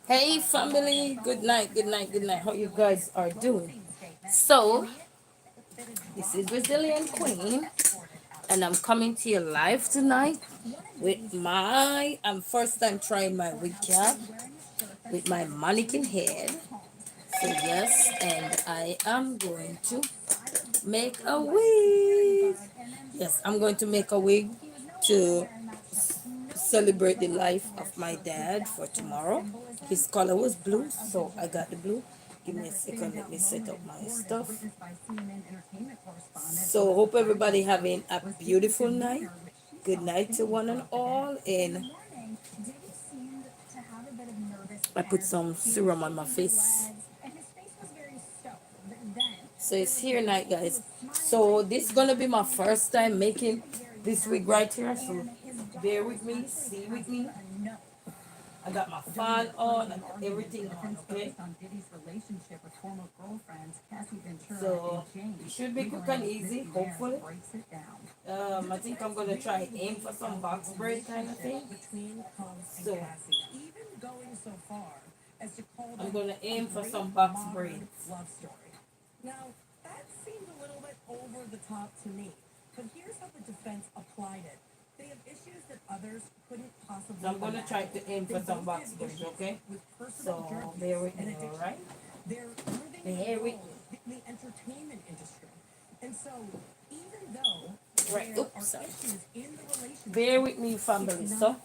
Hey family, good night, good night, good night. How you guys are doing? So, this is Brazilian Queen, and I'm coming to you live tonight with my first time trying my wig cap with my mannequin head. So yes, and I am going to make a wig. Yes, I'm going to make a wig to celebrate the life of my dad for tomorrow. His color was blue, so I got the blue. Give me a second, let me set up my stuff. So hope everybody having a beautiful night. Good night to one and all. And I put some serum on my face. So it's here night, guys. So this is gonna be my first time making this wig right here. So bear with me, see with me. I got my fan on, I got everything on, okay? So it should be quick and easy, hopefully. I think I'm gonna try aim for some box braid kind of thing. So I'm gonna aim for some box braids. Now, that seemed a little bit over the top to me, but here's how the defense applied it. They have issues that others couldn't possibly. So I'm going to try to aim for some box braids, okay? So bear with me, all right? They're living in the entertainment industry. And so, even though right, oops, sorry. Bear with me, family. So,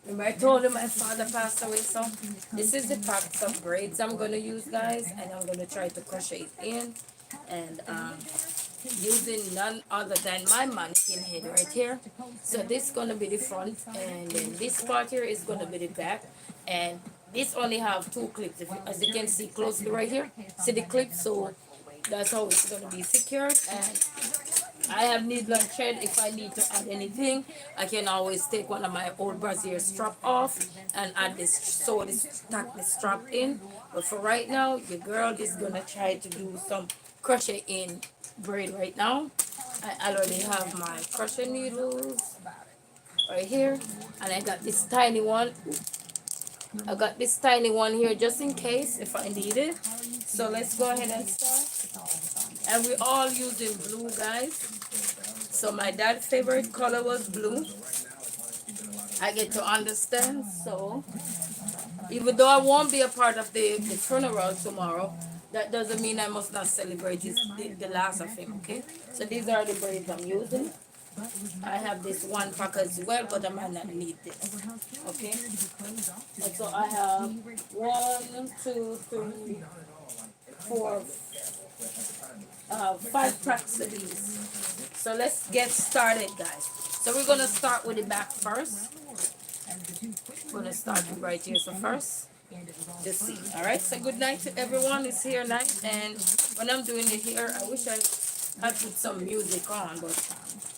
remember I told him my father passed away, so this is the packs of braids I'm going to use, guys, and I'm going to try to crochet it in, and using none other than my mannequin head right here. So this is going to be the front, and then this part here is going to be the back, and this only have two clips, if you, as you can see closely right here, see the clip, so that's how it's going to be secured. And I have needle and thread. If I need to add anything, I can always take one of my old brassiere strap off and add this, sew this, tack this strap in. But for right now, your girl is gonna try to do some crochet in braid right now. I already have my crochet needles right here, and I got this tiny one. I got this tiny one here just in case if I need it. So let's go ahead and start. And we're all using blue, guys. So my dad's favorite color was blue. I get to understand. So even though I won't be a part of the funeral tomorrow, that doesn't mean I must not celebrate the loss of him, okay? So these are the braids I'm using. I have this one pack as well, but I might not need this, okay? And so I have 1, 2, 3, 4, 5 packs of these. So let's get started, guys. So we're gonna start with the back first. We're gonna start right here. So first, just see. All right. So good night to everyone. It's here night, and when I'm doing the hair, I wish I had put some music on, but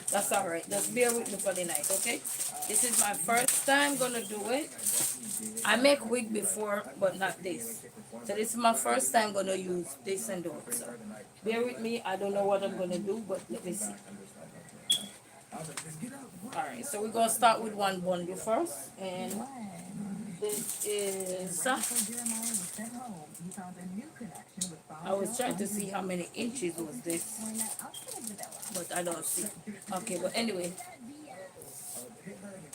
that's all right. Just bear with me for the night, okay? This is my first time gonna do it. I make wig before, but not this. So this is my first time gonna use this and do it. So bear with me. I don't know what I'm gonna do, but let me see. Alright, so we're gonna start with one bundle first, and this is. I was trying to see how many inches was this, but I don't see. Okay, but anyway,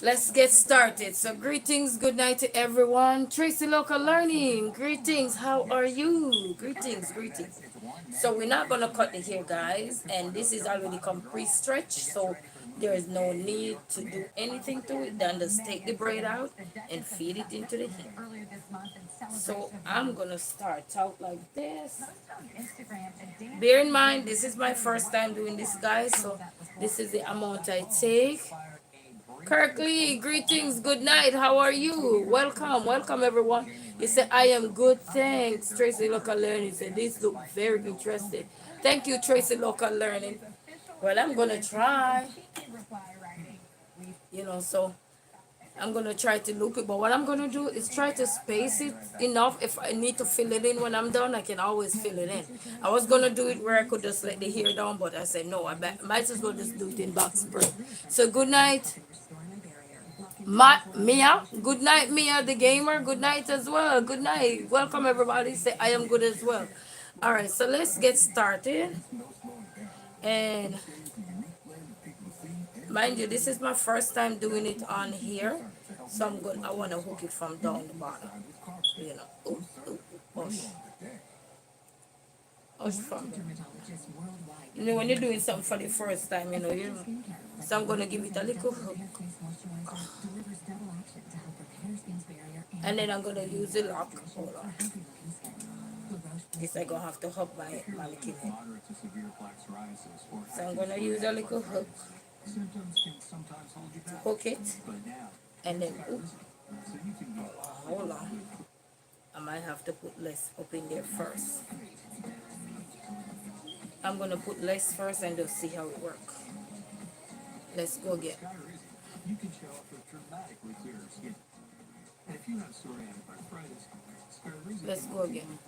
let's get started. So greetings, good night to everyone. Tracy Local Learning, greetings. How are you? Greetings, greetings. So we're not gonna cut the hair, guys, and this is already come pre-stretched, so there is no need to do anything to it. Then just take the braid out and feed it into the hair. So I'm gonna start out like this. Bear in mind, this is my first time doing this, guys, so this is the amount I take. Kirkley, greetings, good night, how are you? Welcome, welcome everyone. You said, I am good, thanks. Tracy Local Learning said, this look very interesting. Thank you, Tracy Local Learning. Well, I'm gonna try, so I'm gonna try to loop it, but what I'm gonna do is try to space it enough. If I need to fill it in when I'm done, I can always fill it in. I was gonna do it where I could just let the hair down, but I said no, might as well just do it in box braid. So good night. Mia, good night, Mia the gamer. Good night as well. Good night. Welcome everybody. Say I am good as well. All right, so let's get started. And mind you, this is my first time doing it on here, so I'm good. I want to hook it from down the bottom. You know, ooh, ooh, push, push from there. You know, when you're doing something for the first time, so I'm gonna give it a little hook, and then I'm gonna use the lock. Hold on. Guess I'm gonna have to hook my mannequin head. So I'm gonna use a little hook to hook it, and then ooh, hold on. I might have to put less up in there first. I'm gonna put less first and just see how it works. Let's go again. Let's go again.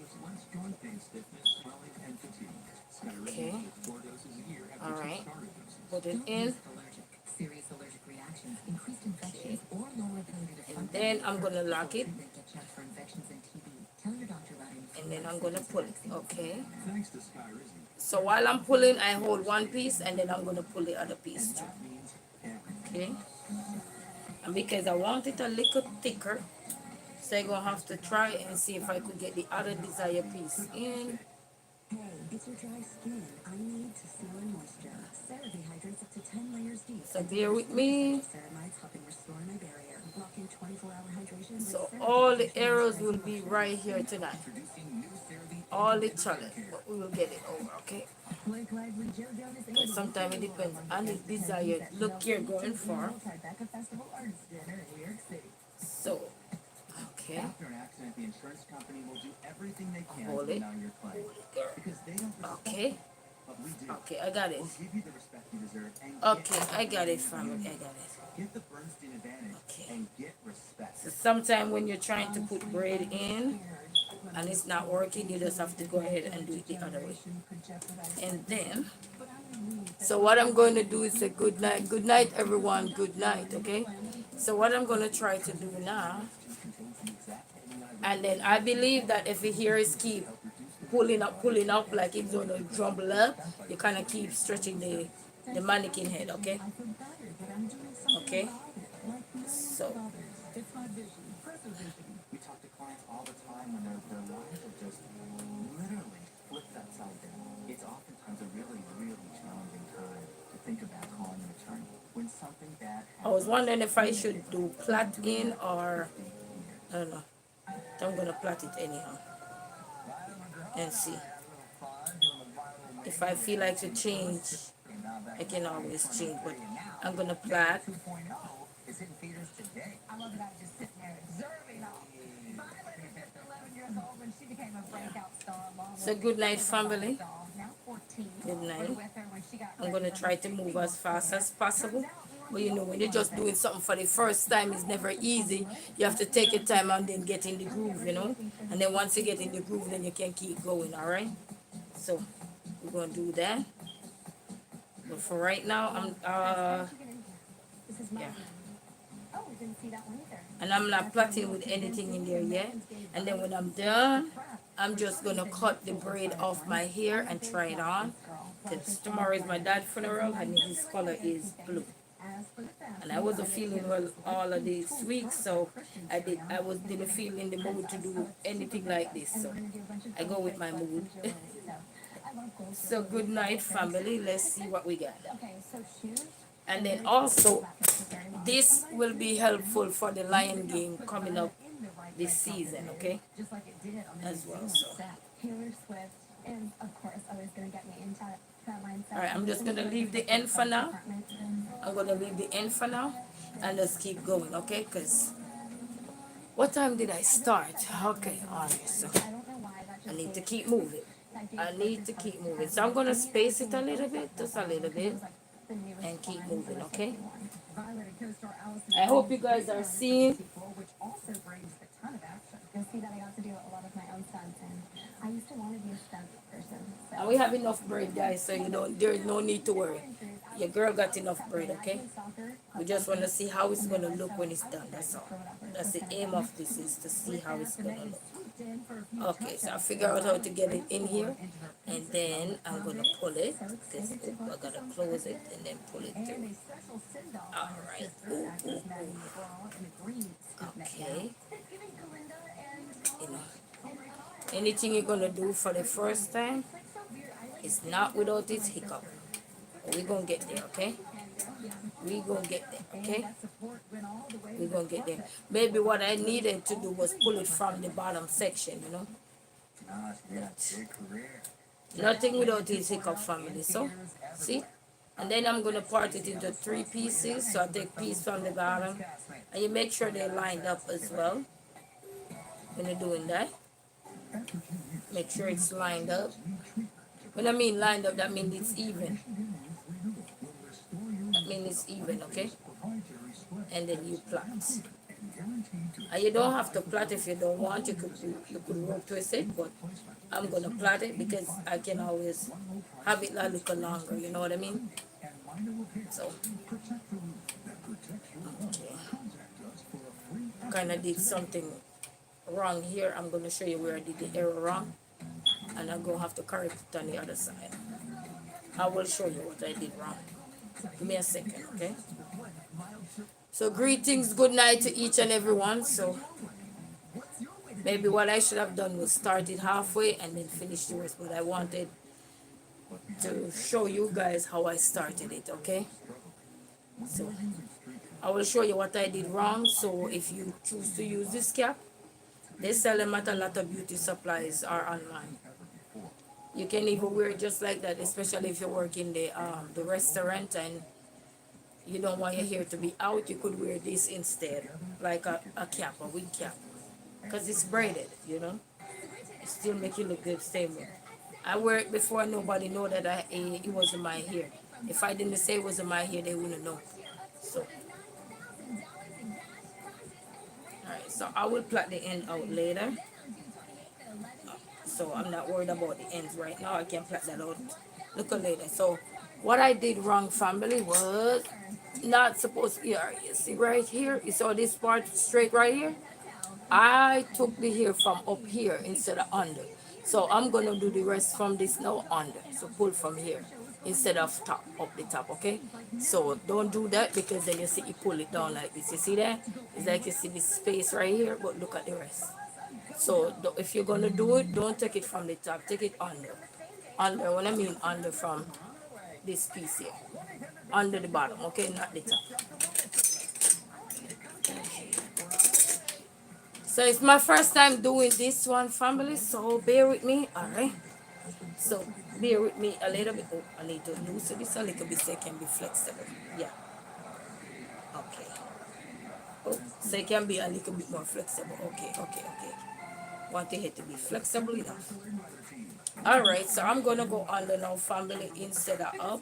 Okay. All right. Put it in. Okay. And then I'm gonna lock it. And then I'm gonna pull it. Okay. So while I'm pulling, I hold one piece and then I'm gonna pull the other piece too. Okay. And because I want it a little thicker, so I'm gonna have to try and see if I could get the other desired piece in. Hey, it's your dry skin. I need to seal in moisture. Ceram dehydrates up to 10 layers deep. So bear with me. Ceramides helping restore my barrier. Blocking 24-hour hydration. So all the arrows will be right here tonight. All the challenge, but we will get it over, okay? But sometimes it depends on the desired look you're going for. So, okay. Hold it. Okay. Okay, I got it. Okay, I got it, family. I got it. Okay. So sometimes when you're trying to put braid in and it's not working, you just have to go ahead and do it the other way. And then, so what I'm going to do is say good night. Good night, everyone. Good night, okay? So what I'm going to try to do now, and then I believe that if you hear us keep pulling up like it's going to drumble up, you kind of keep stretching the mannequin head, okay? Okay? So, We talk to clients all the time when their lives are just literally flipped upside down. It's oftentimes a really, really challenging time to think about calling an attorney when something bad I was happens. wondering if I should do plait in or, I don't know. I'm going to plait it anyhow and see. If I feel like to change, I can always change, but I'm going to plait. It's in theaters today. I love that I was just sitting there observing all. Violet is just 11 years old when she became a breakout star. So good night, family. Now 14. Good night. With her when she got I'm going to try to move as fast as possible. But you know, when you're just doing something for the first time, it's never easy. You have to take your time and then get in the groove, you know. And then once you get in the groove, then you can keep going, all right? So we're going to do that. But for right now, yeah. Oh, didn't see that one either. And I'm not plaiting with anything in there yet. And then when I'm done, I'm just going to cut the braid off my hair and try it on. Because tomorrow is my dad's funeral and his color is blue. And I wasn't feeling well all of this week, so didn't feel in the mood to do anything like this. So I go with my mood. So good night, family. Let's see what we got. And then also, this will be helpful for the Lion game coming up this season, okay? As well, so. Alright, I'm just going to leave the end for now. I'm going to leave the end for now and just keep going, okay? Because what time did I start? Okay, alright, so I need to keep moving. I need to keep moving. So I'm going to space it a little bit, just a little bit, and keep moving, okay? I hope you guys are seeing. You'll see that I got to do a lot of my own stunts, and I used to want to be a stunt person. So. And we have enough braid, guys, so you don't. There's no need to worry. Your girl got enough braid, okay? We just want to see how it's going to look when it's done. That's all. That's the aim of this, is to see how it's going to look. Okay, so I figure out how to get it in here, and then I'm going to pull it. This, I got to close it and then pull it through. All right. Ooh, ooh, ooh. Okay. You know, anything you're going to do for the first time is not without its hiccup. We're going to get there, okay? We're going to get there, okay? We're going to get there. Maybe what I needed to do was pull it from the bottom section, you know? Nothing without its hiccup, family. So, see? And then I'm going to part it into 3 pieces. So I take piece from the bottom. And you make sure they're lined up as well when you're doing that. Make sure it's lined up. When I mean lined up, that means it's even. That means it's even, okay? And then you plait. And you don't have to plait if you don't want. You could rope twist it, but I'm gonna plait it because I can always have it a little longer. You know what I mean? So, okay. Kind of did something wrong here. I'm gonna show you where I did the error wrong, and I'm gonna have to correct it on the other side. I will show you what I did wrong. Give me a second, okay? So greetings, good night to each and every one. So maybe what I should have done was start it halfway and then finish the rest, but I wanted to show you guys how I started it, okay? So I will show you what I did wrong. So if you choose to use this cap, they sell them at a lot of beauty supplies or online. You can even wear it just like that, especially if you work in the restaurant and you don't want your hair to be out. You could wear this instead, like a cap, a wig cap, because it's braided, you know. It still make you look good same way. I wear it before nobody know that it wasn't my hair. If I didn't say it wasn't my hair, they wouldn't know. So, alright, so I will plait the end out later. So I'm not worried about the ends right now. I can plait that out little later. So what I did wrong, family, was not supposed to, yeah, you see right here, you saw this part straight right here. I took the hair from up here instead of under. So I'm gonna do the rest from this now under. So pull from here instead of top, up the top, okay? So don't do that, because then you see you pull it down like this. You see that? It's like you see this space right here, but look at the rest. So if you're gonna do it, don't take it from the top, take it under. Under, what I mean under, from this piece here. Under the bottom, okay, not the top. So it's my first time doing this one, family, so bear with me, alright? So bear with me a little bit. Oh, I need to loosen this a little bit so it can be flexible. Yeah. Okay. Oh, so it can be a little bit more flexible. Okay. Want the head to be flexible enough. Alright, so I'm gonna go under now, family, instead of up.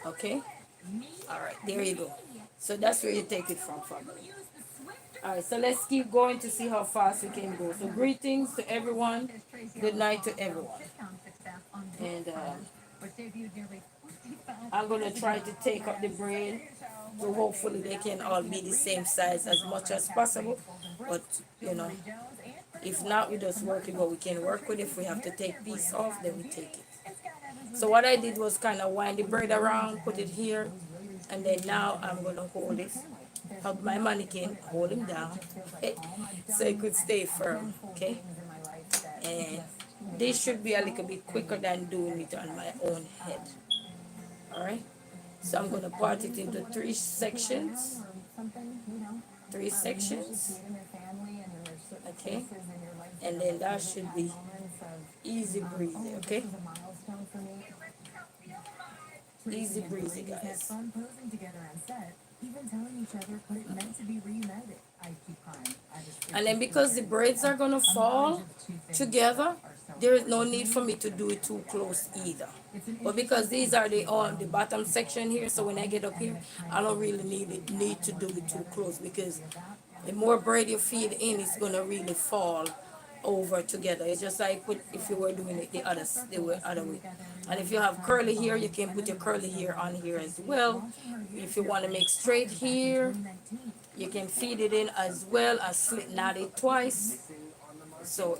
Okay. Alright, there you go. So that's where you take it from, family. Alright, so let's keep going to see how fast we can go. So greetings to everyone. Good night to everyone. And I'm going to try to take up the braid. So hopefully they can all be the same size as much as possible. But, you know, if not, we just work it what we can work with. If we have to take piece off, then we take it. So what I did was kind of wind the braid around, put it here. And then now I'm going to hold it. Hug my mannequin, hold him down, so it could stay firm, okay? And this should be a little bit quicker than doing it on my own head. Alright? So I'm going to part it into 3 sections. 3 sections. Okay? And then that should be easy breezy, okay? Easy breezy, guys. Even telling each other what it meant to be reunited. I keep crying. And then because the braids are gonna fall together, there is no need for me to do it too close either. But because these are the bottom section here, so when I get up here, I don't really need to do it too close, because the more braid you feed in, it's gonna really fall over together. It's just like if you were doing it the other way. And if you have curly hair, you can put your curly hair on here as well. If you want to make straight hair, you can feed it in as well as slip knot it twice. So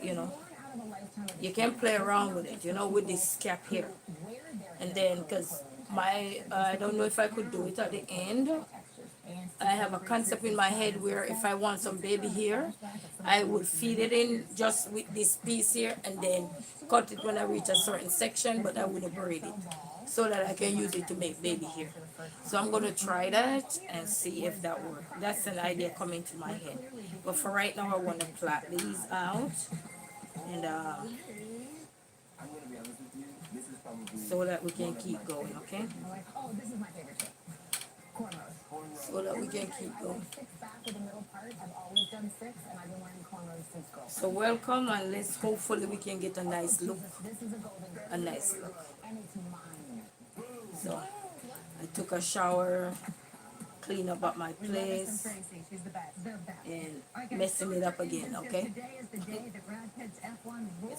you can play around with it, with this cap here. And then, because I don't know if I could do it at the end. I have a concept in my head where if I want some baby hair, I would feed it in just with this piece here and then cut it when I reach a certain section, but I wouldn't braid it so that I can use it to make baby hair. So I'm going to try that and see if that works. That's an idea coming to my head. But for right now, I want to plait these out and so that we can keep going, okay? So that we can keep going. So welcome, and let's hopefully we can get a nice look. A nice look. So I took a shower, clean up my place, and messing it up again, okay?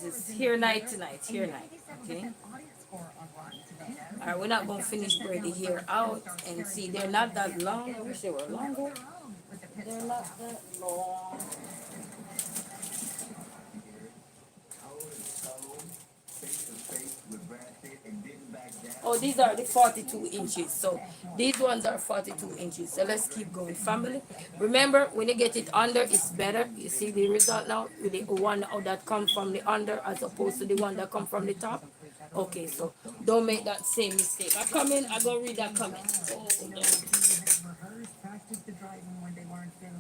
It's hair night tonight, hair night, okay? Alright, we're not going to finish braiding hair out, and see, they're not that long. I wish they were longer. They're not that long. Oh, these are the 42 inches. So these ones are 42 inches. So let's keep going, family. Remember, when you get it under, it's better. You see the result now with the one that comes from the under as opposed to the one that comes from the top. Okay, so don't make that same mistake. I come in, I go read that comment. Oh,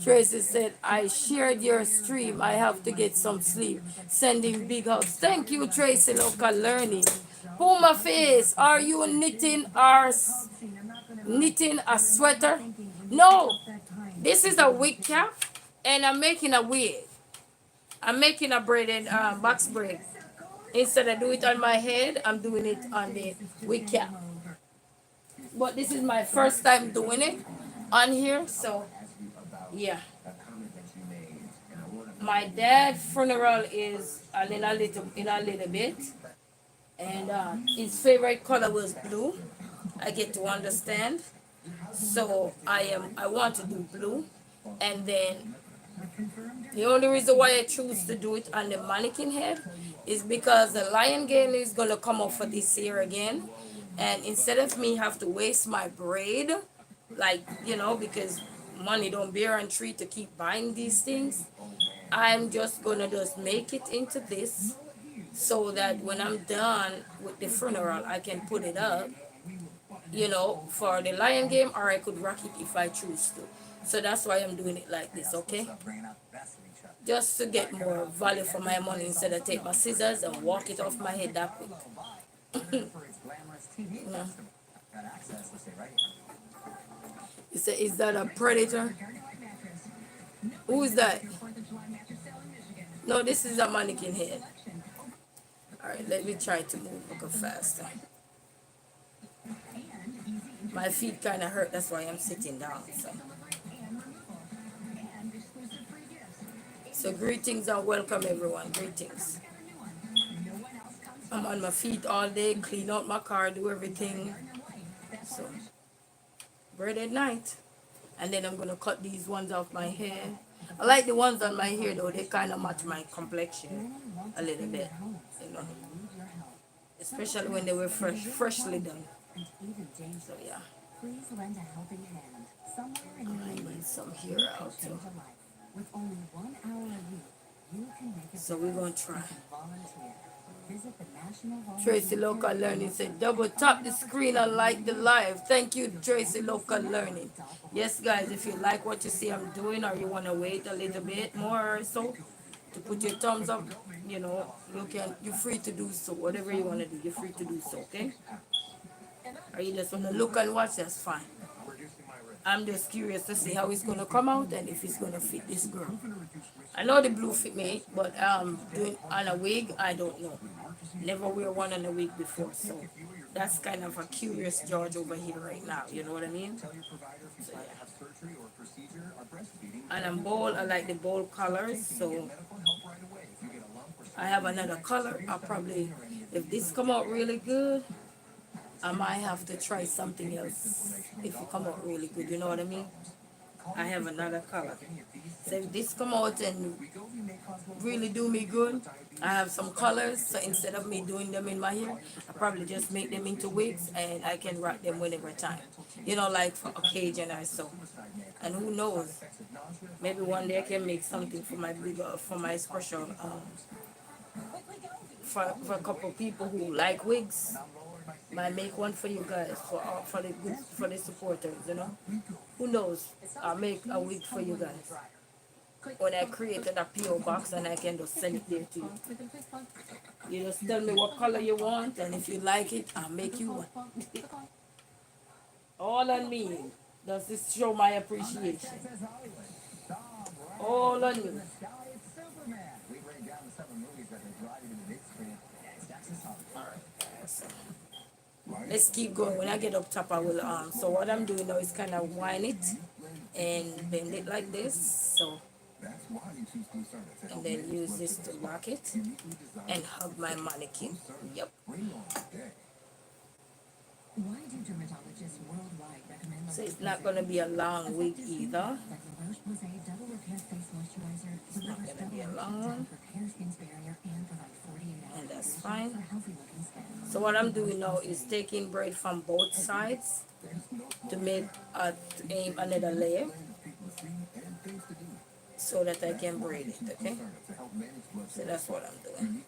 Tracy said, I shared your stream. I have to get some sleep. Sending big hugs. Thank you, Tracy Local Learning. Puma Face, are you knitting a sweater? No, this is a wig cap, and I'm making a wig. I'm making a braided box braid. Instead of do it on my head, I'm doing it on the wig cap. But this is my first time doing it on here, so yeah. My dad's funeral is in a little bit, and his favorite color was blue. I get to understand, so I want to do blue, and then the only reason why I choose to do it on the mannequin head is because the lion game is gonna come up for this year again, and instead of me have to waste my braid, like because money don't bear on tree to keep buying these things, I'm just gonna make it into this so that when I'm done with the funeral, I can put it up, for the lion game, or I could rock it if I choose to. So that's why I'm doing it like this, okay? Just to get more value for my money instead of take my scissors and walk it off my head that quick. Yeah. You say, is that a predator? Who is that? No, this is a mannequin head. Alright, let me try to move a little faster. My feet kind of hurt, that's why I'm sitting down. So greetings and welcome everyone, greetings. I'm on my feet all day, clean out my car, do everything. So, braided night. And then I'm going to cut these ones off my hair. I like the ones on my hair though, they kind of match my complexion a little bit, especially when they were freshly done. So yeah. I need some hair out too. So we're going to try. Tracy Local Learning said, double tap the screen and like the live. Thank you, Tracy Local Learning. Yes, guys, if you like what you see I'm doing, or you want to wait a little bit more or so to put your thumbs up, you're free to do so. Whatever you want to do, you're free to do so, okay? Or you just want to look and watch, that's fine. I'm just curious to see how it's going to come out and if it's going to fit this girl. I know the blue fit me, but doing on a wig, I don't know. Never wear one on a wig before, so that's kind of a curious George over here right now, you know what I mean? So, yeah. And I'm bold, I like the bold colors, so I have another color. I'll probably, if this come out really good, I might have to try something else. If it come out really good, you know what I mean? I have another color. So if this come out and really do me good, I have some colors. So instead of me doing them in my hair, I probably just make them into wigs and I can rock them whenever time. You know, like for occasion or so. And who knows? Maybe one day I can make something for my bigger, for my special, for a couple people who like wigs. Might make one for you guys, for the good, for the supporters, you know. Who knows? I'll make a wig for you guys. When I created a PO box and I can just send it there to you. You just tell me what color you want, and if you like it, I'll make you one. All on me. Does this show my appreciation? All on you. Let's keep going. When I get up top, I will so what I'm doing now is kind of wind it and bend it like this. So, and then use this to lock it and hug my mannequin. Yep. So it's not gonna be a long wig either. It's not gonna be a long one. And that's fine. So what I'm doing now is taking braid from both sides to make to aim another layer so that I can braid it, okay? So that's what I'm doing.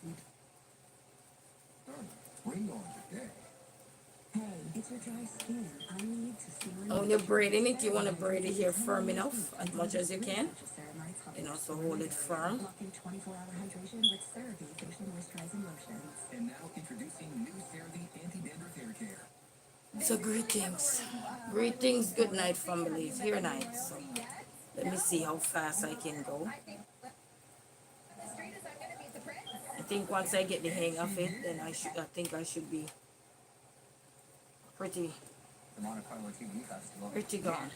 When you're braiding it, you want to braid it here firm enough, as much as you can. And also hold it firm. And now introducing new CeraVe anti-dandruff hair care. So greetings, good night families, here night. So let me see how fast I can go. I think once I get the hang of it, then I think I should be pretty gone.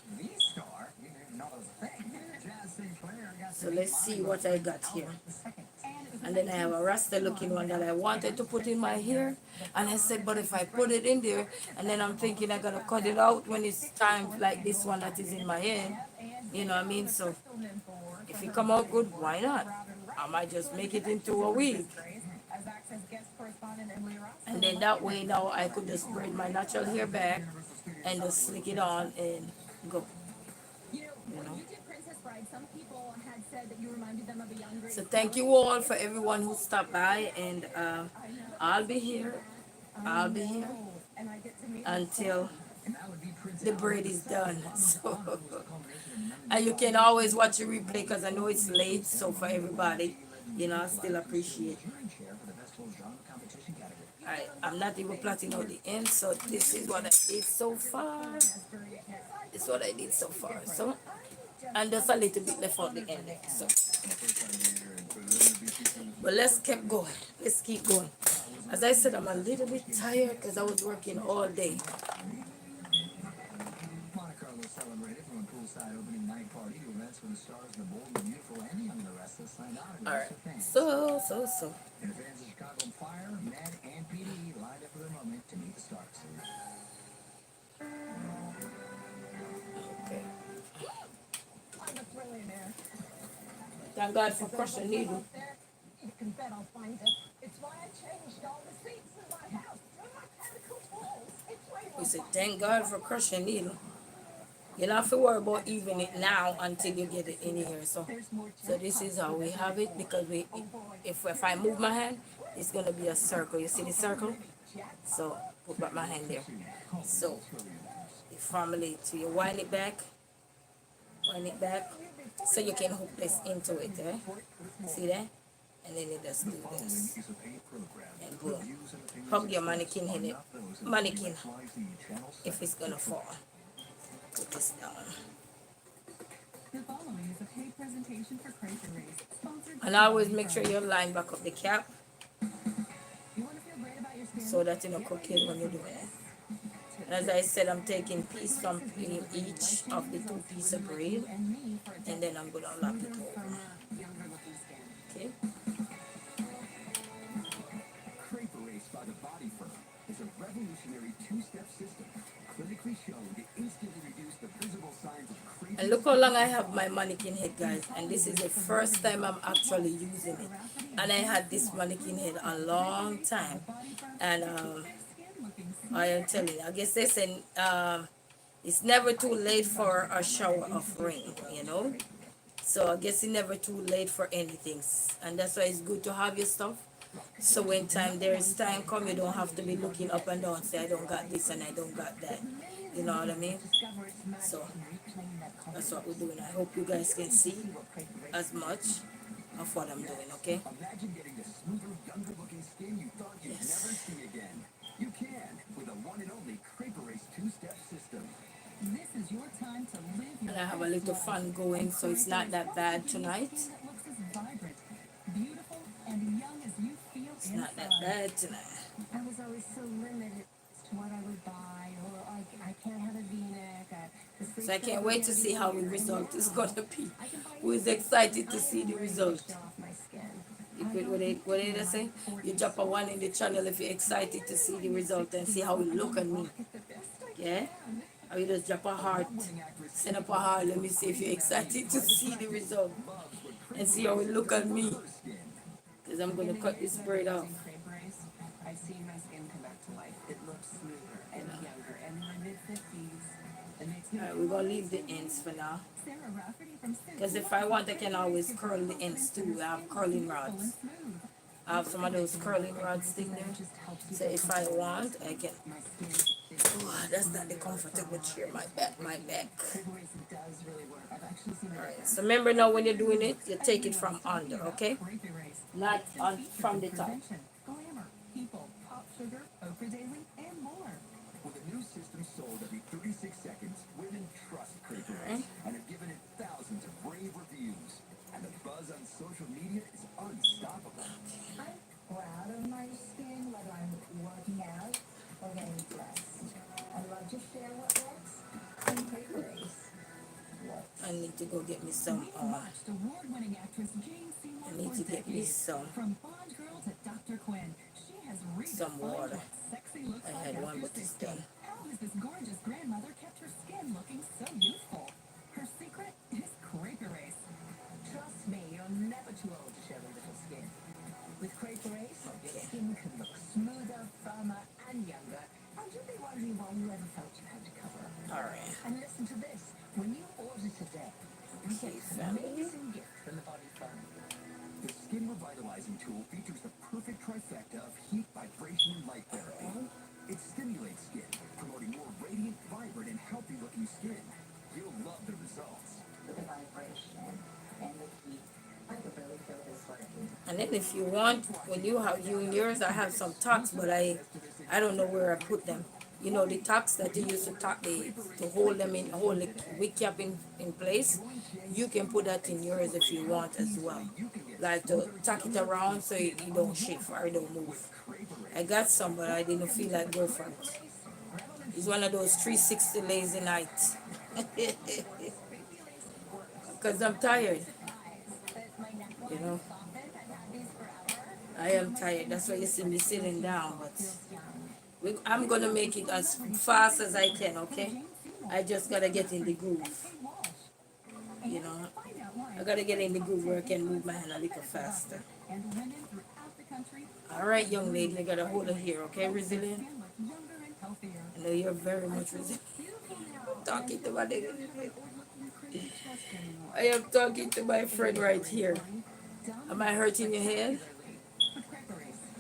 So let's see what I got here. And then I have a rasta looking one that I wanted to put in my hair. And I said, but if I put it in there, and then I'm thinking I gotta cut it out when it's time like this one that is in my hair. You know what I mean? So if it come out good, why not? I might just make it into a wig. And then that way now I could just braid my natural hair back and just slick it on and go. You know? So thank you all for everyone who stopped by, and I'll be here until the braid is done. So and you can always watch a replay because I know it's late, so for everybody, you know, I still appreciate it. Alright, I'm not even plotting out the end, so this is what I did so far. This is what I did so far. So, and just a little bit left out the end. So, but let's keep going. Let's keep going. As I said, I'm a little bit tired because I was working all day. Alright, so. Okay. Thank God for crushing needle. You can bet I'll find it. It's why I changed all the seats in my house. We said, thank God for crushing needle. You don't have to worry about even it now until you get it in here. So this is how we have it, because if I move my hand, it's gonna be a circle. You see the circle? So put back my hand there. So the family, so you wind it back, so you can hook this into it. Eh? See that? And then you just do this. And boom. Hug your mannequin in it. Mannequin. If it's gonna fall. Put this down. And always make sure you line back up the cap so that you don't crooked when you're doing it. As I said, I'm taking piece from each of the 2 pieces of braid, and then I'm gonna lap it over. Okay. And look how long I have my mannequin head, guys. And this is the first time I'm actually using it. And I had this mannequin head a long time. And I am telling you, I guess they say it's never too late for a shower of rain, you know. So I guess it's never too late for anything. And that's why it's good to have your stuff. So when there's time come, you don't have to be looking up and down, say I don't got this and I don't got that. You know what I mean? So that's what we're doing. I hope you guys can see as much of what I'm doing, okay? Imagine getting the smoother, younger looking skin you thought you'd never see again. You can with a one and only Crepe Erase two-step system. This is your time to live your. And I have a little fun going, so it's not that bad tonight. Beautiful and young as you feel. It's not that bad tonight. I was always so limited to what I would buy, or I can't have a V-neck. So I can't wait to see how the result is gonna be. Who is excited to see the result? You could, what did I say? You drop a one in the channel if you're excited to see the result and see how it look on me. Yeah? Or you just drop a heart, send up a heart, let me see if you're excited to see the result and see how it look on me. Because I'm going to cut this braid off. I've seen my skin come back to life. It looks smoother and younger, and in my mid-50s. Alright, we're going to leave the ends for now. Because if I want, I can always curl the ends too. I have curling rods. I have some of those curling rods thing there. So if I want, I can. Oh, that's not the comfortable chair. My back. Alright, so remember now when you're doing it, you take it from under, okay? Not on from the top. People, pop sugar, okra daily, and more. With a new system sold every 36 seconds, women trust Crepe Erase and have given it thousands of rave reviews. And the buzz on social media is unstoppable. I'm proud of my skin, whether I'm working out or getting dressed. I love to share what works, and Crepe Erase works. I need to go get me some. Award-winning actress Jane Seymour I need to get me some. From Bond Girl to Dr. Quinn. Some water. I had one, but it's done. How has this gorgeous grandmother kept her skin looking so youthful? Her secret is Crepe Erase. Trust me, you're never too old to show a little skin. With Crepe Erase, your skin can look smoother, firmer, and younger. And you'll be wondering why you ever felt you had to cover up. Alright. And listen to this. When you order today, you get an amazing gift from the Body Firm. The Skin Revitalizing Tool features the perfect trifecta of heat, vibration, and light therapy. It stimulates skin, promoting more radiant, vibrant, and healthy-looking skin. You'll love the results. The vibration and the heat, I could really feel this working. And then if you want, when you have yours, I have some tocks, but I don't know where I put them. You know, the tocks that you use to hold them in, hold the wig cap in place, you can put that in yours if you want as well. Like to tuck it around so you don't shift or it don't move. I got some, but I didn't feel like go for it. It's one of those 360 lazy nights. Because I'm tired. You know, I am tired. That's why you see me sitting down, but I'm gonna make it as fast as I can, okay? I just gotta get in the groove. You know, I gotta get in the groove where I can move my hand a little faster. Alright, young lady, I gotta hold it here, okay? Resilient? I know you're very much resilient. I'm talking to my lady. I am talking to my friend right here. Am I hurting your head?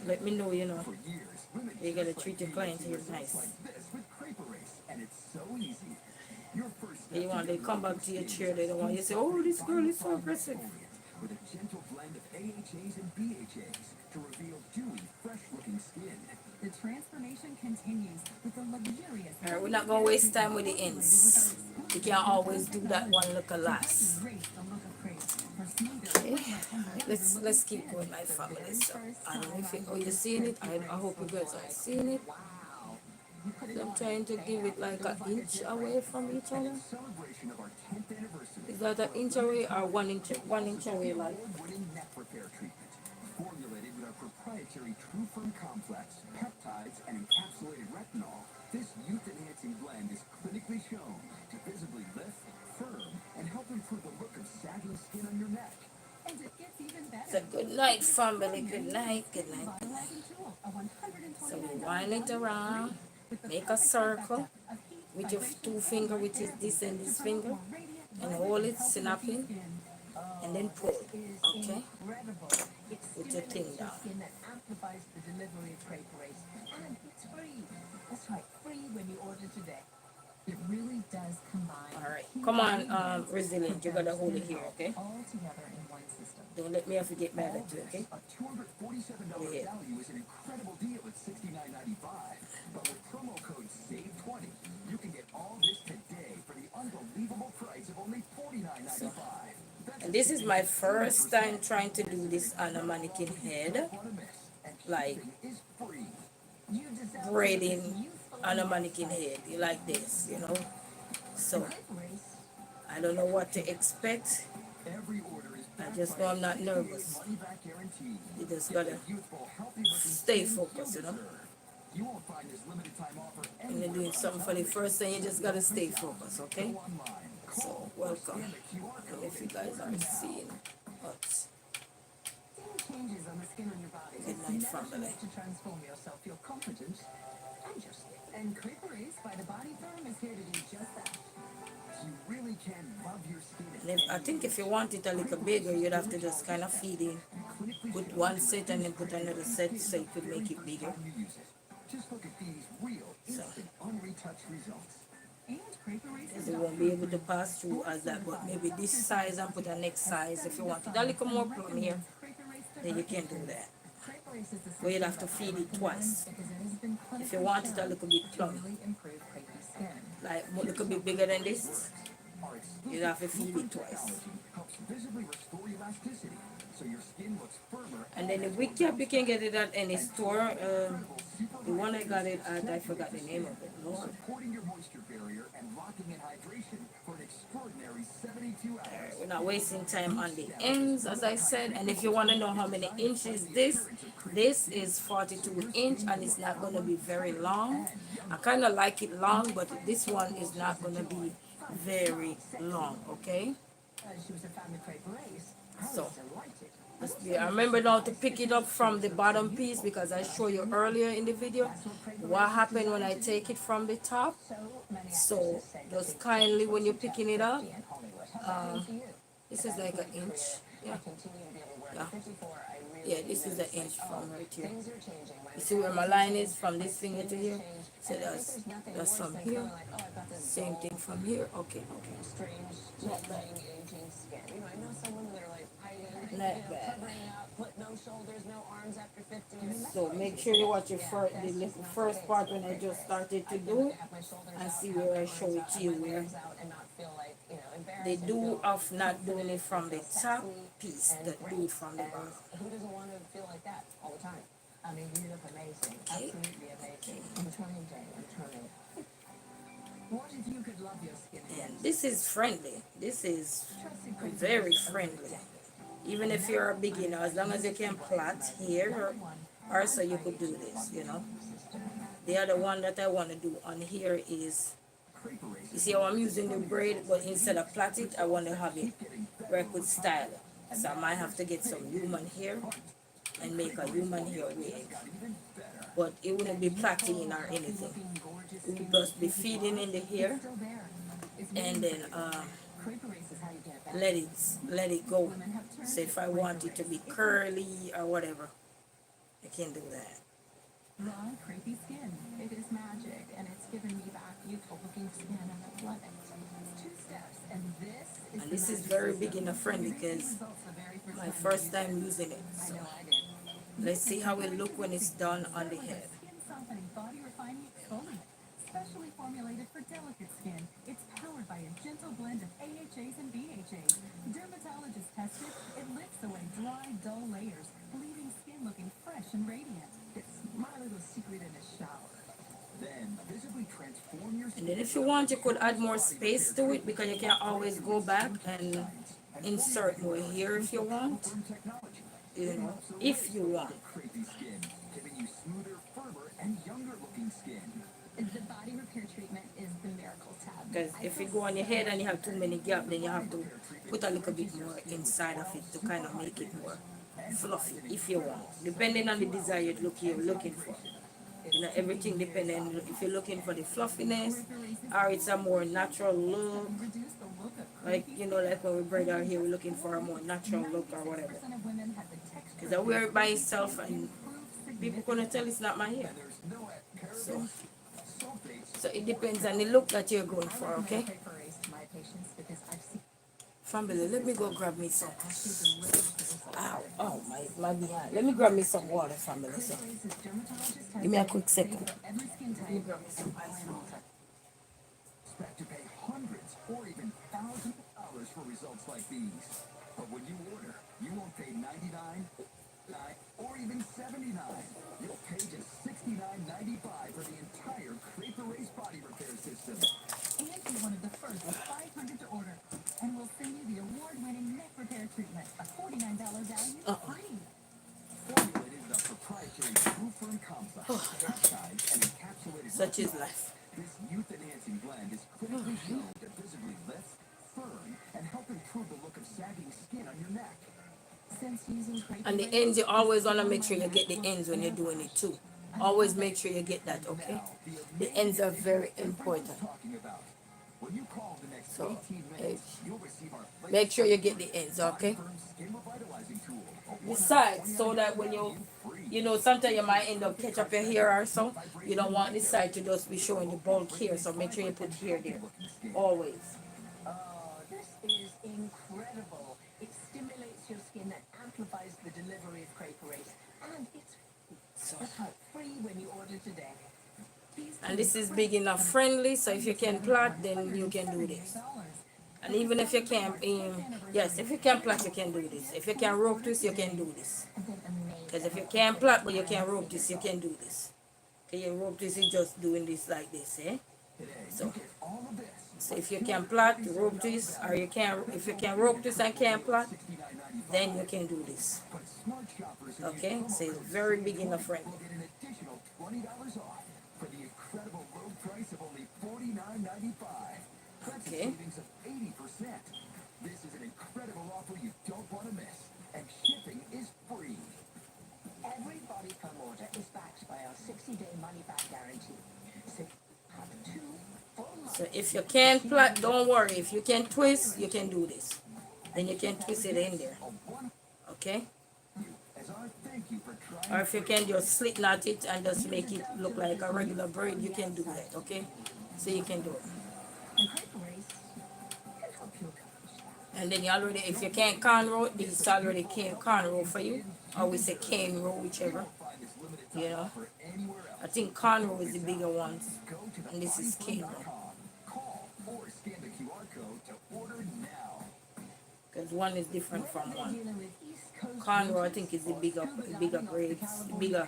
Let me know, you know. You gotta treat your client here nice. You want to come back to your chair, they don't want you to say, oh, this girl is so aggressive. With a gentle blend of AHAs and BHAs to reveal dewy, fresh-looking skin. The transformation continues with the luxurious. Alright, we're not gonna waste time with the ends. You can't always do that one look a last. Okay, let's keep going, my family. So, I don't know if you're seeing it. I hope you guys are seeing it. I'm trying to give it like an inch away from each other. Is that an inch away or 1 inch away? Like, proprietary True Firm complex, peptides, and encapsulated retinol, this youth-enhancing blend is clinically shown to visibly lift, firm, and help improve the look of sagging skin on your neck. And it gets even better. So good night, family. Good night. Good night. Good night. So we wind it around. Make a circle with your two finger, which is this and this finger, and hold it, snapping, and then pull. Okay? Put your thing down. That amplifies the delivery of crepe race, and it's free. That's right, free when you order today. It really does combine. All right, come on, resilient. You gotta hold it here, okay? All together in one system. Don't let me have to get mad at you, okay? A $247 Yeah. value is an incredible deal at $69.95. But with promo code SAVE20, you can get all this today for the unbelievable price of only $49.95. And this is my first time trying to do this on a mannequin head, like braiding on a mannequin head, like this, you know. So I don't know what to expect. I just know I'm not nervous. You just gotta stay focused, you know. When you're doing something for the first time, you just gotta stay focused, okay? So welcome. And if you guys are seeing us, Changes on the skin on your body. good night, family. To transform yourself, feel confident, and just and Crepe Race by the Body Firm is here to do just that. You really can love your skin. And I think if you want it a little bigger, you'd have to just kind of feed in. Put one set and then put another set so you could make it bigger. Just look at these real, instant, unretouched results. And Crepe Race Because it won't be able to pass through as that, but maybe this size and put a next size. If you want it a little more plumb here, then you can do that. But you'll have to feed it twice. If you want it a little bit plumb, like a little bit bigger than this, you'll have to feed it twice. Helps visibly restore elasticity, so your skin looks firmer. And then the wig cap, you can get it at any store. The one I got it at, I forgot the name of it. Lord. Supporting your moisture barrier and locking in hydration for an extraordinary 72 hours. We're not wasting time on the ends, as I said. And if you want to know how many inches this is 42 inch, and it's not going to be very long. I kind of like it long, but this one is not going to be very long, okay? She was a fan of Crepe Race. So I remember now to pick it up from the bottom piece, because I showed you earlier in the video what happened when I take it from the top. So just kindly, when you're picking it up, this is like an inch. Yeah, this is an inch from right here. You see where my line is from this finger to here? So that's from here. Same thing from here. Okay. Not bad. Not bad. So make sure you watch the first part when I just started to do it, and see where I show it to you where they do of not doing it from the top piece, that do it from the bottom. Who doesn't want to feel like that all the time? I mean, you look amazing. Okay. Absolutely amazing. I'm trying, Jane. I'm trying. What if you could love your skin? And this is friendly. This is very friendly. Even if you're a beginner, as long as you can plait here, or so you could do this, you know. The other one that I want to do on here is, you see how I'm using the braid, but instead of plait it, I want to have it where I could style it. So I might have to get some human hair and make a human hair wig. But it wouldn't be plaiting or anything. It would just be feeding in the hair, and then let it go. So if I want it to be curly or whatever, I can do that. Raw, crepey skin. It is magic, and it's given me back youthful looking skin, and I love it. It's 2 steps, and this is very beginner friendly because my first time using it. So let's see how it look when it's done on the head. Skin softening body refining exfoliant, specially formulated for delicate skin. It's powered by a gentle blend of AHAs and BHAs. Dermatologists tested, it lifts away dry, dull layers, leaving skin looking fresh and radiant. It's my little secret in the shower. Then visibly transform your And then if you want, you could add more space to it, because you can always go back and insert more here if you want. technology. you It know, helps if erase you the look want. of crepey skin, giving you smoother, firmer, and younger looking skin. The body repair treatment is the miracle tab. Because if you go on your head and you have too many gaps, then you have to put a little bit more inside of it to kind of make it more fluffy, if you want, depending on the desired look you're looking for. You know, everything depending if you're looking for the fluffiness or it's a more natural look. Like, you know, like when we braid our hair, we're looking for a more natural look or whatever. Because I wear it by itself and people gonna tell it's not my hair. So it depends on the look that you're going for, okay? Family, let me go grab me some. Ow, oh my behind. Let me grab me some water, family. So give me a quick second. Let me grab me some ice water. Expect to pay hundreds or even thousands of dollars for results like these. But when you order, you won't pay $99, or even $79. You'll pay just $69.95 for the entire Crepe Erase body repair system. And be one of the first 500 to order. And we'll send you the award-winning neck repair treatment, a $49 value free. Formulated in a proprietary true firm complex, peptides, and encapsulated Such is retinol, life. this youth-enhancing blend is clinically shown to visibly lift, firm, and help improve the look of sagging skin on your neck. Since using And the ends, you always want to make sure you get the ends when you're doing it too. Always make sure you get that, okay? The ends are very important. When you call the next So, 18 minutes, you'll receive our make sure you get the ends, okay? skin revitalizing tool. The sides, so that when you know, sometimes you might end up catch up your hair or so. You don't want the side to just be showing the bulk here, so make sure you put hair there. Always. Oh, this is incredible. It stimulates your skin and amplifies the delivery of Crepe Erase. And it's free when you order today. And this is big enough friendly, so if you can plait, then you can do this. And even if you can't, yes, if you can plait, you can do this. If you can rope twist, you can do this. Because if you can't plait, but you can rope twist, you can do this. Okay, your rope twist is just doing this like this, eh? So if you can plait, rope twist, or you can, if you can rope twist and can't plait, then you can do this. Okay, so it's very big enough friendly. Get an additional $20 off for the incredible low price of only $49.95. That's a Okay. savings of 80%. This is an incredible offer you don't want to miss. And shipping is free. Every body perm order is backed by our 60-day money-back guarantee. So have 2 full months. So if you can't plait, don't worry. If you can twist, you can do this. Then you can twist it in there. Okay? As our thank you for trying. Or if you can just slip knot it and just make it look like a regular braid, you can do that, okay? So you can do it. And Crepe Erase can help you accomplish that. And then you already, if you can't cornrow, this already came cornrow for you. Or we say cane row, whichever. You know? I think cornrow is the bigger ones. And this is cane row. Call or scan the QR code to order now. Because one is different from one. Dealing with East Coast Cornrow, I think, is the bigger braids, the bigger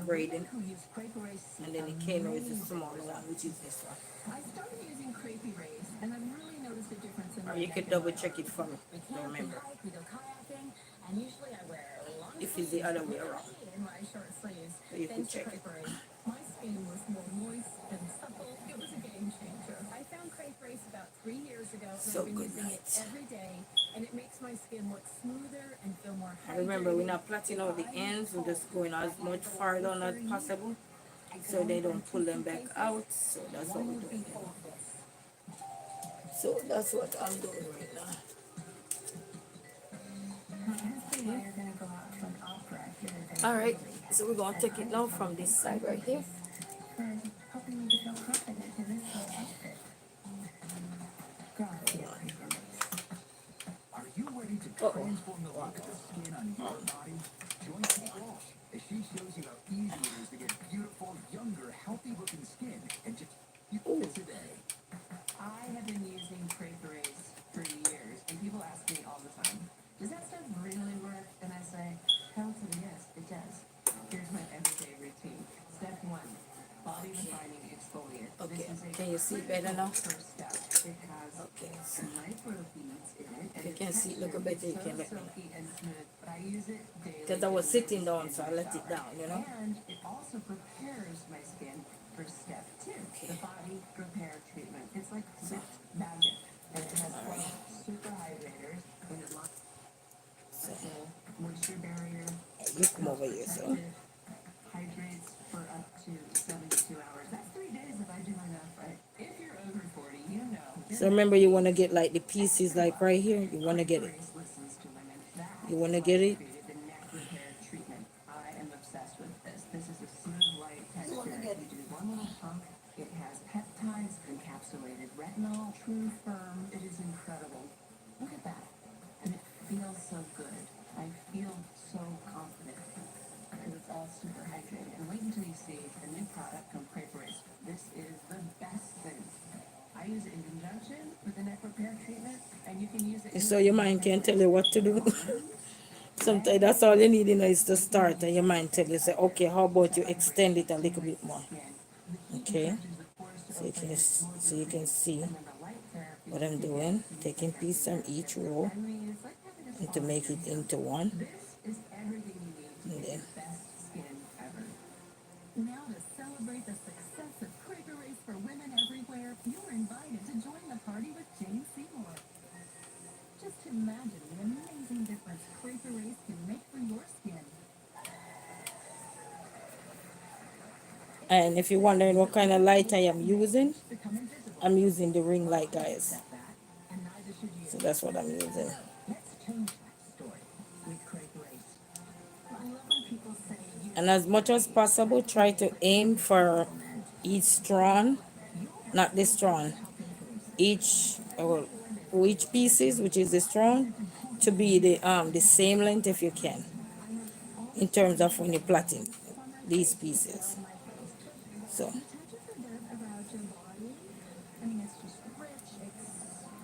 braiding. who use Crepe Erase. And then the cane row is the smaller one, which is this one. I started using Crepe Erase, and I've really noticed a difference in Or my you neck could and double my check it arms. for me. We Don't camp, we remember. hike, we go kayaking, and usually I wear long If it's the sleeves other way with around. shade in my short sleeves. So you could Thanks to check it. Crepe Erase, my skin was more moist and supple. It was a game changer. I found Crepe Erase about 3 years ago, and So I've been good using night. it every day, and it makes my skin look smoother and feel more And remember, we're hydrated. not plaiting out the ends, we're just going as much far down as possible so they don't pull them back out. So that's what we're doing. So that's what I'm doing right now. Alright, so we're going to take it now from this side right here. Are you ready to transform the look of the skin on your body? Join Kate Walsh as she shows you how easy it is to get beautiful, younger, healthy-looking skin in just minutes a day. I have been using Crepe Erase for years, and people ask me all the time, does that stuff really work? And I say, hell to the yes, it does. Here's my everyday routine. Step 1, body refining exfoliant. Okay, This is a can you see better now? first step. It has Okay, so some micro beads in it. if you can see it look better, you can let me know. Silky and smooth, but I I use it daily. Because I was sitting down, so I let it down, you know. And it also prepares my skin for step 2, the body repair treatment. It's like magic, and it has 12 super hydrators, and it locks the moisture barrier. You come over here, so. Hydrates for up to 72 hours. That's 3 days if I do my math right. If you're over 40, you know. So remember, you want to get like the pieces like right here. You want to get it. You want to get it. The neck repair treatment. I am obsessed with this. This is a smooth, light texture. You do one little pump. It has peptides, encapsulated retinol, true firm. It is incredible. Look at that. And it feels so good. I feel so confident because it's all super hydrated. And wait until you see the new product from Braid. This is the best thing. I use it in conjunction with the neck repair treatment, and you can use it. So your mind can tell you what to do. Sometimes that's all you need, you know, is to start, and your mind tell you, say, okay, how about you extend it a little bit more? Okay, so you can see what I'm doing, taking piece from each row and to make it into one, and then Now to celebrate the success of Quaker Race for women everywhere, you're invited to join the party with Jane Seymour. Just imagine the amazing difference Quaker Race can make for your skin. and if you're wondering what kind of light I am using, I'm using the ring light, guys. So that's what I'm using. Let's change that story with Quaker Race. I love when people say you And as much as possible, try to aim for each strand, not this strand, each or each pieces, which is the strand, to be the same length if you can, in terms of when you're plaiting these pieces. So touch of the dirt about your body. I mean, it's just rich, it's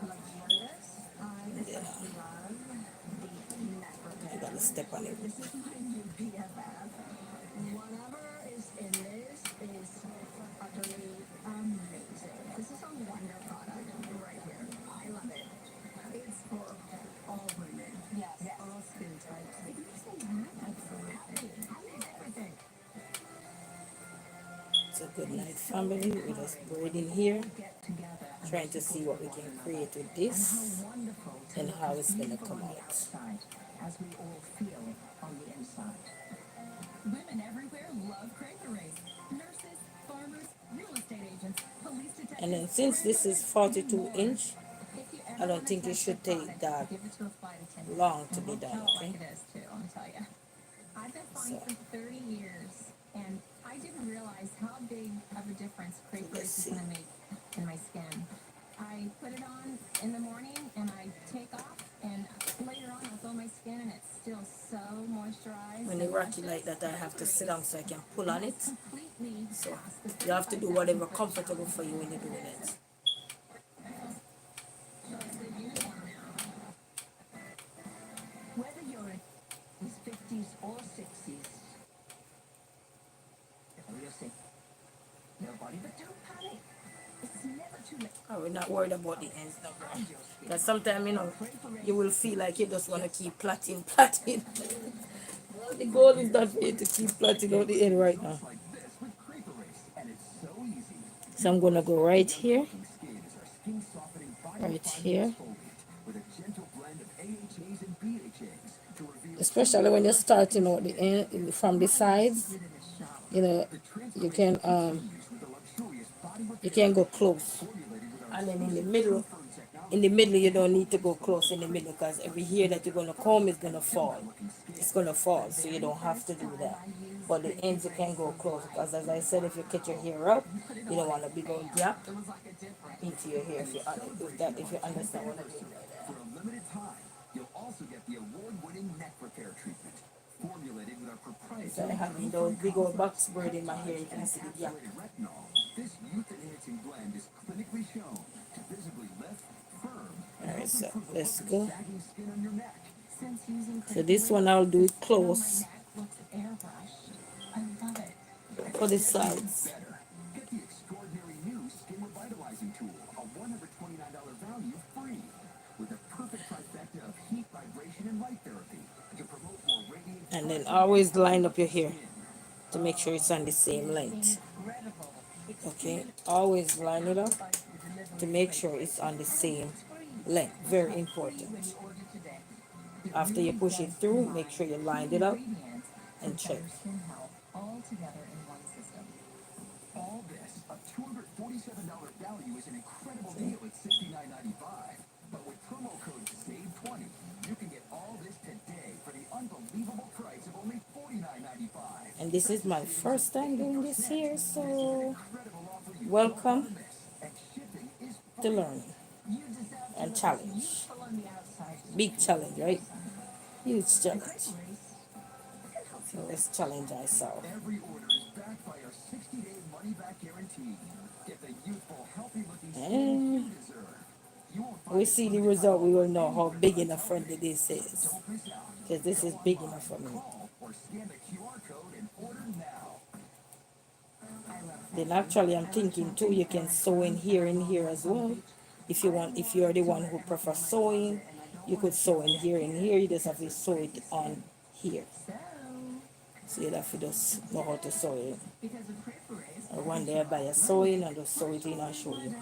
luxurious. I especially love the neck you repair. gotta step on it. This is my new BFF. Whatever is in this is utterly amazing. This is a wonder product right here. I love it. It's for all women. Yes. All skin types. It makes me happy. I love everything. It's a good night, family. We're just braiding here, Get together trying to see what we can create with this wonderful to and how it's gonna beautiful come on the out. outside as we all feel on the inside. Women everywhere love Quaker Race. Nurses, farmers, real estate agents, police detectives. And then since this is 42 inch, If you I ever don't wanna think it test should the take product, that give it to a flight attendant. long to And be we'll done, tell it okay? like it is too, let me tell you. I've been flying So. for 30 years, and I didn't realize how big of a difference Quaker Let's Race is see. going to make in my skin. I put it on in the morning, and I take off, and later on I feel my skin, and it's still so moisturized. When and they rock it like luscious. that, I have to sit down so I can pull on it. Completely So past the you have to do 35,000 whatever foot comfortable challenge. for you when you're doing it. So it's the uniform now. Whether you're in his 50s or 60s, you'll see nobody, but don't panic. It's never too late. Oh, we're not worried about the ends now. Because sometimes, you know, you will feel like you just want to keep plaiting, plaiting. Well, the goal is not for you to keep plaiting out the end right now. like this with Quaker Race, and it's so easy. So I'm going to go right here, Skin is our skin softening right here. with a gentle blend of AHAs and BHAs to reveal Especially when you're starting out the end, from the sides, you know, you can go close, and then in the middle you don't need to go close in the middle, because every hair that you're gonna comb is gonna fall. It's gonna fall, so you don't have to do that. But the ends you can go close, because as I said, if you cut your hair up, you don't want a big old gap into your hair. If you understand what I mean. For a limited time, you'll also get the award-winning neck repair treatment, formulated with our So I proprietary have those big old box braid in my hair. You can see the gap. retinol. This youth-enhancing blend is clinically shown to visibly lift, firm, and Alright, help so improve the let's look of go. sagging skin on your neck. Since using So this one I'll do it close looks airbrushed. I love it. for the sides. Better. Get the extraordinary new Skin Revitalizing Tool, a $129 value free, with a perfect trifecta of heat, vibration, and light therapy to promote And then always line up your hair to make sure it's on the same length. Okay, always line it up to make sure it's on the same length. Very important. After you push it through, make sure you lined it up and check. All this, a $247 value is an incredible deal at $69.95. But with promo code SAVE20, you can get all this today for the unbelievable price of only $49.95. And this is my first time doing this here, so welcome to learning and challenge. Big challenge, right? Huge challenge. So let's challenge ourselves. Every order is backed by our 60-day money-back guarantee. Get the youthful, healthy-looking skin you deserve. You won't find We see the result, we will know how big enough friendly this is. Because this is big enough for me. or scan the QR code and order now. Then actually I'm thinking too, you can sew in here as well. If you want, if you're the one who prefers sewing, you could sew in here and here. You just have to sew it on here. So you'd have to just know how to sew it. Or one day I buy a sewing and just sew it in and show you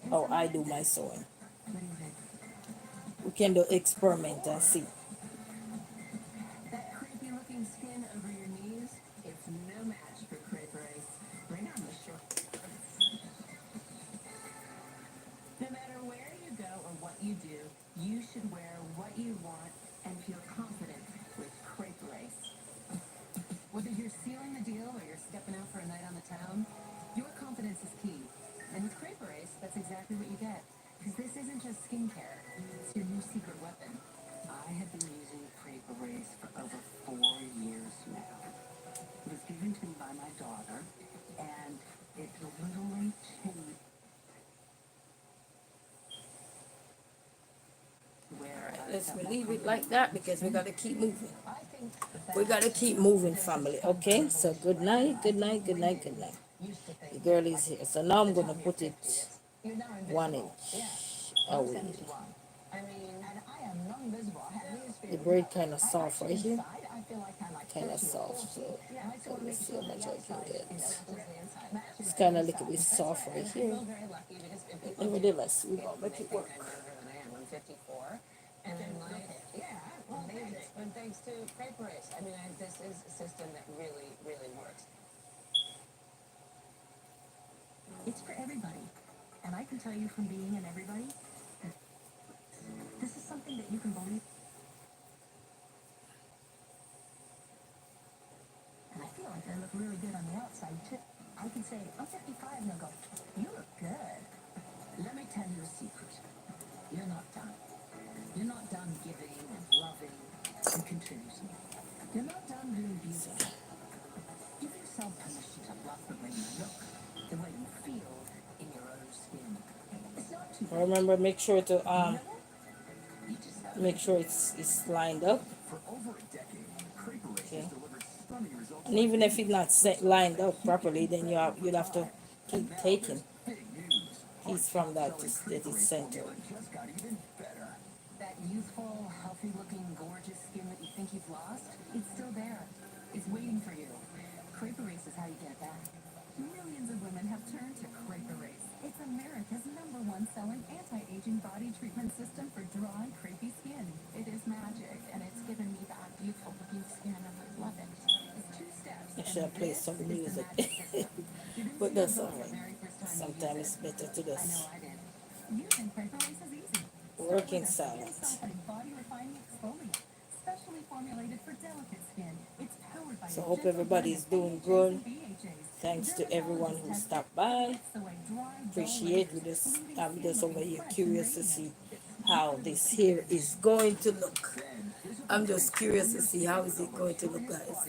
how I do my sewing. We can do experiment and see. That creepy looking skin over your knees, it's no match for crepe race. Bring on the short. No matter where you go or what you do, you should wear what you want and feel confident with crepe race. Whether you're sealing the deal or you're stepping out for a night on the town, your confidence is key. And with crepe race, that's exactly what you get. Because this isn't just skincare, it's your new secret weapon. I have been using crepe race for over 4 years now. It was given to me by my daughter, and it literally changed where Let's leave it like that because we got to keep moving. I think We got to keep moving, family. Okay, so good night, good night, good night, good night. The girl is here. So now I'm going to put it 1 inch away. I mean, and I am non-visible. I have these The feelings. braid kind of soft right here. Inside, I feel like I'm like Kind of 30 or soft. 40. So Yeah, I just let want to me make see sure how the much I can outside, get. matches the inside. Matches It's the kind of a inside. little bit That's soft right. right And I here. feel very lucky because if people Nevertheless, we're do going to make they it think work. I'm younger than I am. I'm 54. And then like, yeah, well, thanks. And thanks to crepe race. I mean, this is a system that really, really works. It's for everybody. And I can tell you from being an everybody, this is something that you can believe. And I feel like I look really good on the outside, too. I can say, I'm 55, and they'll go, you look good. Let me tell you a secret. You're not done. You're not done giving and loving and contributing. You're not done being beautiful. Give yourself permission to love the way you look, the way you feel in your own skin. It's not too late. Remember, make sure to You just have make sure it's lined up. For over a decade, Crepe Race Okay. has delivered stunning results. And even if it's not lined up properly, then you'll have to keep taking Big news. piece from that to Selling get Crepe it Race centered. formula just got even better. that youthful, healthy-looking, gorgeous skin that you think you've lost. It's still there. It's waiting for you. Crepe Race is how you get it back. Millions of women have turned to Crepe Race. It's America's #1 selling anti-aging body treatment system for dry, crepey skin. It is magic, and it's given me back youthful looking skin, and I love it. It's 2 steps. I should have played some music. But that's alright. Sometimes it's better to I know just I did. Using Crepe Race is easy. work in silence. Skin-softening body refining exfoliant, specially formulated for delicate skin. It's powered by So a hope gentle everybody's blend doing of good. AHAs and BHAs. Thanks to everyone who stopped by. It's the way dry, dull Appreciate layers, this. leaving I'm skin just over looking here fresh and curious to radiant. see how this hair is going to look. I'm just curious to see how is it going to look, guys.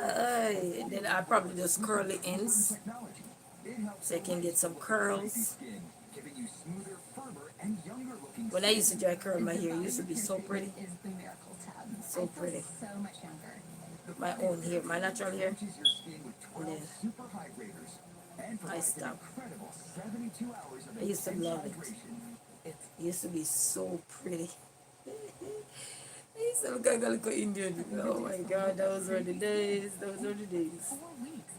And then I probably just curl the ends so I can get some curls. When I used to dry curl my hair, it used to be so pretty. is the miracle tab. So I feel pretty. so much younger. My own hair, my natural hair. And then I stopped. I used to love it. It used to be so pretty. So look at the Indian. Oh my God, those were the days. Those were the days. 4 weeks.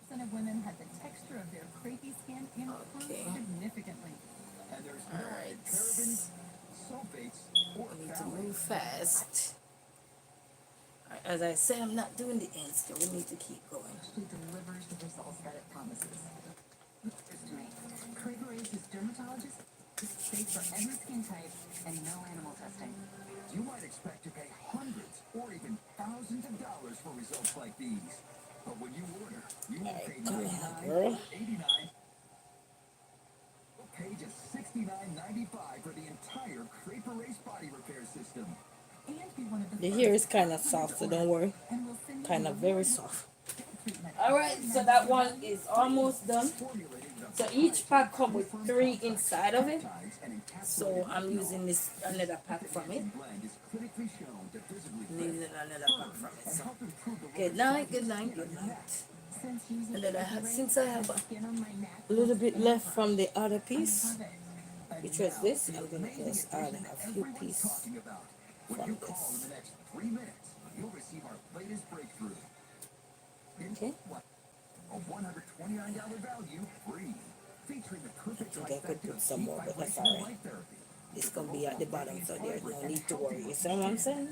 Percent of women had the texture of their crepey skin improve significantly. And there's All no right. parabens, sulfates, or We need to phthalates. move fast. As I said, I'm not doing the ends still. We need to keep going. Actually delivers the results that it promises. Braid is dermatologist. It's safe for every skin type and no animal testing. You might expect to pay hundreds or even thousands of dollars for results like these. But when you order, you won't pay Come on, $99 girl. or $89. You'll pay just $69.95 for the entire Crepe Erase body repair system. And be one of The hair is kind of soft, so don't worry. and we'll send you Kind the of very reward soft. treatment. Alright, so that one is almost done. Formulated with So each pack comes with 3 inside of it. peptides and encapsulated So I'm retinol. using this another pack from it. Blend is clinically shown to visibly I'm using another pack from it. and So help improve the good night, good night, good night. Since using And then since I have skin on my neck, a little bit left from the other piece, love it. which was this, I'm gonna just add a few pieces Talking about. When from you call in this. the next 3 minutes, you'll receive our latest breakthrough. Okay. What? A $129 value free. Featuring the perfect I think I could trifecta put of some deep more, but that's vibration and alright. light therapy. It's gonna be at the bottom, so there's no need to worry. You see what I'm saying?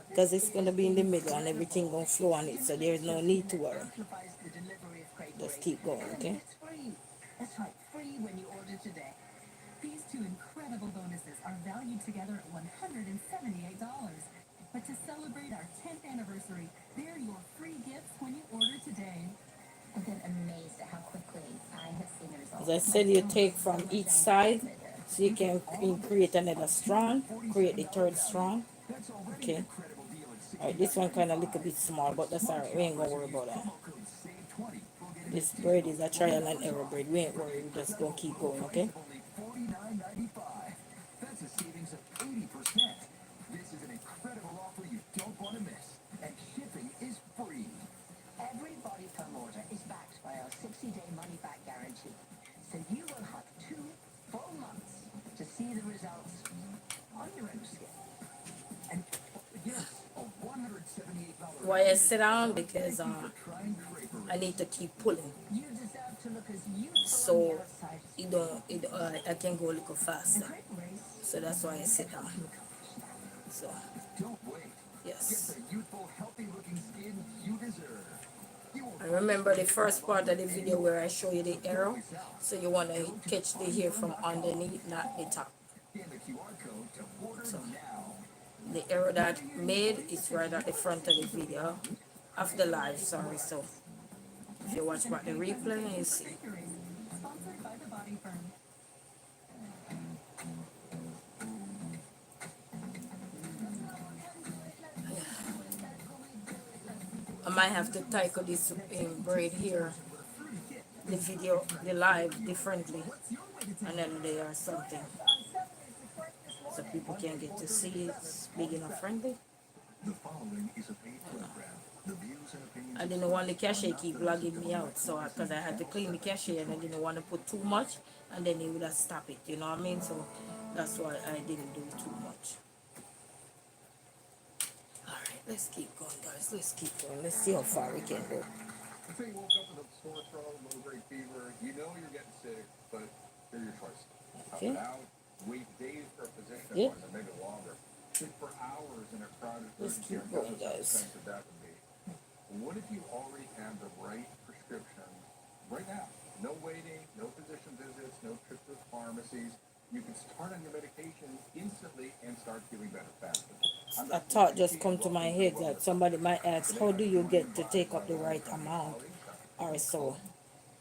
Because it's gonna be in the middle and everything gonna flow on it, so there's no need to worry. Amplifies the delivery of Craig Just Braid. keep going, And okay? it's free. That's right, free when you order today. These two incredible bonuses are valued together at $178. But to celebrate our 10th anniversary, they're your free gifts when you order today. I've been amazed at how quickly I have seen the results. As I said, you take from each side, so you can create another strand, create the third strand. That's already an Okay. incredible deal at Alright, this one kind of look a bit small, but that's alright. We ain't gonna worry about that. promo code SAVE20. We'll get This braid is a trial and error braid. We ain't worried. We just gonna keep going, okay? only $49.95. That's a savings of 80%. This is an incredible offer you don't want to miss. And shipping is free. Every body perm order is backed by our 60-day money-back guarantee. So you will have 2 full months to see the results on your own skin. And yes, a $178 Why I sit down? Because trying Crepe I need to keep pulling, You deserve to look as youthful on so the outside. I can go a little faster. Great race. So that's why I sit down. So Don't wait. Get yes. the youthful, healthy-looking skin you deserve. You will I remember the first part of the video where I show you the arrow. So you want to catch the hair from underneath, not the top. scan the QR code to order So now. the arrow that made is right at the front of the video, of the live, sorry. So if you watch back the replay, you see. Sponsored by the Body Firm. I might have to title this braid here, the video, the live differently, another day or something, so people can get to see it's big enough friendly. The following is a paid program. The views and opinions I didn't want the cache keep logging me out, so because I had to clean the cache and I didn't want to put too much, and then it would have stopped it. You know what I mean? So that's why I didn't do too much. Alright, let's keep going, guys. Let's keep going. Let's see how far we can go. Let's say you woke up with a sore throat, low-grade fever. You know you're getting sick, but they're your choice. Okay. Tough it out, wait days for a physician Yeah. appointment, maybe longer. Sit for hours in a crowded Let's urgent keep care. going, Know how guys. expensive that would be. What if you already have the right prescription right now? No waiting, no physician visits, no trips to pharmacies. You can start on your medication instantly and start feeling better faster. A thought just come to my head that somebody might ask, how do you get to take up the right amount or so?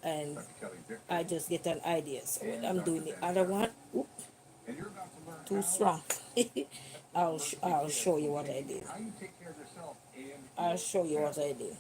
And Dr. Kelly Victor, I just get an idea. So when I'm doing the other one, oop, and you're about to learn too how strong. I'll show you what I did. how you take care of yourself and I'll show you what I did.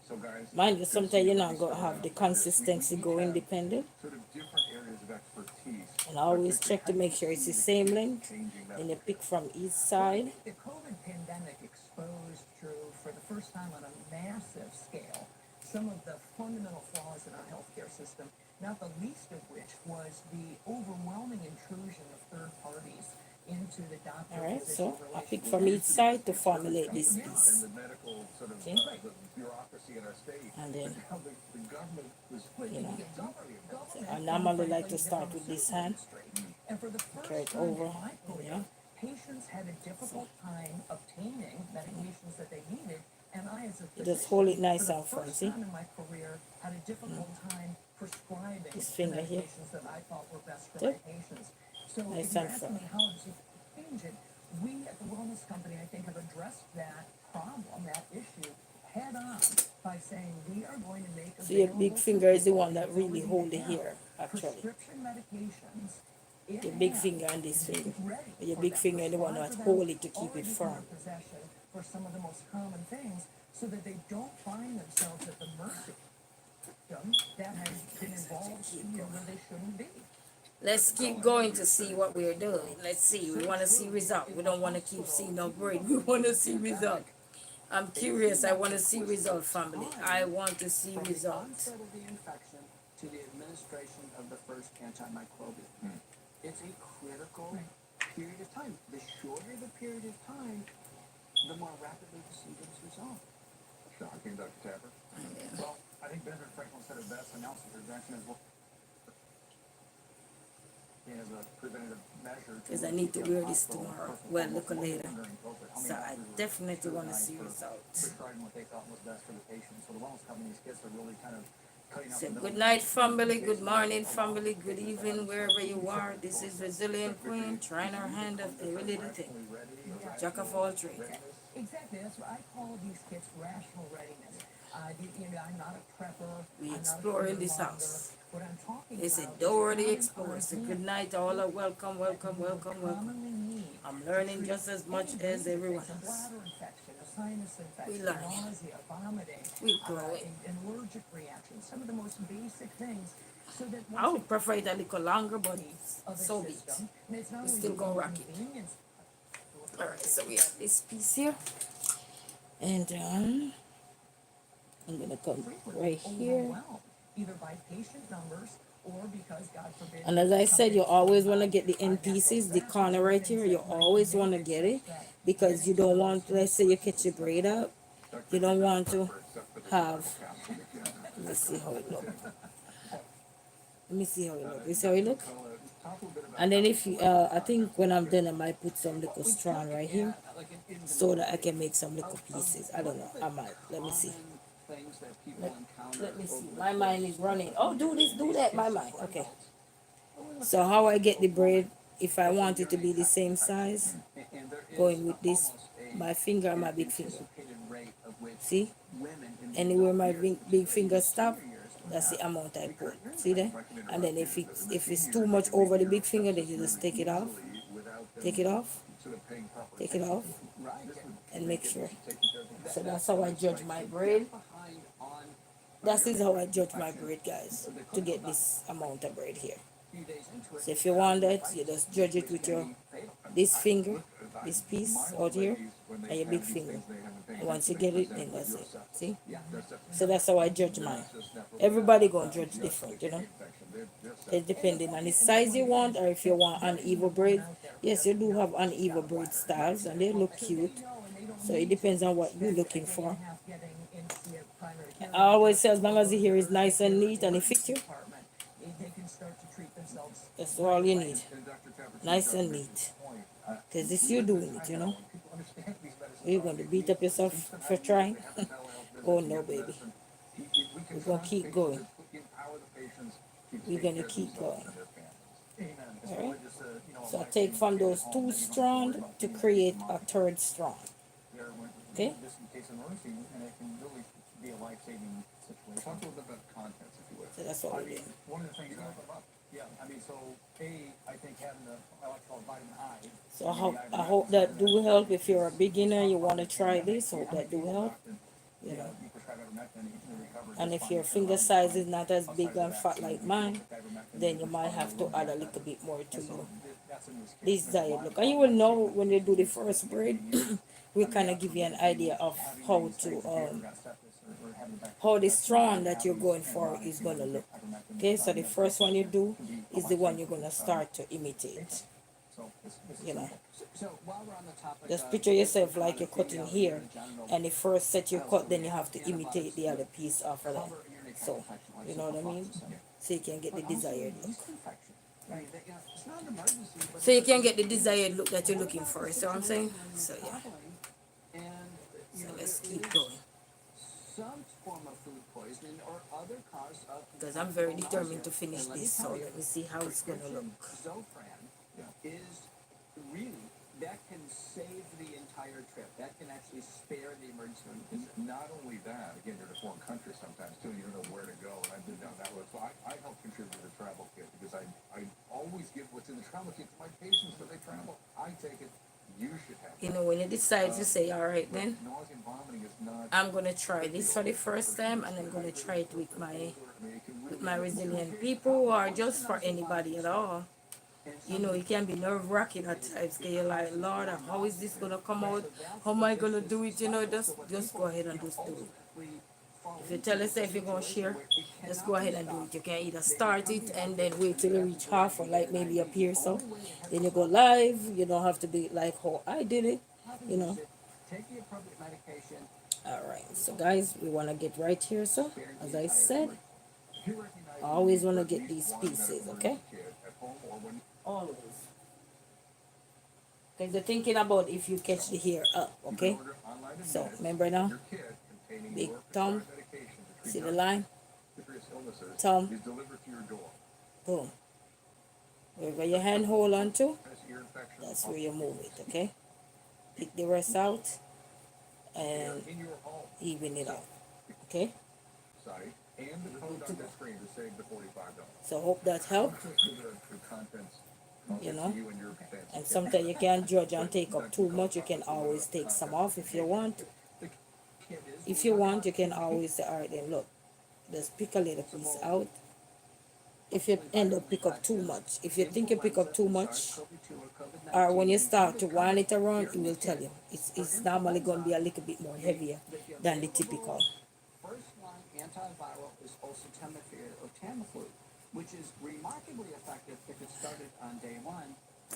so guys, Mind you, sometimes you're not going to have the consistency go independent. sort of different areas of expertise. And I always check to make sure it's the same length. Changing that. Then you pick from each side. The COVID pandemic exposed, Drew, for the first time on a massive scale, some of the fundamental flaws in our healthcare system, not the least of which was the overwhelming intrusion of third parties into the doctor. Alright, so I pick from each side to formulate this And piece. the medical sort of Okay. the bureaucracy in our state. And then, How the government was you know, Government, so I normally like to start with this hand, and for the first carry it time over, in my career, yeah. patients had a difficult time obtaining medications that they needed, and I, as a You just hold it nice for the and firm, first see? time in my career, had a difficult time prescribing This the finger here. medications that I thought were best for There. my patients. So Nice if you and ask firm. me how does it change it, we at the Wellness Company, I think, have addressed that problem, that issue, head on by saying we are going to make So your big available to finger is the people one that who really already hold the have hair, actually. prescription medications in Your big hand, finger and this finger. ready Your for big them, finger is the one prescribed that for them, hold it to keep it already in firm. their possession for some of the most common things, so that they don't find themselves at the mercy of them that have been involved where they shouldn't be. Let's keep going to see what we're doing. Let's see. We want to see result. We don't want to keep seeing no braid. We want to see result. I'm curious. I want to see result, family. I want to see From the result. onset of the infection to the administration of the first antimicrobial. It's a critical period of time. The shorter the period of time, the more rapidly the symptoms resolve. Shocking, Dr. Tapper. Well, I think Benjamin Franklin said it best, announcing prevention is what as a preventative measure. Because I need to wear this tomorrow. Well, look later. So I definitely want to see result. Prescribing what they thought was best for the patient. So the wellness company's kits are really kind of cutting out So the middle. good night, family. Good morning, family. Good evening, wherever you are. This is Resilient Queen, trying our hand at every little thing. Jack of all trades. Exactly, that's what I call these kits rational readiness. I'm not a prepper. We I'm not a exploring this fear house. monger. What I'm talking It's a about door is the common explorer. So ideas good night, all. Welcome, welcome, welcome, welcome. commonly need I'm learning just as much as everyone a else. bladder infection, a sinus We infection, learn. nausea, vomiting, We growing. an allergic reaction, some of the most basic things, so that I would prefer it a little longer, but so be it. and it's not We only still the gonna rock it. inconvenience. Alright, so we have this piece here. And I'm gonna come right here. Overwhelmed, either by patient numbers or because, God forbid, And as I said, you always want to get the end pieces, the corner right here. You always want to get it because you don't want, let's say you catch your braid up, you don't want to have, let me see how it look. Let me see how it look. You see how it look? And then if you, I think when I'm done, I might put some little strand right here so that I can make some little pieces. I don't know. I might. Let me see. Things that people encounter. Let me see. My mind is running. Oh, do this, do that. My mind. Okay. So how I get the braid, if I want it to be the same size, And there is going with this, almost a my finger and my big finger. anticipated rate of which See? women in the Anywhere adult my years, big finger stop, senior years, that's the amount I put. See there? And then if it's too much over the big finger, then you just take it off. Take it off. Take it off. And make sure. So that's how I judge my braid. behind on That is how I judge my braid, guys, to get this amount of braid here. a few days into it. So if you want that, you just judge it with your this finger, this piece out here, and your big finger. And once you get it, then that's it. See? So that's how I judge mine. Everybody gonna judge different, you know. It's depending on the size you want, or if you want uneven braid. Yes, you do have uneven braid styles, and they look cute. So it depends on what you're looking for. I always say as long as the hair is nice and neat and it fits you, that's all you need. Nice and neat. Because it's you doing it, you know. You're going to beat up yourself for trying. Oh no, baby. We're going to keep going. We're going to keep going. Alright? So I take from those two strands to create a third strand. Okay? Just in case of emergency, and it can really be a life-saving situation. Talk a little bit about contents, if you would. So that's what we're doing. One of the things, yeah, I mean, so, I think having the, I like to call it vitamin I. So I hope that do help. If you're a beginner, you want to try this, hope that do help. You know. You prescribe ivermectin, you recover. And if your finger size is not as big and fat like mine, then you might have to add a little bit more to you. This diet look. And you will know when you do the first braid, we kind of give you an idea of how to how the strand that you're going for is gonna look. Okay, so the first one you do is the one you're gonna start to imitate. So it's you know. simple. So while we're on the topic Just of picture yourself like you're photography, cutting here, in general, and the first set you how cut, so then we you have to antibiotics imitate the other piece after that. cover urinary tract So, infection, like you know what I mean? ciprofloxacin. So you can get the But also desired look. yeast infection. Right. That, you know, it's not an emergency, but So you it's a can get the real desired look that you're What looking about for. the So I'm saying, situation when so you're yeah. traveling and So there let's keep is going, some form of food poisoning or other cause of because I'm very intractable determined to nausea. finish And let me this. So tell you, let me see how it's gonna prescription look. Zofran is really, that can save the entire trip. That can actually spare the emergency room visit. Not only that, again, you're in a foreign country sometimes too, you don't know where to go, and I've been down that road. So I help contribute to the travel kit because I always give what's in the travel kit to my patients when they travel. I take it. You should have it. You know, when you decide to say, all right, then Nausea and vomiting is not. I'm gonna try this for the first time, and I'm gonna try it with my resilient people, or just for anybody at all. You know, it can be nerve-wracking at times, because you're like, Lord, how is this gonna come out? How am I gonna do it? You know, just go ahead and just do it. If you tell yourself you're gonna share, just go ahead and do it. You can either start it and then wait till you reach half, or like maybe up here, so then you go live. You don't have to do it like how I did it, you know. Take the appropriate medication. All right, so guys, we want to get right here. So as I said, I always want to get these pieces, okay? Always. Because you're thinking about if you catch the hair up, okay? So remember now, big thumb, see the line? Thumb, boom. Wherever your hand hold on to, that's where you move it, okay? Pick the rest out and even it out, okay? And the code on the screen to save the $45. So hope that helped, you know. And sometimes you can't judge and take up too much. You can always take some off if you want. If you want, you can always say, all right, then look, just pick a little piece out. If you end up pick up too much, if you think you pick up too much, or when you start to wind it around, it will tell you. It's normally going to be a little bit more heavier than the typical. First-line antiviral is oseltamivir or Tamiflu, which is remarkably effective if it started on day 1,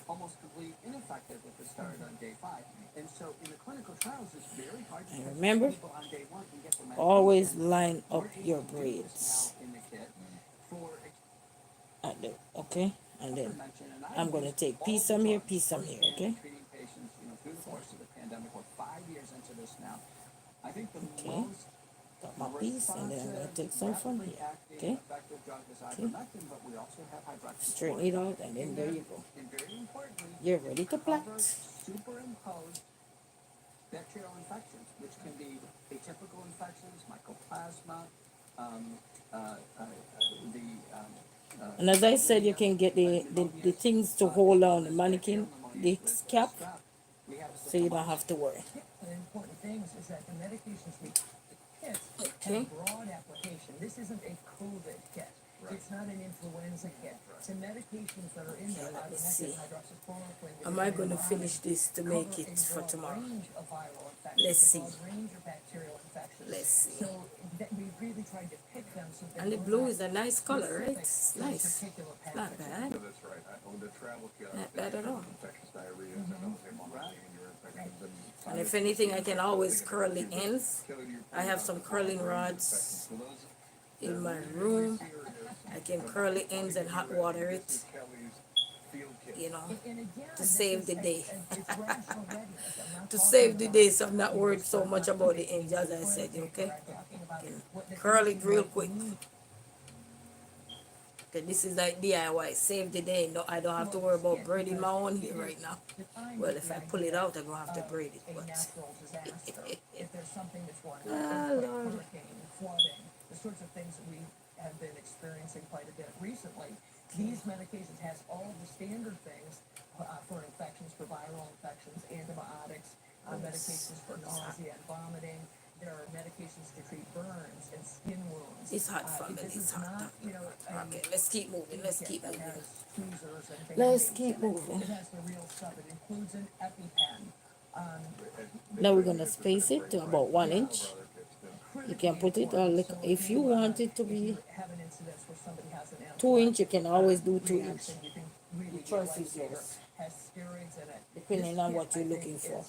almost completely ineffective if it started on day 5. And so in the clinical trials, it's very hard to And remember, people on day 1 can get the medication. always line up We're your able to do this braids. now in the kit for Okay, and then prevention. And I'm going to take piece some here, piece some here, okay? treating patients, you know, through the course of the pandemic. We're 5 years into this now. I think the Okay. most Got my piece, and then I'm going to take some from here, okay? effective drug is ivermectin, but we also have hydroxychloroquine. Straighten it out, and then there you go. And very importantly, You're ready to cover plait. superimposed bacterial infections, which can be atypical infections, mycoplasma, And as I said, you can get the things to hold on the mannequin, the cap, so you don't have to worry. The important things is that the medications we the kits Okay. have broad application. This isn't a COVID kit. It's not an influenza kit. The medications that are in there, Let me ivermectin, see. hydroxychloroquine, Am I going to finish this to make cover it a for broad tomorrow? range of viral infections, Let's a see. broad range of bacterial infections. Let's see. So that we really tried to pick them so that And the we're blue not is a nice color, right? specific It's to a nice. particular Not pathogen. bad. Yeah, that's right. I own the travel kit. Not bad at all. Infectious diarrhea, nausea, vomiting, and urine infections. And if anything, I can always curl the ends. I have some curling rods in my room. I can curl the ends and hot water it, you know, And again, to save the day. it's rational readiness. I'm not To talking save the about day, so I'm not worried so much about the ends, as I said, okay? Curl it real quick. Okay, this is like DIY, save the day. No, I don't have to worry about braiding my own hair right now. Well, if I pull it out, I'm gonna have to braid it, a but natural disaster. If there's something that's going on, Ah, earthquake, Lord. hurricane, flooding, the sorts of things that we have been experiencing quite a bit recently. These medications has all the standard things for infections, for viral infections, antibiotics, medications for nausea and vomiting. There are medications to treat burns and skin wounds. It's hot, family, This it's is hot. not, you know, a Okay, let's keep moving, let's keep that moving. has tweezers and Let's Band-Aids keep in it. moving. It has the real stuff. It includes an EpiPen. Now we're gonna space it to about 1 inch. You can put it on, like, if you want it to be Have an incidence where somebody has an 2 inch, you can always do 2 inch. reaction, you can really The get choice is lifesaver. yours. Has depending on what you're looking for.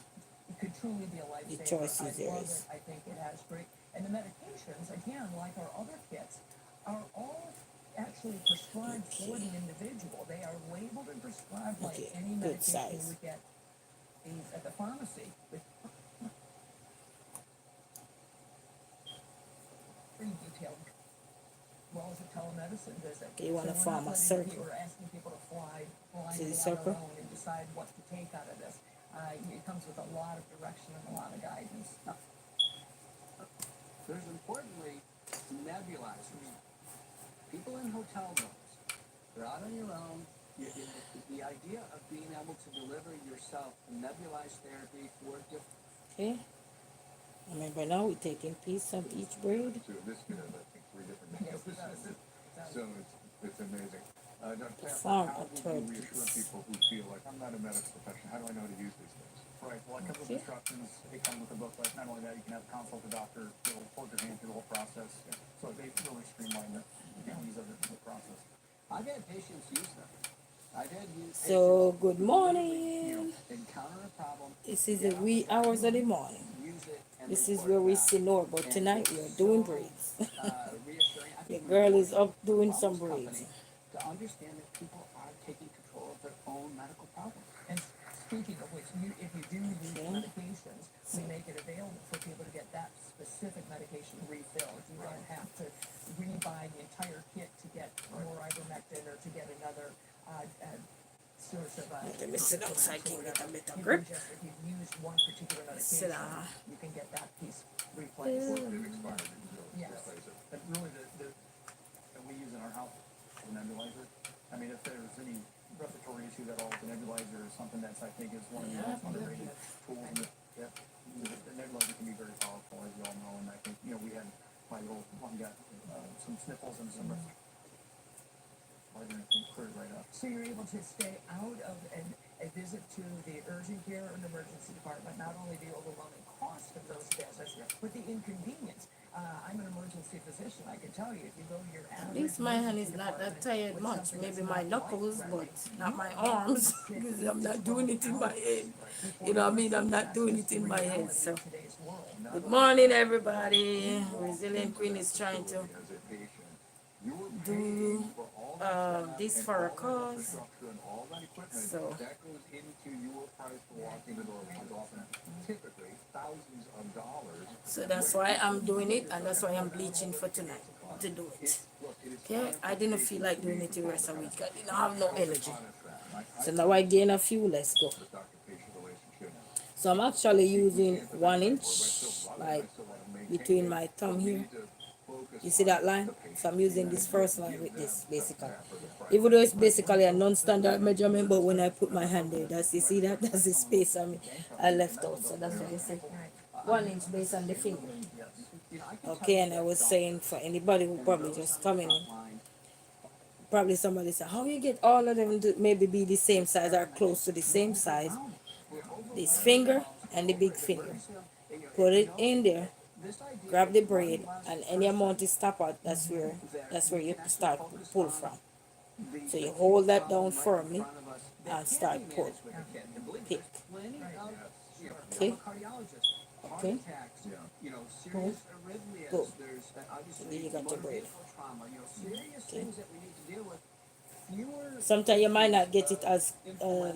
It could truly be a lifesaver. choice I is there love is. it. I think it has great. And the medications, again, like our other kits, are all actually prescribed for the individual. They are labeled and prescribed like Okay, any good medication you size. would get at the pharmacy. With pretty detailed, well as a telemedicine visit. Okay, you want to we're form not a letting circle. people, we're asking people to fly See the blindly on circle? their own and decide what to take out of this. It comes with a lot of direction and a lot of guidance. There's importantly nebulizers. People in hotel rooms, they're out on your own. The idea of being able to deliver yourself nebulized therapy for different. Okay. Remember now we're taking piece of each braid. So this could have, I think, 3 different Yes, it names. does. So it's amazing. Dr. Pamper, Form how a would third you reassure piece. people who feel like, I'm not a medical professional, how do I know how to use these things? Right, well, it comes with Okay. instructions, it comes with a booklet, not only that, you can have a consult with a doctor, they'll hold your hand through the whole process, so they really streamline the ease of the process. I've had patients use them. I've had So patients good who morning. encounter a problem, This is the wee hours of the morning. use it, and This they is work where we back. see more, but tonight we are doing braids. Reassuring. I The think girl is important up doing for some wellness braids. company to understand that people are taking control of their own medical problems. And speaking of which, if you do use Okay. medications, we make it available for people to get that specific medication refilled. You don't have to rebuy the entire kit to get more ivermectin or to get another source of Let me sit down so I can get a better You grip. can just, if you've used one particular Sit medication, down. you can get that piece replaced. They've expired, so Yes. replace it. But really, that we use in our house, the nebulizer, I mean, if there's any respiratory issue at all, the nebulizer is something that's, I think, is one of the most underrated tools. The nebulizer can be very powerful, as you all know, and I think, we had my little one got some sniffles and some respiratory, and cleared right up. So you're able to stay out of a visit to the urgent care or an emergency department, not only the overwhelming cost of those visits, but the inconvenience. I'm an emergency physician. I can tell you, if you go to your At average least my hand is emergency not that department tired with much. something Maybe that's my not knuckles, but life-threatening, not you my are arms. sick Because I'm not 12 doing it in my hours head. before You know what I the mean? I'm not that's doing just it in the my head. reality So of today's world. good morning, everybody. Resilient Queen is trying to As a patient, you're do paying for all that staff this and for a all that cause. infrastructure and all that equipment. So That goes into your price for walking the door, which is often typically thousands of dollars. So that's why I'm doing it, and that's why I'm bleaching for tonight to do it. Look, it is Okay, I didn't feel like doing it the rest of the week. I didn't have no energy. honest that. So now I gain a few. Let's go. The doctor-patient relationship. So I'm actually using 1 inch, I still love it. like I still want to maintain between it. my thumb We here. need to focus You see on that line? the patient. So I'm using this first line Give with them this, the basically. staff or the price. Even though it's basically a non-standard measurement, but when I put my hand there, you see that? That's the space I left out. So that's why I say 1 inch based on the finger. Okay, and I was saying for anybody who probably just coming in, probably somebody said, how you get all of them to maybe be the same size or close to the same size? This finger and the big finger. Put it in there, grab the braid, and any amount you stop out, that's where you start to pull from. So you hold that down firmly and start pull. Pick. Okay. Okay. Boom. Boom. Then you got your braid. Okay. Sometimes you might not get it as,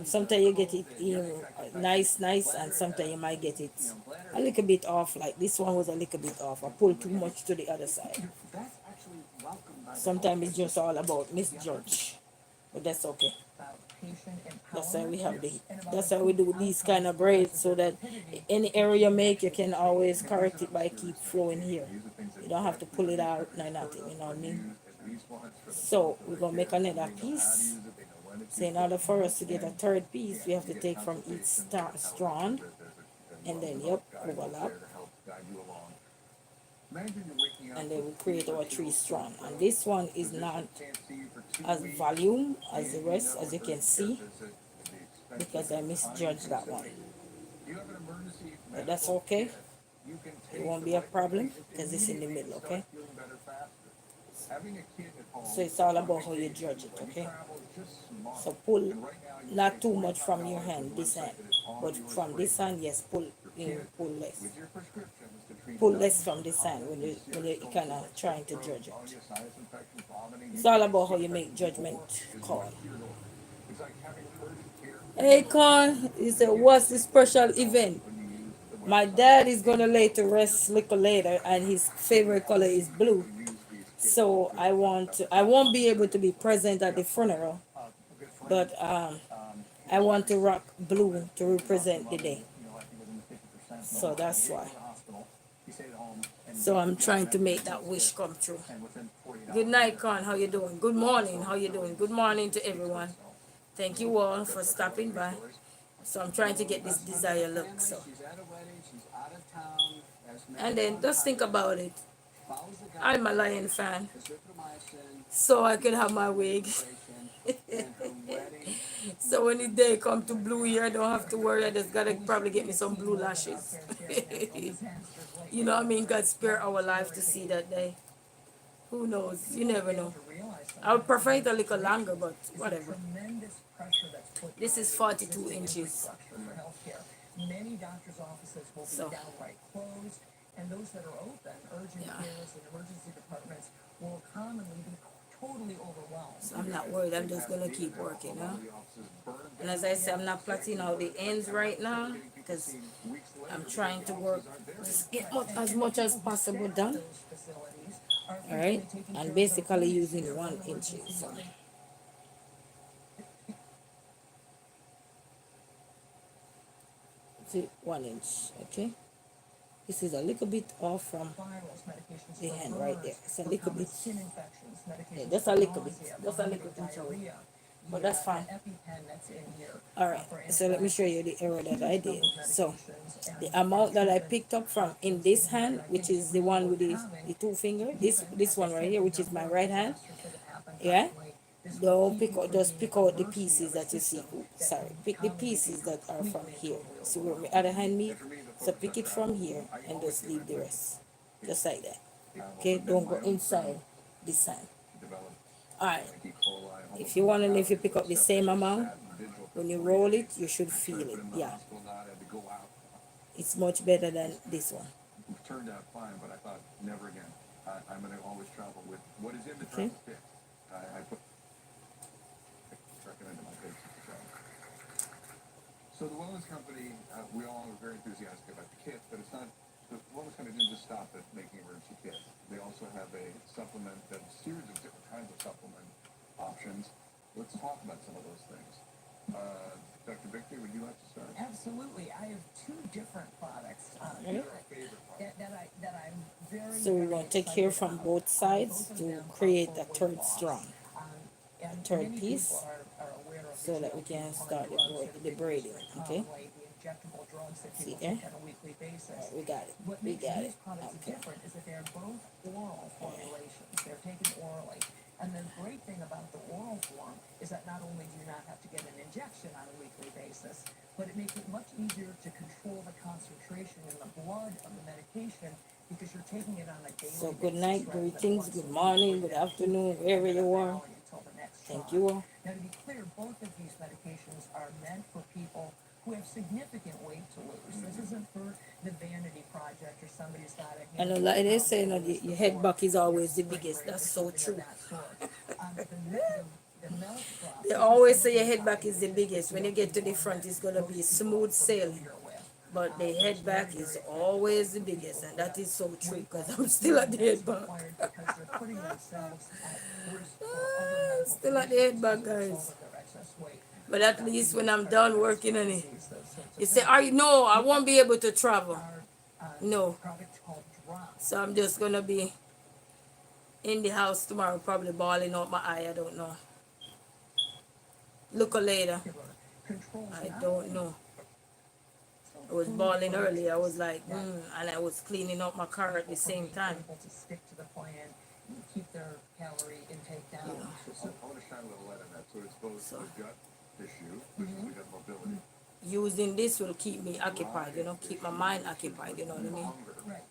sometimes you get it nice, and sometimes you might get it a little bit off. Like this one was a little bit off. I pulled too much to the other side. Sometimes it's just all about misjudge, but that's okay. That's why we have that's why we do these kind of braids, so that any error you make, you can always correct it by keep flowing here. You don't have to pull it out, no nothing, you know what I mean? So we're gonna make another piece. So in order for us to get a third piece, we have to take from each strand, and then overlap, and then we create our 3 strand. And this one is not as volume as the rest, as you can see, because I misjudged that one. But that's okay. It won't be a problem because it's in the middle, okay? Having a kid at home. So it's all about how you judge it, okay? So pull not too much from your hand, this hand, but from this hand, yes, pull in, pull less. With your prescriptions to treat Pull less from this hand when you kind of trying to judge it. It's all about how you make judgment call. It's like having urgent care. Hey, Con, he said, what's the special event? My dad is gonna lay to rest little later, and his favorite color is blue. So I won't be able to be present at the funeral, but I want to rock blue to represent the day. So that's why. So I'm trying to make that wish come true. Good night, Con. How you doing? Good morning. How you doing? Good morning to everyone. Thank you all for stopping by. So I'm trying to get this desired look. So, She's at a wedding, she's out of town, as and many then just think about it. follows the I'm a guidelines, Lion fan, azithromycin, so I can have my wig. and her wedding. So when the day come to blue here, I don't have to worry. I just gotta probably get me some blue lashes. You know what I mean? God spare our life to see that day. Who knows? You never know. I would prefer it a little longer, but whatever. This is 42 inches. Many doctors' offices will be So. downright closed, and those that are open, urgent Yeah. cares and emergency departments, will commonly be totally overwhelmed. So I'm not worried. I'm just gonna keep working, huh? And as I say, I'm not plotting out the ends right now because I'm trying to work, just get as much as possible done. Those facilities are All right, frequently taking and care of basically their using 1 inch. So. See, 1 inch, okay? This is a little bit off from virals, medications the for hand right there. burns, It's a for little common bit, skin infections, medications yeah, just a for little bit, nausea, just for a little bit. diarrhea. But that's fine. The EpiPen that's in here. All right, For so let me show you the error that I did. So medications and the amount that I treatment picked up from in this hand, which is the one with the 2 finger, this one right here, which is my right hand, yeah. Don't pick out, just pick out the pieces that you see. Oops, sorry, pick the pieces that are from here. See where my other hand meet? So pick it from here and just leave the rest, just like that. Okay, don't go inside this hand. All right. If you want to know if you pick up the same amount, when you roll it, you should feel it. Yeah, it's much better than this one. Turned out fine, but I thought, never again. I'm going to always travel with what is in the Okay. travel kit. I put recommend to my patients to travel. So the wellness company, we all are very enthusiastic about the kit, but it's not, the wellness company didn't just stop at making emergency kits. They also have a supplement, a series of different kinds of supplement options. Let's talk about some of those things. Dr. Victor, would you like to start? Absolutely. I have two different products Okay. that I'm very, So we're going to take here from both sides to create a third strand, third piece, so that we can start the braiding. Okay. See there? Alright, we got it. What We makes got these it. products Okay. different is that they're both oral formulations. They're taken orally. And the great thing about the oral form is that not only do you not have to get an injection on a weekly basis, but it makes it much easier to control the concentration in the blood of the medication because you're taking it on a daily basis. So good night, rather than greetings, once a good week morning, where good you afternoon, keep wherever taking you a are. Valley until the next Thank shot. you all. Now, to be clear, both of these medications are meant for people who have significant weight to lose. This isn't for the vanity project or somebody's got a And like they say, you know, your head back is always the biggest. That's so true. They always say your head back is the biggest. When you get to the front, it's gonna be smooth sailing. But the head back is always the biggest, and that is so true because I'm still at the head back. Still at the head back, guys. But at least when I'm done working on it, you say, "Are you? No, I won't be able to travel. No." So I'm just gonna be in the house tomorrow, probably bawling out my eye. I don't know. Look later. I don't know. I was bawling early. I was like, and I was cleaning up my car at the same time. To stick to the plan, keep their calorie intake down. So I want to shine a little light on that. So it's both the gut tissue, which is the gut mobility. Using this will keep me occupied, you know, keep my mind occupied, you know what I mean? Right.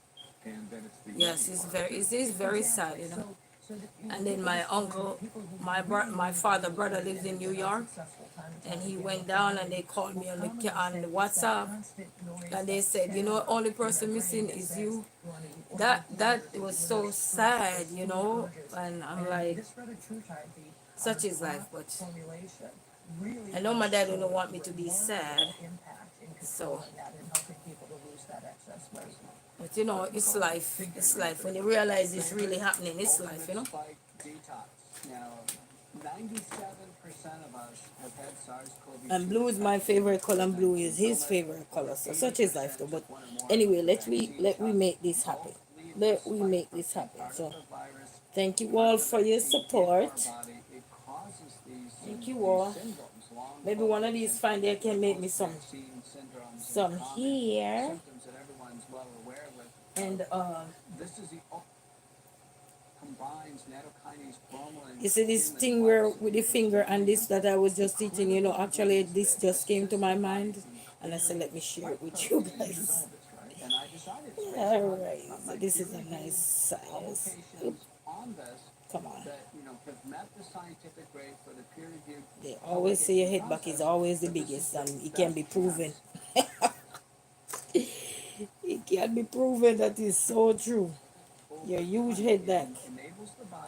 And then it's the Yes, it is very sad, you know. So that, you know, And then people my just find uncle, people who my really, my really father do brother it lives in and New are York, successful time and and time he again went with down and braiding they called will me on come the and on say the it's that WhatsApp, constant noise, and they that said, you know, chatter only in person that brain missing that is says you. you want to eat That oily that foods, was when they're so stressed, sad, those you food know, urges. and I'm And like, this retatrutide, such the is life. drop But formulation, really I know my helps dad show don't want me to be sad, remarkable impact in so. controlling that and helping people to lose that excess weight. But you know, it's life. It's life. When you realize it's really happening, it's life, you know. Spike detox. Now, 97% of us have had SARS-CoV-2. And blue is my favorite color, and blue is his favorite color. So such is life, though. But anyway, let we make this happen. Let we make this happen. So thank you all for your support. Thank you all. Maybe one of these fine day can make me some here. And this is the combines nattokinase bromelain. you see this thing where with the finger and this that I was just eating, you know, actually this just came to my mind, and I said let me share it with you guys. And I decided Alright, so this is a nice size. Oop, on this come on. that have met the scientific grade for the peer reviewed. They always say your head back is always the biggest, and it can be proven. It can be proven that is so true. Your huge head back.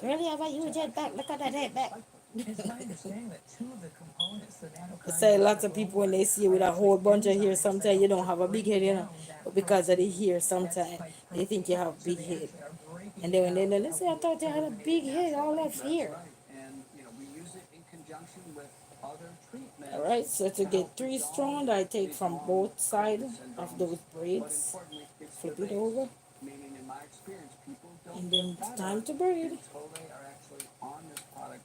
Girl, you have a huge head back. Look at that head back. It's my understanding that two of the components, the I say nattokinase lots of people when they see you with a whole bunch of hair, sometimes you don't have a big head, you know. But because of the hair, sometimes they think you have big head. And then when they know, they say, I thought you had a big head, all that hair. And we use it in conjunction with other treatments. Alright, so to get 3 strands, I take from both sides of those braids, flip it over, Meaning, in my experience, people don't and then get it's time to better braid. until they are actually on this product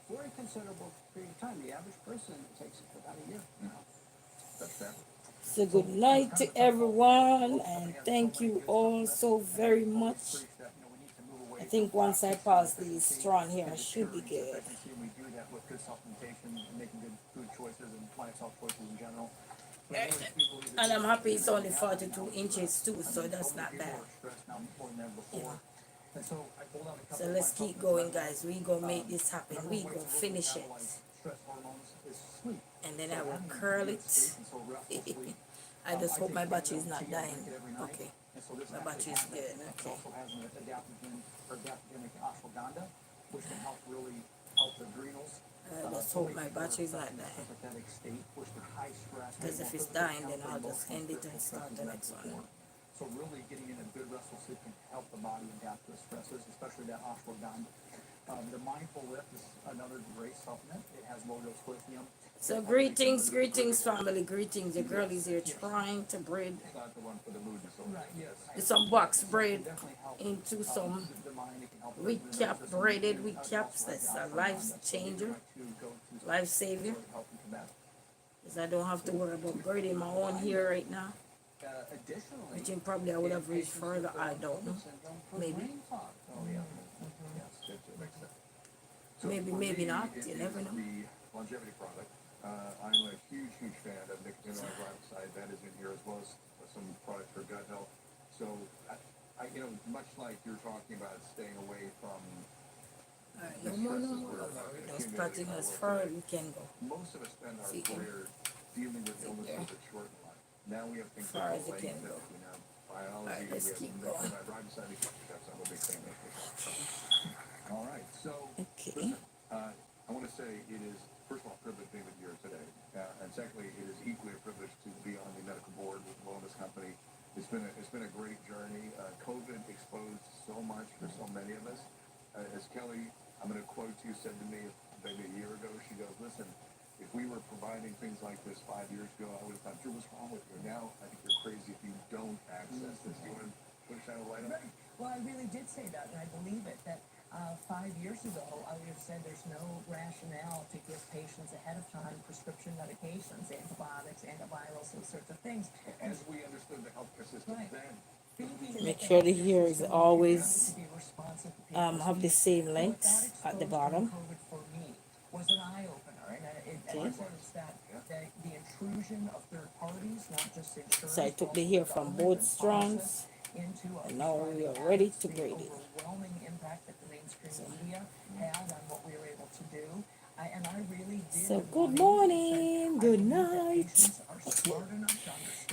for a considerable period of time. The average person takes it for about a year. That's fair. So good night to everyone, and thank you all so very much. I think once I pass these strong here, I should be good. And we do that with good supplementation and making good food choices and lifestyle choices in general. And I'm happy it's only 42 inches too, so that's not bad. Yeah. And so I pulled out a couple So of let's my keep going, guys. We gonna make this happen. number We one way gonna to finish it. metabolize stress hormones is sleep. And then So I will having curl good it. sleep and so restful sleep. I just hope take my Braided battery is OT not and dying. drink it every night. Okay. And so this My actually battery is has that good. in it. It Okay. also has an adaptogen or adaptogenic ashwagandha, which can help really help the adrenals. I just hope my battery is not dying. Sympathetic state, which the high stress. Because if it's dying, then I'll just end it and start the next one. So really getting in a good restful sleep can help the body adapt to the stresses, especially that ashwagandha. The mindful lift is another great supplement. It has low dose lithium. So greetings, greetings, family, greetings. The girl is here trying to braid It's not the one for the mood disorder. Yes. some box braid Definitely help into some the mind. It can help recap, braided recaps. That's a life changer, life savior. Because I don't have to worry about braiding my own hair right now. Additionally, Which probably I would have reached further. I don't know. Maybe. Oh, yeah. Yes, it makes sense. So Maybe, for maybe me, not. it You is never know. The longevity product. I'm a huge fan of nicotinamide riboside. That is in here as well as some products for gut health. So, much like you're talking about staying away from Alright, no more. Those practicing as far as we can go. most of us spend our See, career dealing with see illnesses there. that shorten life. Now we have things Far like as it can go. we have biology, Alright, let's we have keep going. nicotinamide riboside. That's I'm a big fan of. All right, so Okay. listen, I want to say it is first of all a privilege being with you here today, and secondly, it is equally a privilege to be on the medical board with the wellness company. It's been a great journey. COVID exposed so much for so many of us. As Kelly, I'm going to quote you, said to me maybe a year ago, she goes, listen, if we were providing things like this 5 years ago, I would have thought, Drew, what's wrong with you? Now, I think you're crazy if you don't access this. Do you want to shine a light on that? Well, I really did say that, and I believe it, that 5 years ago, I would have said there's no rationale to give patients ahead of time prescription medications, antibiotics, antivirals, those sorts of things. As we understood the healthcare system Right. then, Make sure the hair is always Be responsive to people's have the needs. same What length got at the exposed bottom. during COVID for me was an eye opener, and I said it's that the intrusion of third parties, not just insurance. So I took but the also hair from government both and strands, sponsors into and now we prescribing are ready addicts, to the braid it. overwhelming impact that the mainstream media had on what we were able to do. And I really did. So good morning, good night.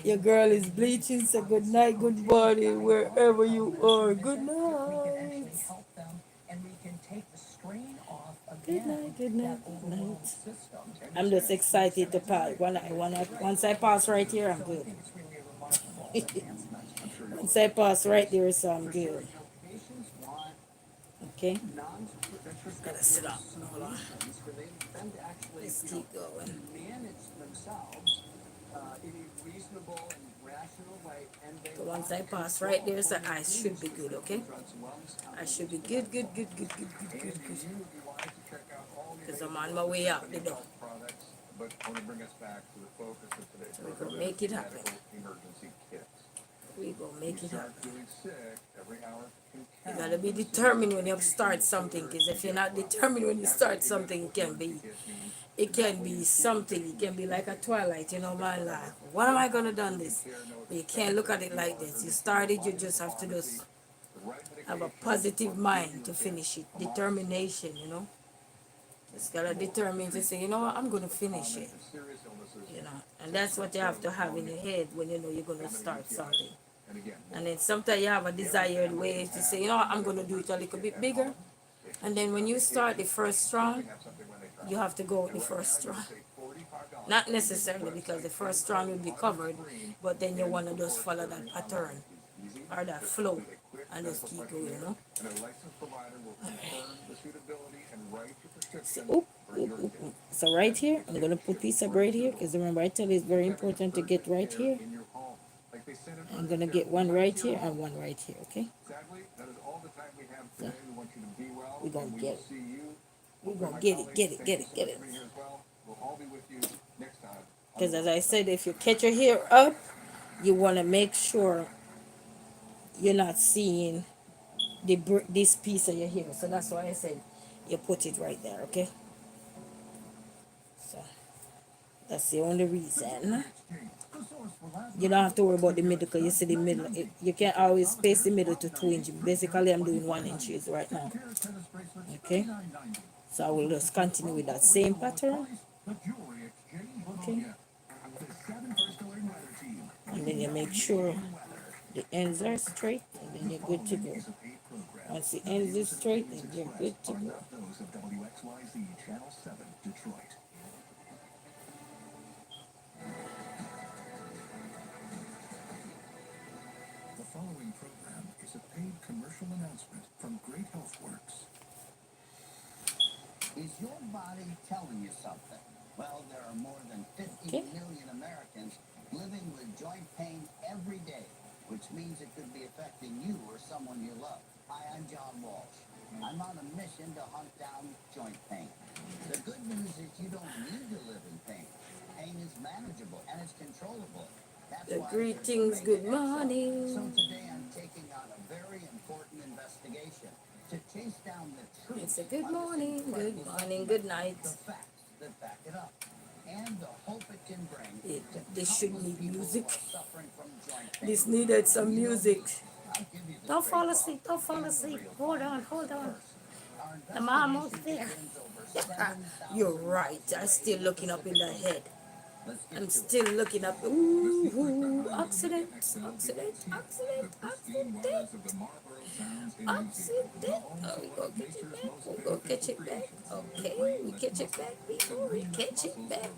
Your girl is bleaching, so good night, good morning, wherever you are. Good night. Help them, and we can take the strain off Good again. night, good night, That good overall night. system. I'm just excited to pass. Once I pass right here, I'm So I good. think it's really a remarkable advancement. Once I pass right there, so I'm good. Patients want Okay? Gotta sit non-prescriptive up. Hold on. solutions for them to actually, Let's keep going. manage themselves in a reasonable and rational way. And they So once I pass right there, so I should be good, okay? I should be good, good, good, good, good, good, good, good. Because I'm on my way out the door. Products, but I want to bring us back to the focus of today's So we're program. gonna make it happen. Medical emergency kits. We gonna make You it start happen. feeling sick, every hour can You count. gotta be determined when you start something, because if you're not determined when you start something, it can be something. It can be like a twilight, you know, man. Like, what am I gonna do this? But you can't look at it like this. You started, you just have to just have a positive mind to finish it. Determination, you know. Just gotta determine to say, you know what, I'm gonna finish it. You know, and that's what you have to have in your head when you know you're gonna start something. And then sometimes you have a desired way to say, you know what, I'm gonna do it a little bit bigger. And then when you start the first strong, you have to go with the first strong. Not necessarily because the first strong will be covered, but then you wanna just follow that pattern or that flow and just keep going, you know. And a licensed provider will confirm the suitability and write your prescription. So right here, I'm gonna put piece of braid here because remember I tell you it's very important to get right here. I'm gonna get one right here and one right here, okay? Sadly, that is all the time we have today. We want you to be well. We're gonna and we get will it. see you. We're Hopefully gonna my get it, colleagues, get it, thank get you it, so get much it. for being here as well. We'll all be with you next time. Because as I said, if you catch your hair up, you wanna make sure you're not seeing this piece of your hair. So that's why I said you put it right there, okay? So that's the only reason. You don't have to worry about the middle because you see the middle. You can always space the middle to 2 inches. Basically, I'm doing 1 inches right now. Okay? So I will just continue with that same pattern. Okay? And then you make sure the ends are straight and then you're good to go. Once the ends is straight, then you're good to go. The following program is a paid commercial announcement from Great Health Works. Is your body telling you something? Well, there are more than 50 million Americans living with joint pain every day, which means it could be affecting you or someone you love. Hi, I'm John Walsh. I'm on a mission to hunt down joint pain. The good news is you don't need to live in pain. Pain is manageable and it's controllable. That's why Greetings, good morning. So today I'm taking on a very important investigation to chase down the truth. It's a good morning, good night. The facts that back it up, and the hope it can bring. This should need music. Suffering from joint pain. This needed some music. I'll give you the Don't straight fall talk asleep, don't fall and the asleep. real Hold facts. on, hold on. Our I'm almost there. investigation begins over 7,000 You're right. I'm still looking up in the head. Let's get I'm to still looking up. Ooh, accident, accident, accident, accident, accident. Oh, we gonna catch it back. We gonna catch it back. Okay, we catch it back, people. We catch it back.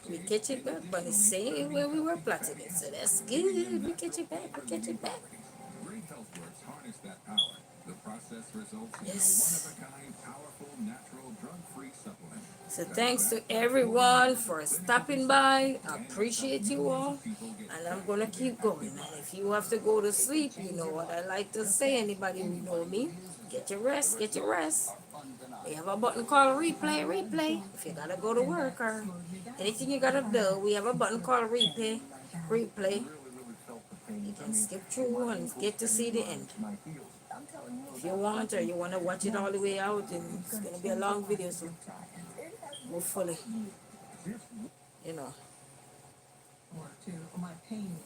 We catch it back, but it's same where we were plotting it. So that's good. We catch it back. We catch it back. Great Health Works harness that power. The process results in Yes. a one-of-a-kind, powerful, natural, drug-free supplement. So thanks to everyone for stopping by. I appreciate you all. And I'm gonna keep going. And if you have to go to sleep, you know what I like to say. Anybody who know me, get your rest, get your rest. We have a button called replay, replay. If you gotta go to work or anything you gotta do, we have a button called replay, replay. You can skip through and get to see the end. If you want or you wanna watch it all the way out, and it's gonna be a long video, so hopefully, you know. My pain.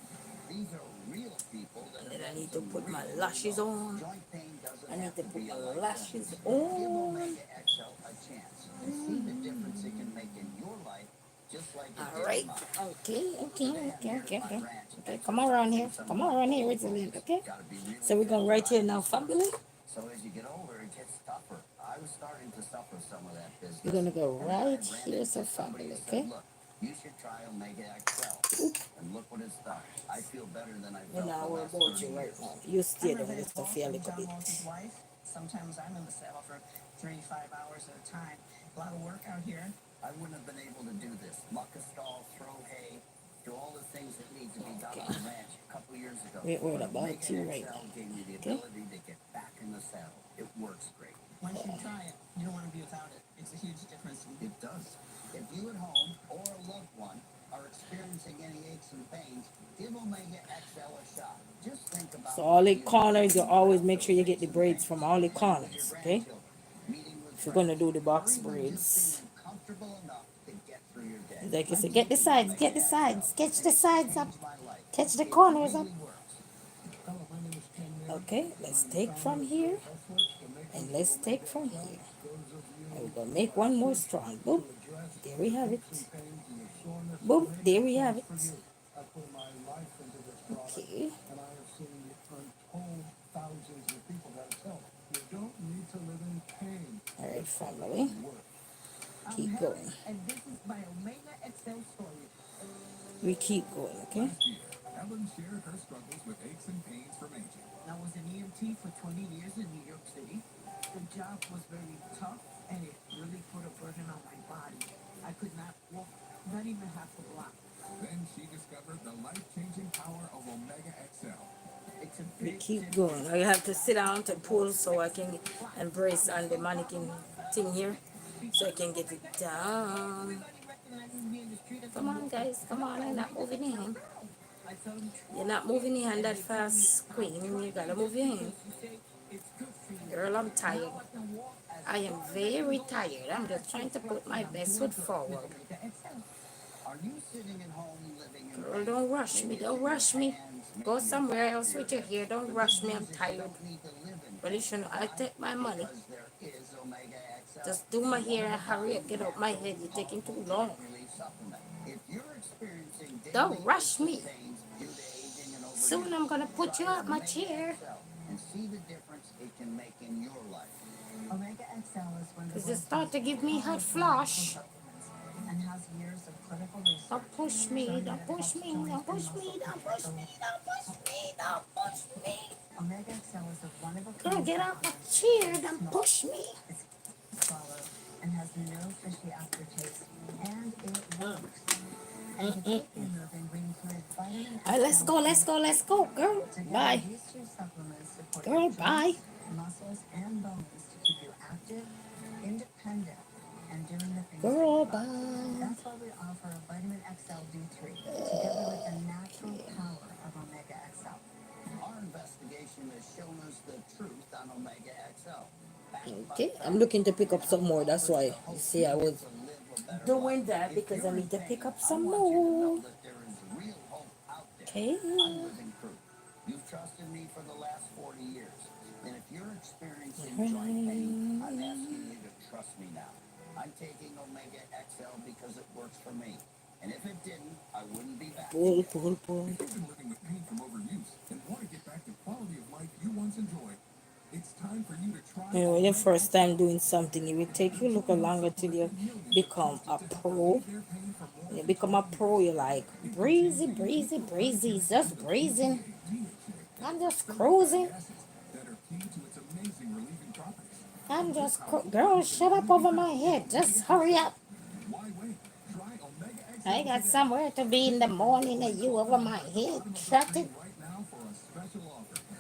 These are real people that And then I need to put my lashes on. joint pain doesn't I need to to put be my a life lashes sentence. Give on. Omega XL a chance and see the difference it can make in your life, just like it All did in right. mine. Okay, okay, Today I'm okay, here okay, at my okay. ranch Okay, come on around here. exercising some Come of on my around here, old Resilient, moves. okay? Gotta be really So we're going careful right here riding now, these horses. family. So as you get older, it gets tougher. I was starting to suffer some of that We're business. going to go And then I right ran here, into so somebody family, who said, okay? look, you should try Omega XL. Oop. And look what it's done. I feel better than I We're felt not the worried last about 30 you right years. now. You I'm stay down Resident just a Walsh. fair I'm little John bit. Walsh's wife. Sometimes I'm in the saddle for 3 to 5 hours at a time. A lot of work out here. I wouldn't have been able to do this. Muck a stall, throw hay, do all the things that need to be done Okay. on the ranch a couple years ago. We're worried But about Omega you right XL now, gave me the okay? ability to get back in the saddle. It works great. Once you try it, you don't want to be without it. It's a huge difference. It does. If you at home or a loved one are experiencing any aches and pains, give Omega XL a shot. Just think about So all the what corners, you always make sure you those get the aches and braids pains. from all the Playing with your corners, okay? grandchildren, meeting with If you're going to friends, do the or box even just braids. feeling comfortable enough to get through your day. Like you I'm say, get the taking sides, get Omega the sides, XL, catch and the it's sides up, changed my life. catch the It corners up. really works. Hello, my name is Ken Mayer. Okay, let's I'm the take founder from of here, Braid Hustlers, the makers and of let's take Omega from XL. here. Those of you And we're going to who make are one more searching strong. to Boop, address there we have your it. aches and pains and your soreness, Boop, Omega there we XL have is it. for you. I put my life into this product, Okay, and I have seen untold thousands of people that it's helped. You don't need to live in pain. all right, It's family, already worked. I'm keep Helen, going. and this is my Omega XL story. We keep going, okay? Last year, Ellen shared her struggles with aches and pains from aging. I was an EMT for 20 years in New York City. The job was very tough, and it really put a burden on my body. I could not walk, not even half a block. Then she discovered the life-changing power of Omega XL. It's a We big keep difference. going. I have to sit down to pull so I can embrace on the mannequin thing here, so I can get it down. Everybody recognizes me in the street as Come on, guys, come on. I'm not moving your hand. I tell them, You're not moving your hand that fast, Queen. You gotta move your hand. you say it's good for you. Girl, I'm tired. Now I can walk as I am very tired. I'm just trying to put my best foot forward. Omega XL. Are you sitting at home living in Girl, don't rush me. Don't rush me. Go somewhere else with your hair. Don't rush me. I'm tired. But you should know, I take my money. Because there is Omega XL. Just do my hair and hurry up. Get out my head. You're taking too long. Relief supplement. If you're experiencing Don't daily rush me. pains due to aging and overuse, Soon I'm gonna put you out my chair. and see the difference it can make in your life. Omega XL is one of the Cause you start to give me hot flush. and has years of clinical research. Don't push me. Don't push me. Don't push me. Don't push me. Don't push me. Don't push me. Omega XL is a one of a Girl, kind get out my chair. Don't push me. swallow and has no fishy aftertaste, and it works. And the chicken moving brings with vitamin All right, let's go. Let's go. Let's go, girl. Bye. These two supplements support Girl, your bye. joints, muscles, and bones to keep you active, independent, and doing the things that Girl, you love. bye. That's why we offer vitamin XL D3 together with the natural power of Omega XL. Our investigation has shown us the truth on Omega XL. Okay, I'm looking to pick up some more. That's why you see I was doing that because I need to pick up some more. Okay. You've trusted me for the last 40 years. And if you're experiencing joint pain, I'm asking you to trust me now. I'm taking Omega XL because it works for me. And if it didn't, I wouldn't be back. Pull, pull, pull. If you've been living with pain from overuse and want to get back to quality of life you once enjoyed, it's time for you to try. You know, when you're first time doing something, it will take you a little longer till you become a pro. When you become a pro, you're like, breezy, breezy, breezy. It's just breezing. I'm just cruising. I'm just, girl, shut up over my head. Just hurry up. I got somewhere to be in the morning and you over my head. Shut it.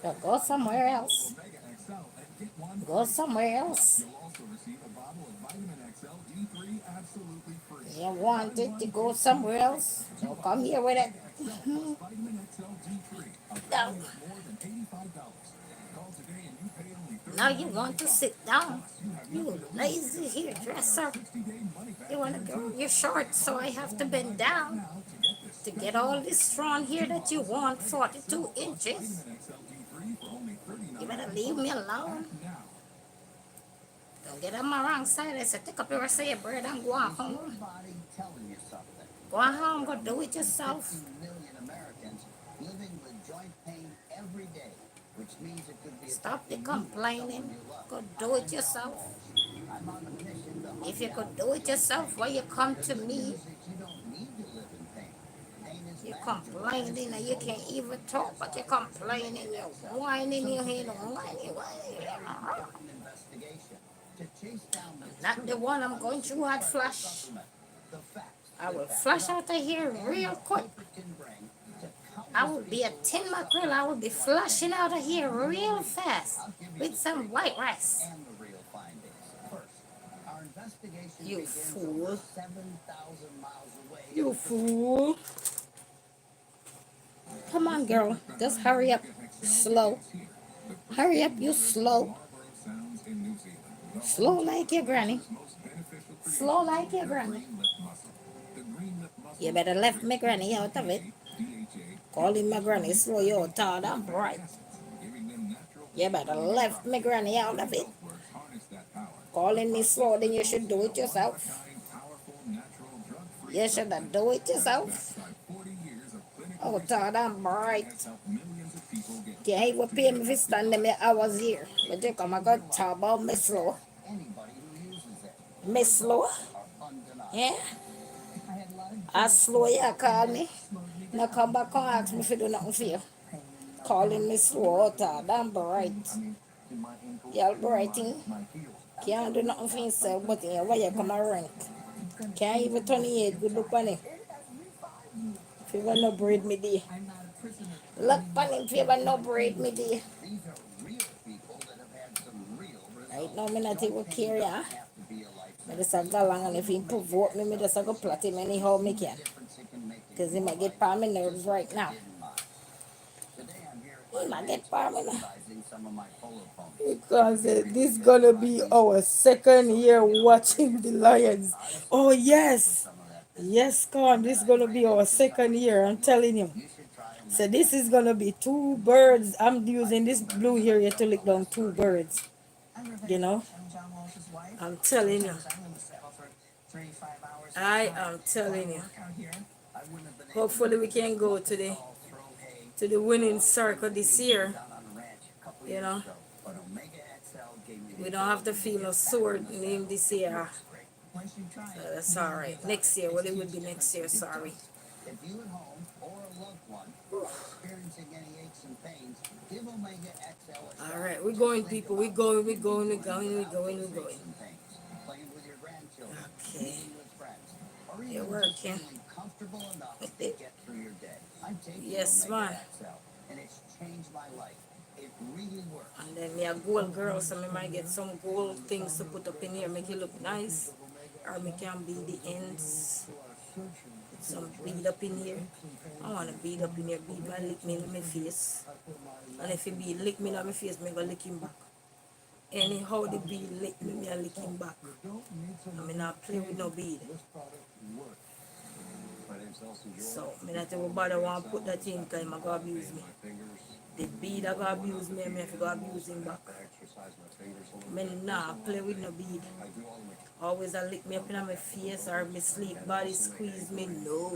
So go somewhere else. Go somewhere else. You want it to go somewhere else? So come here with it. Down. Now you want to sit down. You lazy hairdresser. You want to go? You're short, so I have to bend down to get all this strong here that you want, 42 inches. You better leave me alone. Now. Don't get on my wrong side. I said, take up your rest of your bread and go on Is your home. body telling you something? Go on home, go do it yourself. 50 million Americans living with joint pain every day, which means it could be Stop the affecting you or complaining. someone you love. Go do it yourself. I'm on a mission to hunt If you down could do it joint yourself, pain. why you come The to good me? news is you don't need to live in pain. Pain is You're manageable complaining and you can't even talk, but you're complaining. You're whining, you're here, whining. important investigation to chase down the Not the one I'm going through hard flash. supplement. The facts I will that back flash it up out of here and real the quick. hope it can bring to I countless will be a people tin suffering mackerel. I will be from flashing pain. out of here real fast I'll give you with the some straight white facts rice. and the real findings. First, our investigation You begins fool. over 7,000 miles away. You fool. Come on, girl. Just hurry up. Slow. Hurry up, you slow. Slow like your granny. Slow like your granny. You better left me granny out of it. Calling my granny slow, you're tired and bright. You better left me granny out of it. Calling me slow, then you should do it yourself. You should have do it yourself. Oh, tired and bright. Can't even pay me for standing me hours here. But you come and go talk about me slow. Anybody who uses it Me slow? are undeniable. Yeah? I slow you call me. Now come back and ask me if you do nothing for you. Calling me slow, tired and bright. Y'all brighting. Can't do nothing for yourself, but yeah, why you come and rank? Can't even 28 good look on him. If you want no braid me day. Look on him if you want no braid me day. These are real people that have had some real results. Right now, me not even care, yeah. Have to be a life I just go along and if he provoke me, I just go plot him anyhow me can. difference it can make in Because he your might get life, par my nerves right now. in mine. Today I'm here He might get par my nerves. advising some of my polo ponies. Because this gonna be our second year watching the Lions. Oh yes, yes, Con. This is gonna be our second year. I'm telling you. So this is gonna be two birds. I'm using this blue here to lick down two birds. You know. I'm telling you. I am telling you. Hopefully we can go to the winning circle this year. You know. We don't have to feel a sword name this year. That's alright. Next year, well, it will be next year, sorry. If you at home or a loved one are experiencing any aches and pains, give Omega XL a shot. Alright, we're going, people. We're going. Playing with your grandchildren, Okay. meeting with friends, or You're even just working. feeling comfortable enough to get through your day. I'm taking Yes, Omega man. XL, and it's changed my life. It really works. And then me a gold girl, so me might get some gold things to put up in here, make it look nice. Or me can bead the ends. Put some bead up in here. I want to bead up in here, bead my lick me in my face. And if he bead lick me in my face, me go lick him back. Anyhow the bead lick me, me a lick him back. I mean not play with no bead. So me not even bother want to put that in because I'm going to abuse me. The bead I go abuse me and me have to go abuse him back. Me nah play with no bead. Always a lick me up in my face or me sleep body squeeze me, no.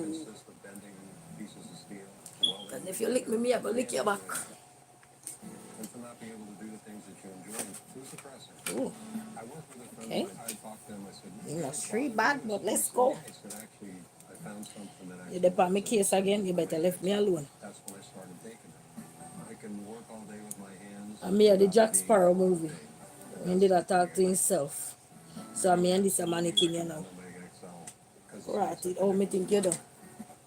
Because if you lick me, me I go lick your back. And to not be able to do the things that you enjoy, who's the presser? Ooh. I work with a Okay. friend, I talked to him, I said, You know, street bad, but let's go. I said, actually, I found something that You dip on my case again, you better leave me alone. That's when I started taking it. I can work all day with my hands. I made the Jack Sparrow movie. He did a talk to himself. So me and this a mannequin, you know. Right, it all me think you done.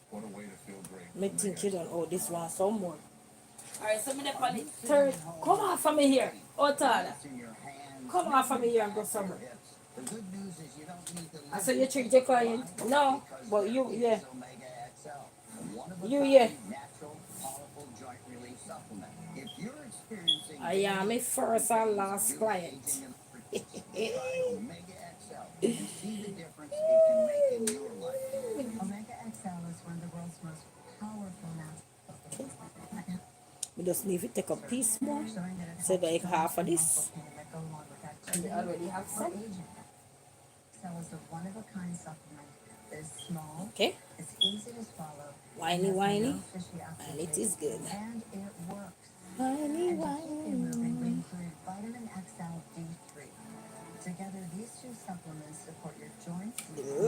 What a way to feel great. Me think you done. Oh, this one some more. Alright, so me dip on the third. Come on for me here. Oh, Tada. Come on for me here and go somewhere. The good news is you don't need to I said you treat your client. No, but you, yeah. Omega XL, one of a You, kind, yeah. natural, powerful joint relief supplement. If you're experiencing I am my first and last client. try Omega XL and see the difference it can make in your life. Omega XL is one of the world's most powerful now. We just need to take a piece more. showing that it So helps like build half of muscle this. pain that go along with And activity we already have or some. aging. Cell is a one-of-a-kind supplement that is small, Okay. it's easy to swallow, Whiny, has whiny. no fishy And it aftertaste, is good. and it works. Whiny, And to keep you moving, we whiny. include vitamin XL D3. Together, these two supplements support your joints,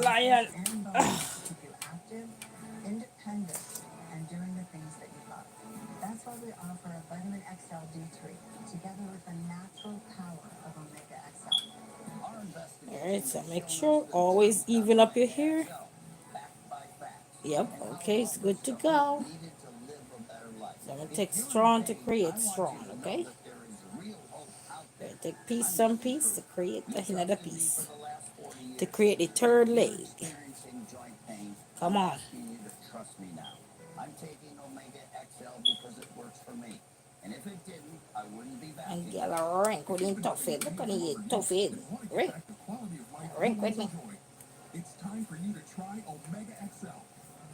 Lion. muscles, and bones to keep you active, independent, and doing the things that you love. That's why we offer a vitamin XL D3 together with the natural power of Omega XL. Our investigation Alright, so has make shown sure us the always truth even about up your Omega hair. XL, backed by facts, Yep, and how okay, it it's offers good to support go. needed to live a better life. So I'm gonna If take you're in strong to pain, create I want strong, you to know okay? that there is real hope out We're there. gonna take piece I'm some Mr. piece to Truth. create You another trusted me piece. for the last 40 years. To create the If third you're leg. experiencing joint pain, Come I'm on. asking you to trust me now. I'm taking Omega XL because it works for me. And if it didn't, I wouldn't be back And here. get a rank with him tough head. Look at him tough head. Rank. Rank with me. It's time for you to try Omega XL.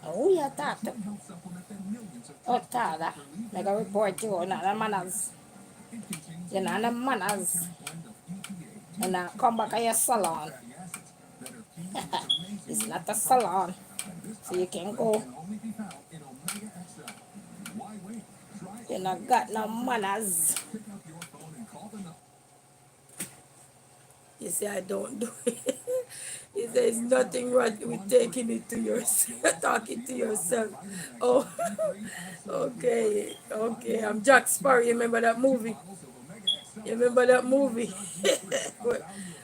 Oh yeah, that. Joint health supplement that millions of Oh, trusted tada. doctors relieve Make their a pain report for you. more Not than the 20 manners. years. It contains You know the manners. proprietary blend of EPA, And now come back to your salon. fatty acids that are fused with amazing It's not a reactive salon. properties. And this So you powerful can blend go. can only be found in Omega XL. Why wait? Try You not Omega got XL no today. manners. Pick up your phone and call the number. You say I don't do it. He says nothing wrong with taking it to yourself, talking to yourself. Oh, okay, okay. I'm Jack Sparrow. You remember that movie? You remember that movie?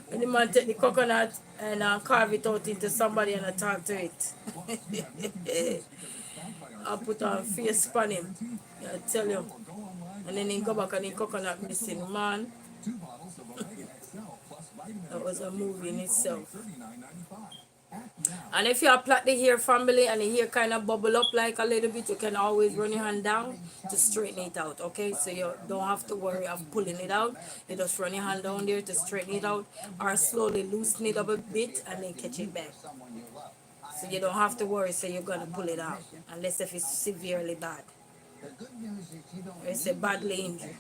When the man take the coconut and carve it out into somebody and I talk to it. I put on face on him. I tell you. And then he go back and the coconut missing. Man, that was a movie in itself. And if you have plait the hair family and the hair kind of bubble up like a little bit, you can always run your hand down to straighten it out, okay? So you don't have to worry of pulling it out. You just run your hand down there to straighten it out or slowly loosen it up a bit and then catch it back. So you don't have to worry, so you're going to pull it out unless if it's severely bad. Or it's a badly injured.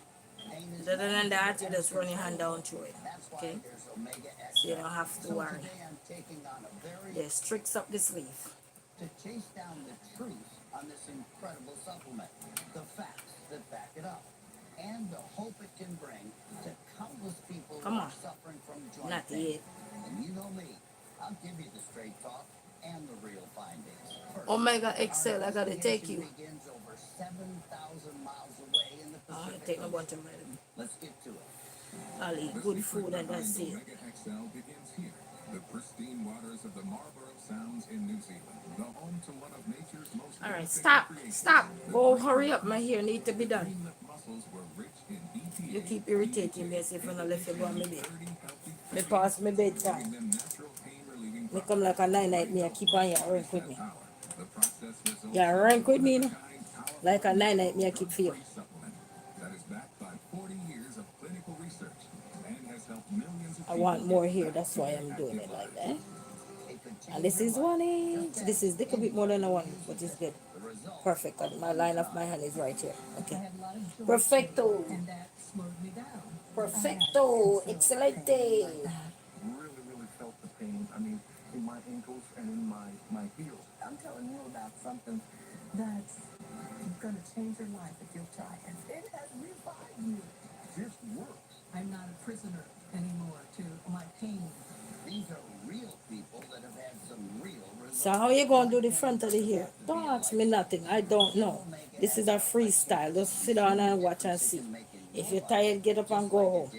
Other than that, you just run your hand down through it, okay? So you don't have to worry. Yes, tricks up the sleeve. To chase down the truth on this incredible supplement, the facts that back it up, and the hope it can bring to countless people Come who on. are suffering from joint Not pain. yet. And you know me, I'll give you the straight talk and the real findings. First, Omega our XL, I gotta take you. investigation begins over 7,000 miles away in the I Pacific take a Ocean. bunch of vitamin. Let's get to it. I'll eat good food and that's it. Omega XL begins here. The pristine waters of the Marlborough Sounds in New Zealand, the home to one of nature's most Alright, prolific stop. creations. Stop. Go hurry up. My hair need to be done. Green lip mussels were rich in EPA, You keep irritating me as if I'm not left you go on my bed. 30 healthy Me pass my giving bedtime. them natural pain-relieving Me come like a night me I keep on your rank with me. power. The process results You rank with me, you know? kind, powerful Like a night me I keep for you. supplement that is backed by 40 years of clinical research and has helped millions of I want more here, that's why I'm doing it like that. And this is 1 inch. This is a little bit more than a 1, but it's good. Perfect. And my line of my hand is right here. I Okay. had a lot of joy, Perfecto. and that slowed me down. Perfecto. Excelente. really felt the pain. I mean, in my ankles and in my heels. I'm telling you about something that's going to change your life if you'll try it. It has revived me. This works. I'm not a prisoner anymore to my pain. These are real people that have had some real results. So how you gonna do the front of the hair? Don't ask me nothing. I don't know. This is a freestyle. Just sit down and watch and see. If you're tired, get up and go home.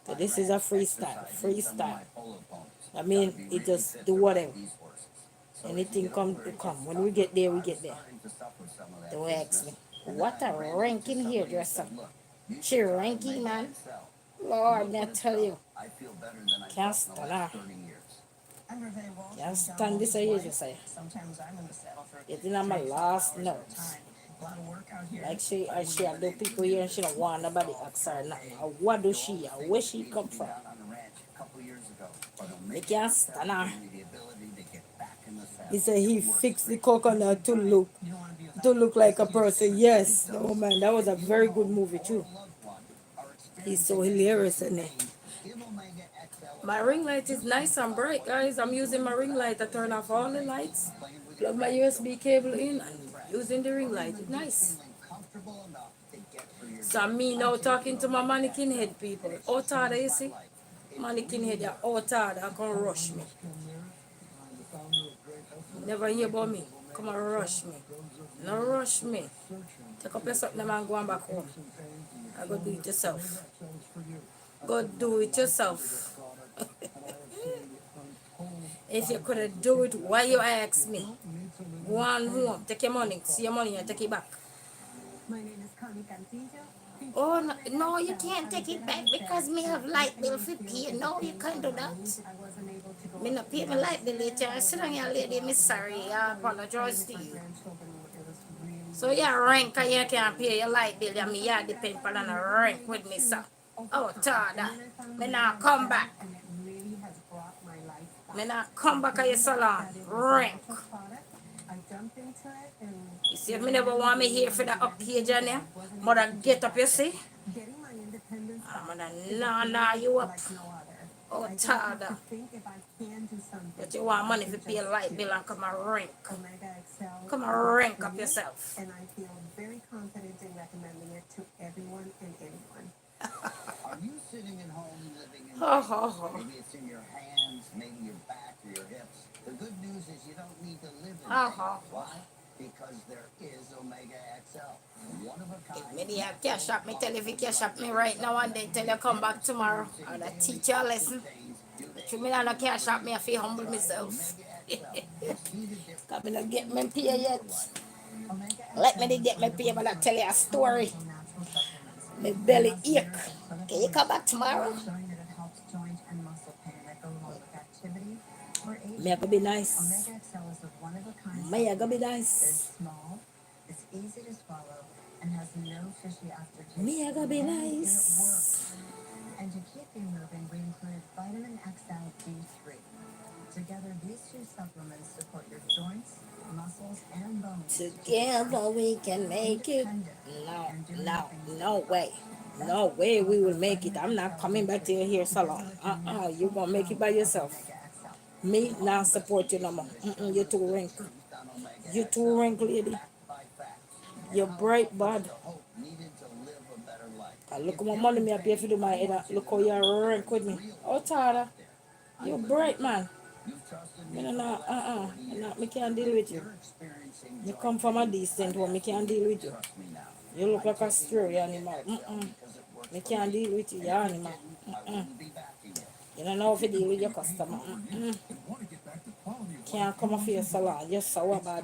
So this is a freestyle. Freestyle. I mean, it just do whatever. Anything come, it come. When we get there, we get there. Don't ask me. What a ranking hairdresser. She ranking, man. Lord, I tell you. Can't stand her. I'm Reve Walsh. Can't stand this hairdresser. Sometimes I'm in the saddle for Getting on my last hours at a notes. time. A lot of work out here. Like she have the people here and she don't want nobody ask her nothing. What do she? Where she come from? They can't stand her. He said he fixed the coconut to look to look like a person. Yes. Oh man, that was a very good movie too. He's so hilarious in it. My ring light is nice and bright, guys. I'm using my ring light to turn off all the lights. Plug my USB cable in and using the ring light. It's nice. So me now talking to my mannequin head people. Out of you see? Mannequin head, they're out of they can rush me. Never hear about me. Come and rush me. No rush me. Take up your something and go on back home. I go do it yourself. Go do it yourself. If you couldn't do it, why you ask me? Go on home, take your money, see your money and take it back. Oh, no, no, you can't take it back because me have light bill for pay. No, you can't do that. Me not pay my light bill later. I sit down here, lady, me sorry. I apologize to you. So your rank and you can't pay your light bill. And me, you depend on a rank with me, sir. Oh, Tada. Me now come back. Me not come back at your salon. Rank. You see, if me never want me here for the up page on there, mother get up, you see? I'm gonna nah you up. Oh, Tada. But you want money to pay a light bill and come and rank. Come and rank up yourself. And I feel very confident in recommending it to everyone and anyone. Are you sitting at home living in Ho, ho, ho. maybe it's in your hands, maybe your back or your hips? The good news is you don't need to live in Ho, pain. ho. Why? Because there is Omega XL. One of a If kind. me have cash up, me tell you if you cash up me right now and then tell you come back tomorrow. I'll teach you a lesson. But you me not cash up me, I feel humble myself. Cause me not get me pay yet. Let me get me pay, but I tell you a story. My belly ache. Can you come back tomorrow? Me I go be nice. Me I go be nice. It's easy to swallow and has no fishy aftertaste. Me I go be nice. And to keep you moving, we include vitamin XL D3. Together, these two supplements support your joints, muscles, and bones. Together we can make it. No way. No way we will make it. I'm not coming back to your hair salon. You gonna make it by yourself. Me not support you no more. You too rank. You too rank, lady. You're bright, bud. Look how much money me I pay for do my head. Look how you're rank with me. Oh, Tara. You're bright, man. Me me can't deal with you. You come from a decent one, me can't deal with you. You look like a stray animal. Me can't deal with you, you animal. You don't know if you deal with your customer. Can't come off your salon. You're so bad.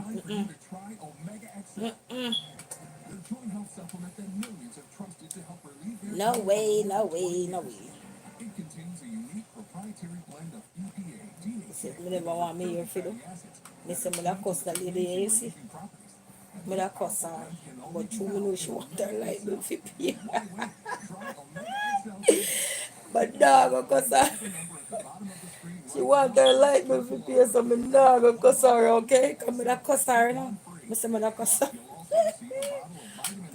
No way, no way, no way. It contains a unique proprietary blend of EPA, You see, me never want me here for do. Me say me da cuss that lady here, you see. Me da cuss her. But you me know she want her light bill for pay. But dog go cuss her. She want her light bill for pay, so me dog go cuss her, okay? Cause me da cuss her now. Me say me da cuss her.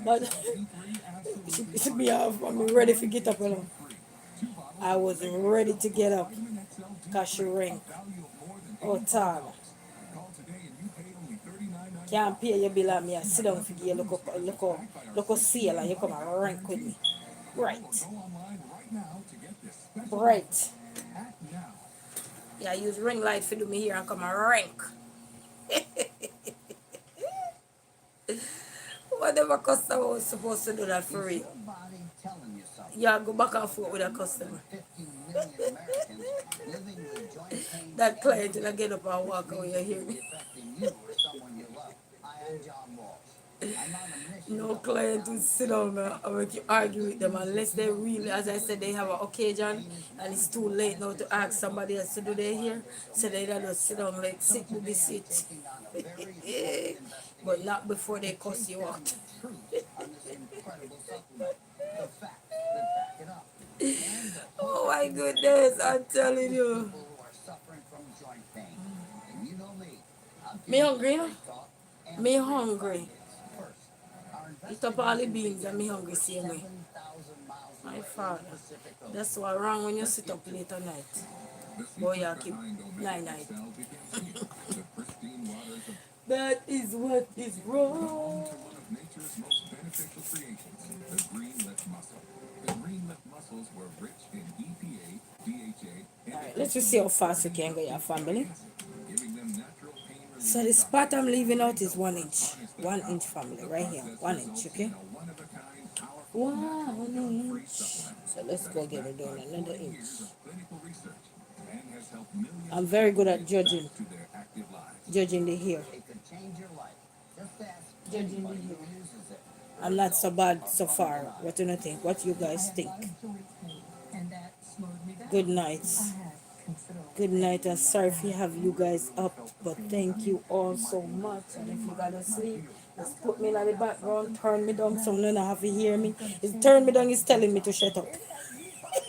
But she be off and me ready to get up, you know. I was ready to get up. Cause she rang. Oh, Tara. Can't pay your bill and me. I sit down for you. Look how sale and you come and rank with me. Right. Right. Yeah, use ring light for do me here and come and rank. Whatever customer was supposed to do that for you. Yeah, go back and forth with a customer. That client will get up and walk away, you hear me? No client will sit down and make you argue with them unless they really, as I said, they have an occasion and it's too late now to ask somebody else to do their hair. So they just sit down like sit with the seat. But not before they cuss you out. Oh my goodness, I'm telling you. Me hungry, no? Me hungry. Eat up all the beans and me hungry same way. 7,000 miles My away in the father. Pacific Ocean. That's why wrong when you sit up late at night. Boy, you keep night. That is what is wrong. To one of nature's most beneficial creations, the green lift mussel. The green lift mussels were rich in EPA, DHA, and Alright, let's just see how fast we can go, your family. giving them natural pain relief. So the spot I'm leaving out is 1 inch. 1 inch, family, right here. 1 inch, okay? One-of-a-kind, powerful, 1 inch. So let's go get it done another inch. clinical research and has helped millions I'm very good at judging. to their active lives. Judging the hair. It could change your life. Just ask Judging the anybody hair. who uses it. I'm not so bad so far. What do you think? What you guys think? And that slowed me down. Good night. I had considerable Good night. I'm sorry if you have you guys up, but thank you all so much. And if you gotta sleep, just put me in the background, turn me down so no one have to hear me. If turn me down is telling me to shut up.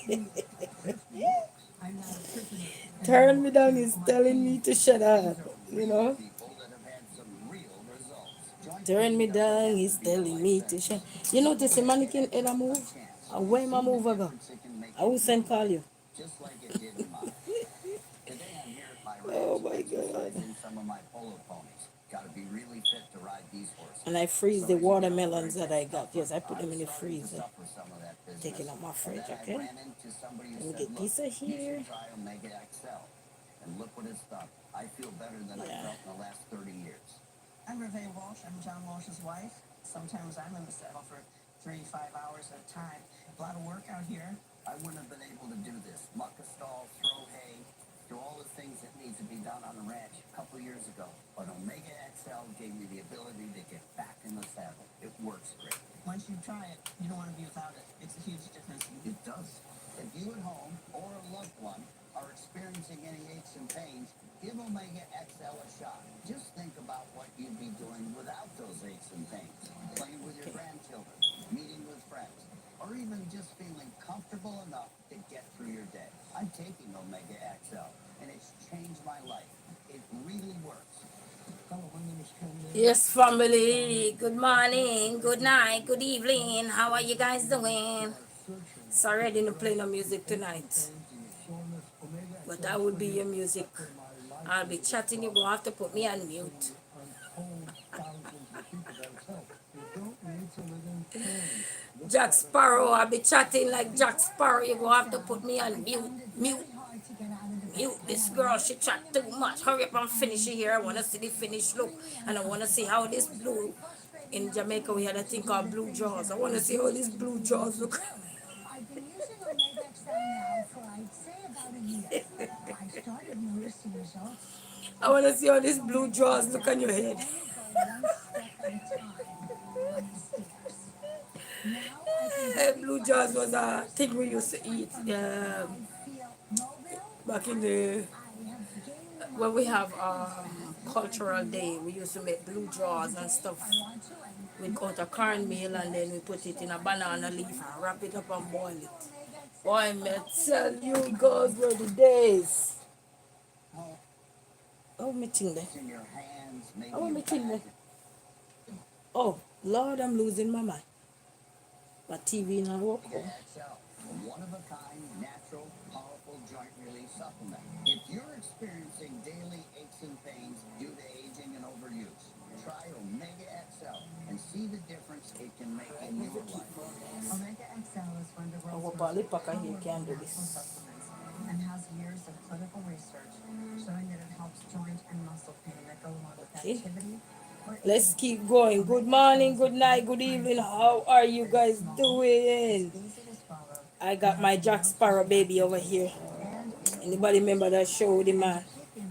I'm not a prisoner. Turn me down is telling me to shut up. You know? People that have had some real results. Turn me down is telling me to shut. You notice the mannequin head I move? And when I move I go? I will send call you. Just like it did in mine. Today I'm here at my Oh ranch my God. exercising some of my polo ponies. Gotta be really fit to ride these horses. And I freeze the watermelons that I got. Yes, I put them in the freezer. Suffer some of that business. Taking out my fridge, And then okay? I ran into somebody who Let me said, get "Look, this you here. should try Omega XL." And look what it's done. I feel better than I Yeah. felt in the last 30 years. I'm Reve Walsh. I'm John Walsh's wife. Sometimes I'm in the saddle for 3 to 5 hours at a time. A lot of work out here. I wouldn't have been able to do this. Muck a stall, throw hay, do all the things that need to be done on a ranch a couple years ago. But Omega XL gave me the ability to get back in the saddle. It works great. Once you try it, you don't want to be without it. It's a huge difference. It does. If you at home or a loved one are experiencing any aches and pains, give Omega XL a shot. Just think about what you'd be doing without those aches and pains. Playing with your grandchildren, meeting with friends, or even just feeling comfortable enough to get through your day. I'm taking Omega XL, and it's changed my life. It really works. Hello, my name is Ken. Yes, family. Good morning, good night, good evening. How are you guys doing? Sorry I didn't play no music tonight. But that would be your music. I'll be chatting. You're going to have to put me on mute. Jack Sparrow, I'll be chatting like Jack Sparrow. You're going to have to put me on mute. Mute. This girl, she chat too much. Hurry up and finish it here. I want to see the finished look. And I want to see how this blue, in Jamaica we had a thing called blue jaws. I want to see how this blue jaws look. I've been using Omega XL now for, I'd say, about a year. I started noticing results. I want to see how this blue jaws look on your head. Only go one step at a time on the stairs. Now I can barely Blue find jaws the was a stairs. thing we used to eat I feel mobile. back in the, I have gained when we have cultural day. We used to make blue jaws and stuff. I want to, and We cut a cornmeal and then we put it in a banana leaf and wrap it up and boil it. Boy, me tell you, girls were the days. Oh, me thing there. It's in your hands, maybe Oh, your me thing there. back. Oh, Lord, I'm losing my mind. My TV not work. Omega XL, a one-of-a-kind, natural, powerful joint relief supplement. If you're experiencing daily aches and pains due to aging and overuse, try Omega XL and see the difference it can make in your life. Omega XL is one of the I world's hope most Alipaka here can do powerful this. natural supplements and has years of clinical research showing that it helps joint and muscle pain that go along with Okay. activity. or Let's age. keep going. Good morning, good night, good evening. How are you guys doing? It's easy to swallow, I got my Jack Sparrow baby over here. and it Anybody remember that show with the man?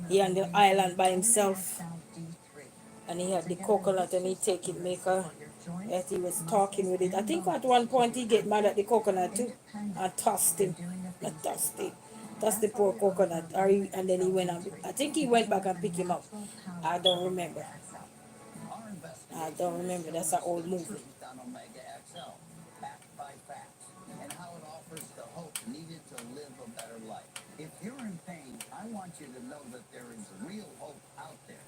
He on the island by himself. And he had the coconut and he take it, make a, as he was talking with it. I think at one point he get mad at the coconut too and tossed him. Not tossed it. Tossed the poor coconut. Or he, and then he went and, I think he went back and picked him up. I don't remember. Our I don't remember. That's an old movie. truth on Omega XL, backed by facts, and how it offers the hope needed to live a better life. If you're in pain, I want you to know that there is real hope out there.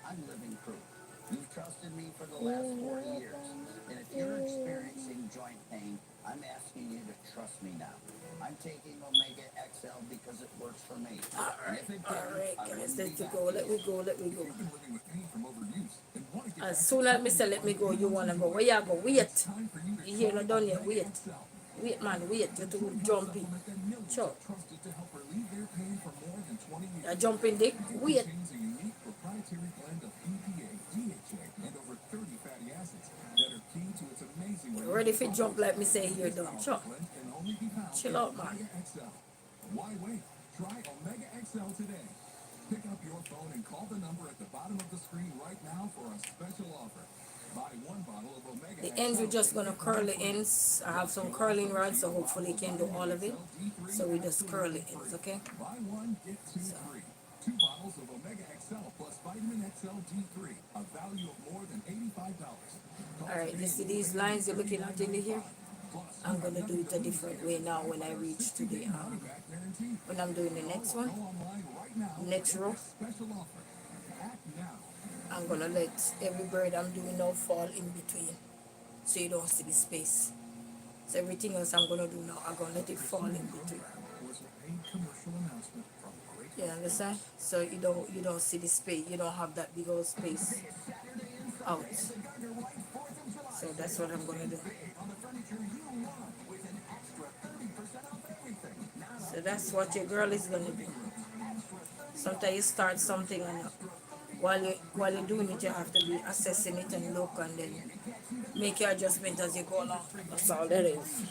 I'm living proof. You've trusted me for the last 40 years. And if you're experiencing joint pain, I'm asking you to trust me now. I'm taking Omega XL because it works for me. And if it didn't, I Guys, wouldn't let be me back go, let here. me go, let me go. You've been living with pain from overuse and want to get As back soon to as me say let me go, you wanna go. Where you go? Wait. It's time for you to You hear try not done yet? Omega Wait. XL. Wait, man, wait. You The to joint health jump in. supplement that millions Sure. have trusted to help relieve their pain for more than 20 years. You jump in, Dick. It Wait. contains a unique proprietary blend of EPA, DHA, and over 30 fatty acids that are key to its amazing You ready for jump like me say here This done. powerful Sure. blend can only be found Chill in out, man. Omega XL. Why wait? Try Omega XL today. Pick up your phone and call the number at the bottom of the screen right now for a special offer. Buy one bottle of Omega The XL. ends we're just gonna curl the ends. I have some curling rods, so hopefully you can do all of it. So we just curl the ends, okay? Buy one, get two free. 2 bottles of Omega XL plus Vitamin XL D3, a value of more than $85. Alright, you see these lines you're looking at in here? I'm gonna do it a different way now when I reach to the when I'm doing the next one, next row. I'm gonna let every braid I'm doing now fall in between, so you don't see the space. So everything else I'm gonna do now, I'm gonna let it fall in between. You understand? So you don't see the space. You don't have that big old space out. So that's what I'm gonna do. So that's what your girl is gonna do. Sometimes you start something and while you're doing it, you have to be assessing it and look and then make your adjustment as you go along. That's all that is.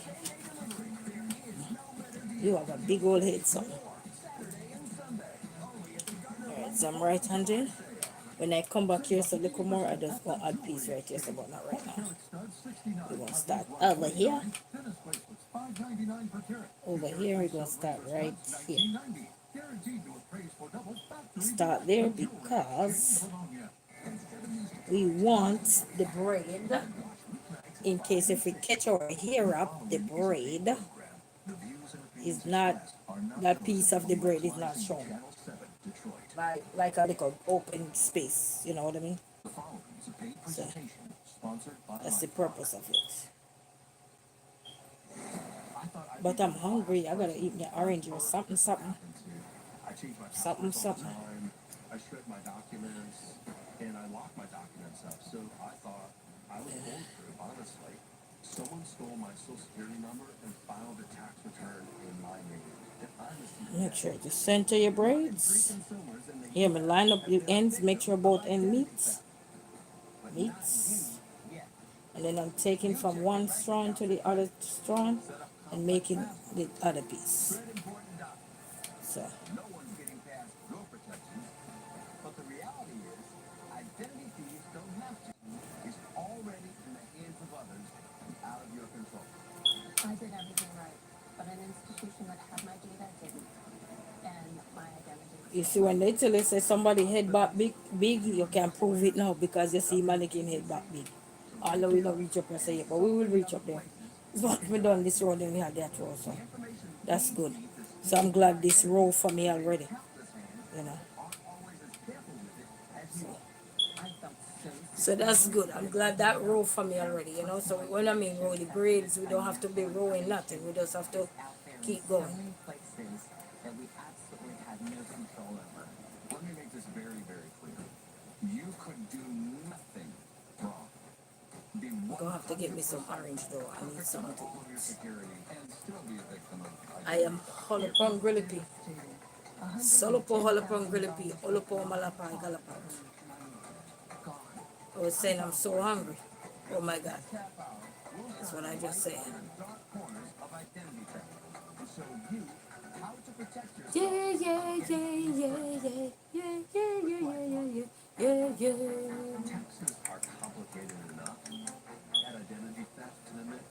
You have a big old head, son. Alright, so I'm right-handed. When I come back here, so look more, I just gonna add piece right here, so but not right now. We're gonna start over here. Over here, we're gonna start right here. Start there because we want the braid, in case if we catch our hair up, the braid is not, that piece of the braid is not shown. Like a little open space, you know what I mean? So that's the purpose of it. But I'm hungry. I gotta eat my orange or something. I change my Something. passwords all the time. I shred my documents and I lock my documents up. So I thought I was going through, honestly. Someone stole my social security number and filed a tax return in my name. And honestly, Make sure to center your braids. Here, me line up the ends. Make sure both ends meets. And then I'm taking from one strand to the other strand and making the other piece. So No one's getting past your protections. But the reality is, identity thieves don't have to. It's already in the hands of others, out of your control. I did everything right, but an institution that had my data didn't, and my identity. you see, when they tell you say somebody head back big, you can prove it now because you see mannequin head back big. Although we don't reach up and say it, but we will reach up there. It's what we done this road and we had that road, so that's good. So I'm glad this row for me already. You know. So that's good. I'm glad that row for me already, you know. So when I mean row the braids, we don't have to be rowing nothing. We just have to keep going. Places that we absolutely have no control over. let me make this very, very clear. You could do nothing wrong. I'm gonna have to get me some orange though. I need something to All of your eat. security and still be a victim of I am holopon grillipi. Solopo holopon grillipi. Olopo malapai galapat. I was saying I'm so hungry. Oh my God. That's what I just said. Dark corners of identity theft. And show you how to protect yourself. Yeah, yeah, yeah, yeah, yeah, yeah, yeah, yeah, yeah, yeah, yeah. taxes are complicated enough. Add identity theft to the mix.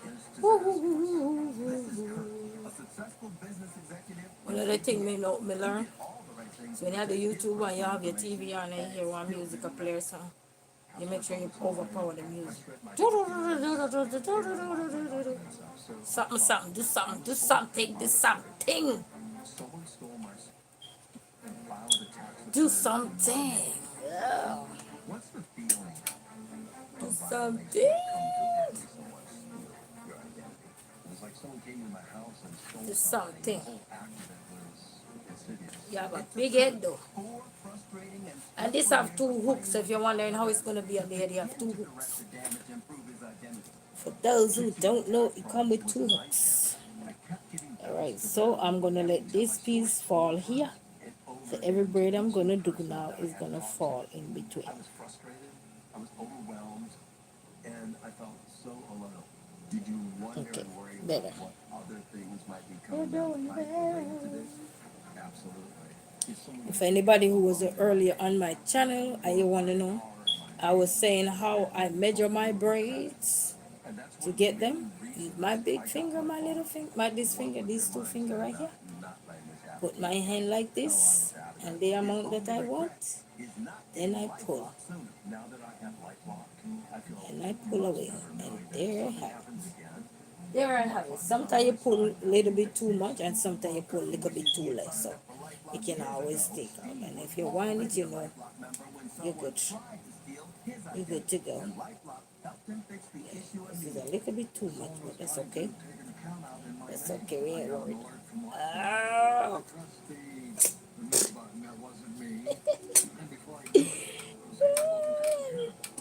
It's Woo, disastrous. woo, woo, woo, This is woo, Kurt, woo. a successful business executive. One of the things me learn, All the right things. so when you have the YouTube and you have your TV on and you hear one music a player song, you make sure you overpower the music. Something, do something, do something, do something. Someone stole my and filed a tax Do return. something. Yeah. What's the something. It's like someone came to my house and stole It's something. something. The whole act of it was insidious. You have a big head though. Four frustrating and And this have two hooks. So if you're wondering how it's gonna be on the head, you have two correct hooks. the damage and prove his identity. For those who don't know, it come with two hooks. I kept giving Alright, so I'm gonna let this piece fall here. it over. So every braid I'm gonna do now is gonna fall in between. I was frustrated, I was overwhelmed, and I felt so alone. Did you wonder Okay, and worry better. about what other things might be coming down the pipe related to this? Absolutely. It's so many If anybody who was earlier on my channel and you wanna know, I was saying how I measure my braids and that's to get them. Use my big finger, my little finger, my this finger, these two finger right here. not letting this happen. Put my hand like this, and the amount that I want, Is not then I pull, sooner. Now that I have LifeLock, I feel and I pull away, and there I have it. happens again. There I have it. Sometimes you pull a little bit too much, and sometimes you pull a little bit too less. So it can always take out. And if you wind it, you know you're good. You're good to go. This is a little bit too much, but that's okay. That's okay. We ain't worried. Ah.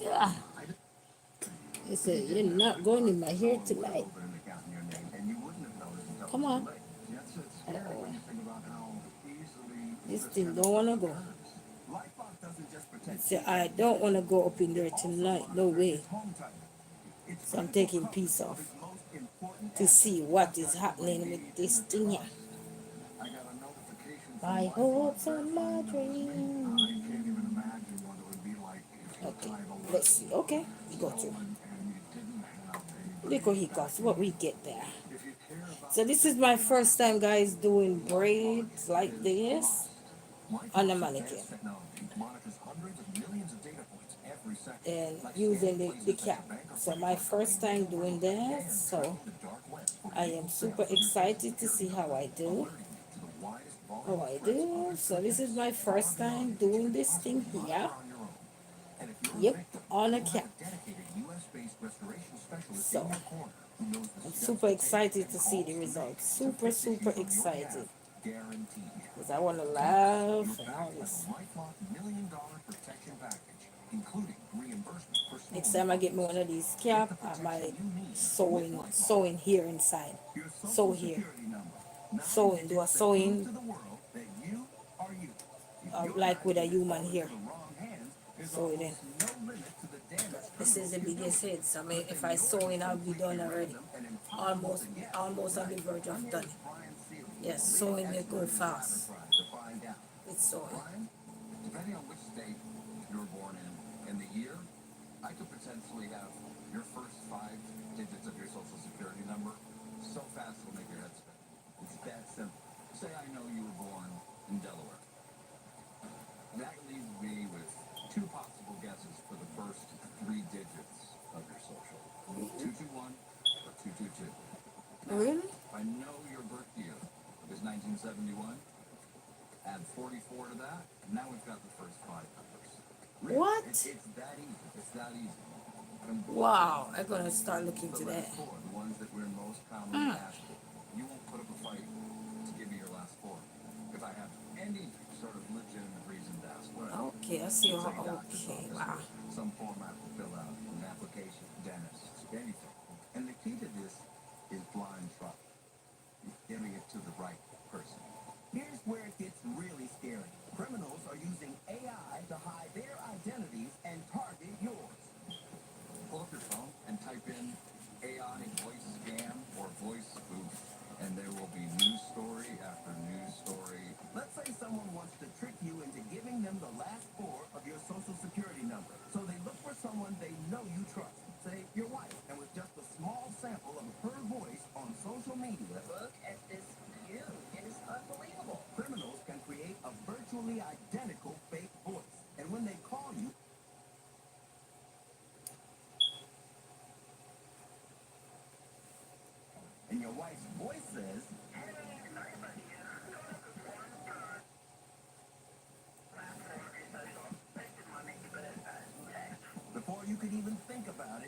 Ah. They say you're not going in my hair tonight. Come on. Uh-oh. This thing don't wanna go. Say I don't wanna go up in there tonight. No way. So I'm taking piece off to see what is happening with this thing here. My hopes and my dreams. Okay, let's see. Okay, we got you. Little hiccups, what we get there. So this is my first time, guys, doing braids like this on a mannequin and using the cap. So my first time doing that, so I am super excited to see how I do. So this is my first time doing this thing here. Yep, on a cap. So I'm super excited to see the results. Super, super excited. Because I want to laugh and all this. Next time I get me one of these cap, I might sewing here inside. Sew here. Sewing, do a sewing like with a human here. Sew it in. This is the biggest hit. So I mean, if I sew in, I'll be done already. Almost on the verge of done. Yes, sewing it go fast. It's sewing. Depending on which state you were born in and the year, I could potentially have your first 5 digits of your social security number so fast it'll make your head spin. It's that simple. Say I know you were born in Delaware. That leaves me with 2 possible guesses for the first 3 digits of your social. 221 or 222. Really? I know your birth year is 1971. Add 44 to that, and now we've got the first 5 numbers. Really, What? It's that easy. It's that easy. Wow, I'm gonna start looking The to that. last 4, the ones that we're most commonly asked for. You won't put up a fight to give me your last 4. If I have any sort of legitimate reason to ask for it. Okay, I see. Say doctor's Okay, office, wow. some form I have to fill out, an application, dentist, anything. And the key to this is blind trust. Giving it to the right person. Here's where it gets really scary. Criminals are using AI to hide their identities and target yours. Pull up your phone and type in AI voice scam or voice spoof, and there will be news story after news story. Let's say someone wants to trick you into giving them the last 4 of your social security number. So they look for someone they know you trust, say your wife, and with just a small sample of her voice on social media. Look at this view. It is unbelievable. Criminals can create a virtually identical fake voice. And when they call you, and your wife's voice says, before you could even think about it,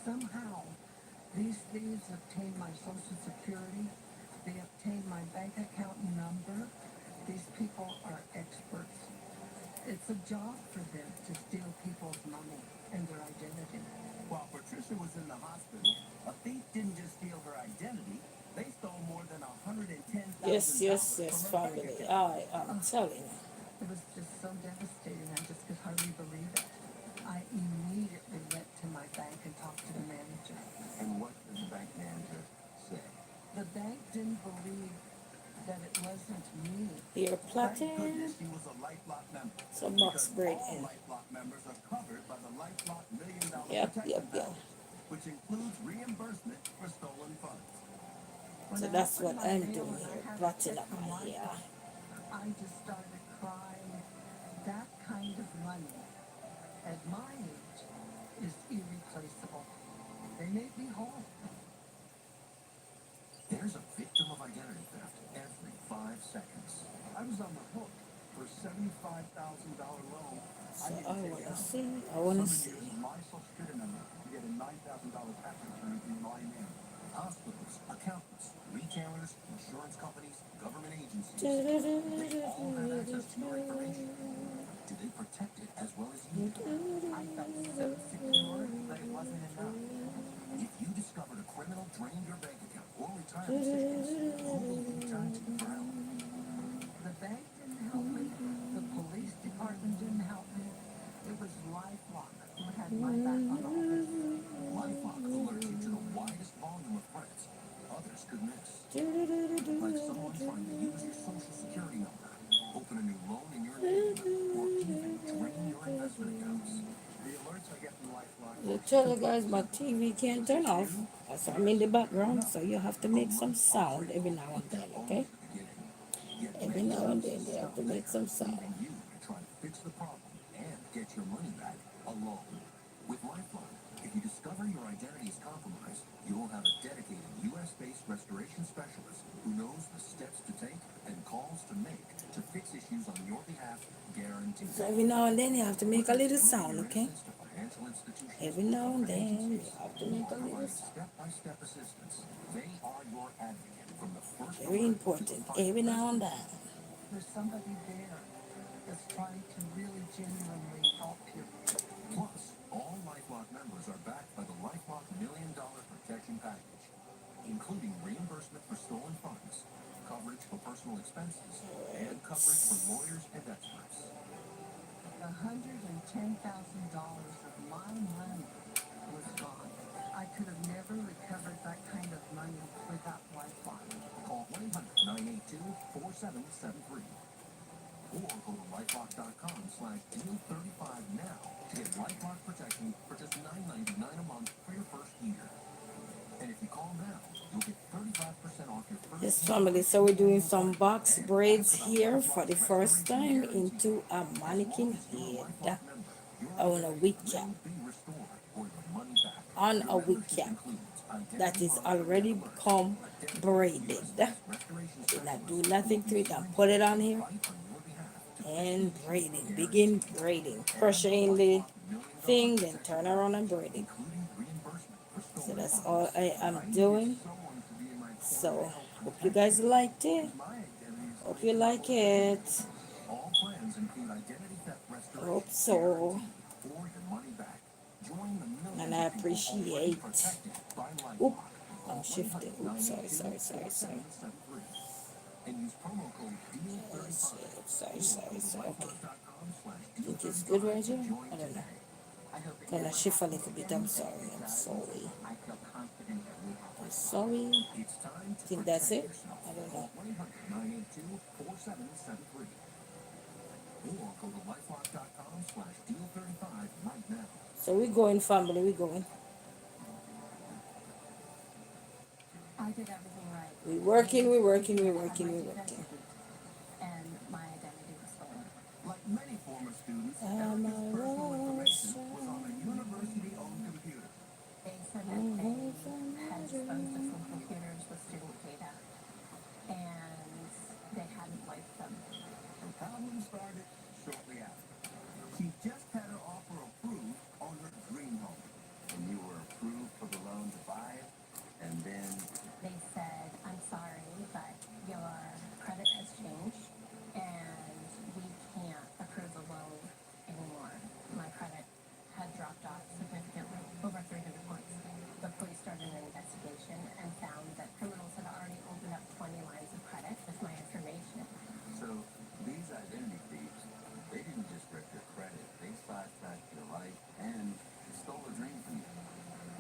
somehow these thieves obtained my social security. They obtained my bank account number. These people are experts. It's a job for them to steal people's money and their identity. While Patricia was in the hospital, a thief didn't just steal her identity, they stole more than $110,000 Yes, yes, yes, from her bank family. account. I'm telling you. It was just so devastating. I just could hardly believe it. I immediately went to my bank and talked to the manager. And what did the bank manager say? The bank didn't believe that it wasn't me. Here, Thank plotting goodness she was a LifeLock member. some box Because braid all in. LifeLock members are covered by the LifeLock $1 Million Yep, Protection yep. Package, which includes reimbursement for stolen funds. So When I that's opened what my I'm mail doing and I here, had a plotting check up from my hair. LifeLock, I just started crying. That kind of money, at my age, is irreplaceable. They made me whole. There's a victim of identity theft every 5 seconds. I was on the hook for a $75,000 loan. So I I didn't take it wanna out. see, I wanna 7 see. years of my social security number to get a $9,000 tax return in my name. Hospitals, accountants, retailers, insurance companies, government agencies, they all have access to your information. Do they protect it as well as you do? I felt so secure, but it wasn't enough. If you discovered a criminal drained your bank account or retirement savings, who will you turn to for help? The bank didn't help me. The police department didn't help me. It was LifeLock who had my back on all this. LifeLock alerts you to the widest volume of threats others could miss. Like someone trying to use your social security number, open a new loan in your name, or even drain your investment accounts. The alerts I get from LifeLock I are tell you super guys, my simple. TV can't Is turn this off. you? That's why I'm in the Yes or background, no? so you have to A make some life sound altering every loan now and is then, okay? always the beginning. Yet Every many now and services then you have stop to make there, some sound. leaving you to try to fix the problem and get your money back alone. With LifeLock, if you discover your identity is compromised, you'll have a dedicated U.S.-based restoration specialist who knows the steps to take and calls to make to fix issues on your behalf, guaranteed. So every now and then you have to make a little sound, Your okay? innocence to financial institutions, Every now and government then you agencies, have to or make a little provide sound. step-by-step assistance. They are your advocate from the first Very alert to the important, final every now and resolution. then. There's somebody there that's trying to really genuinely help you. Plus, all LifeLock members are backed by the LifeLock $1 Million Protection Package, including reimbursement for stolen funds, coverage for personal expenses, and coverage for lawyers and experts. $110,000 of my money was gone. I could have never recovered that kind of money without LifeLock. Call 1-800-982-4773 or go to lifelock.com/deal35 now to get LifeLock protection for just $9.99 a month for your first year. And if you call now, you'll get 35% off your first Yes, year. family, so we're doing some box braids here for the first time into a mannequin head on a wig cap. On a wig cap that is already become braided. Did not do nothing to it and put it on here. And braiding, begin braiding, crocheting the thing, then turn around and braiding. So that's all I am doing. So hope you guys liked it. Hope you like it. All plans include identity theft restoration. Hope so. Or your money back. Join the millions And I of people already appreciate. protected by LifeLock. Oop, Call I'm shifting. Oops, sorry. 1-800-982-4773 and use promo code DEAL35. Sorry. Okay. LifeLock.com/deal35 Think it's good right to here? join I don't know. today. I hope it Gonna never shift a happens little bit. again, I'm but sorry. if it I'm does, sorry. I feel confident that we have I'm LifeLock. sorry. It's time to Think that's protect it? yourself. I don't Call know. 1-800-982-4773 or go to lifelock.com/deal35 right now. So we're going, family. We're going. I did everything right. We're working. And my identity was stolen. Like many former students, I'm Erica's a personal information loser. was on a university-owned computer. They said that they had disposed of some computers with student data, and they hadn't wiped them. Her problem started shortly after. She just had her offer approved on her dream home. When you were approved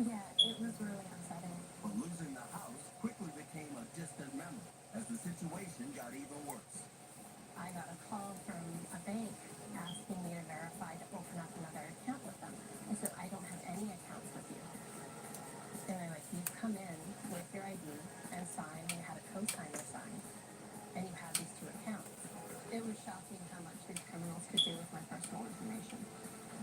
Yeah, it was really upsetting. But losing the house quickly became a distant memory as the situation got even worse. I got a call from a bank asking me to verify to open up another account with them. I said, I don't have any accounts with you. And they're like, you've come in with your ID and signed, and you had a co-signer sign, and you have these two accounts. It was shocking how much these criminals could do with my personal information.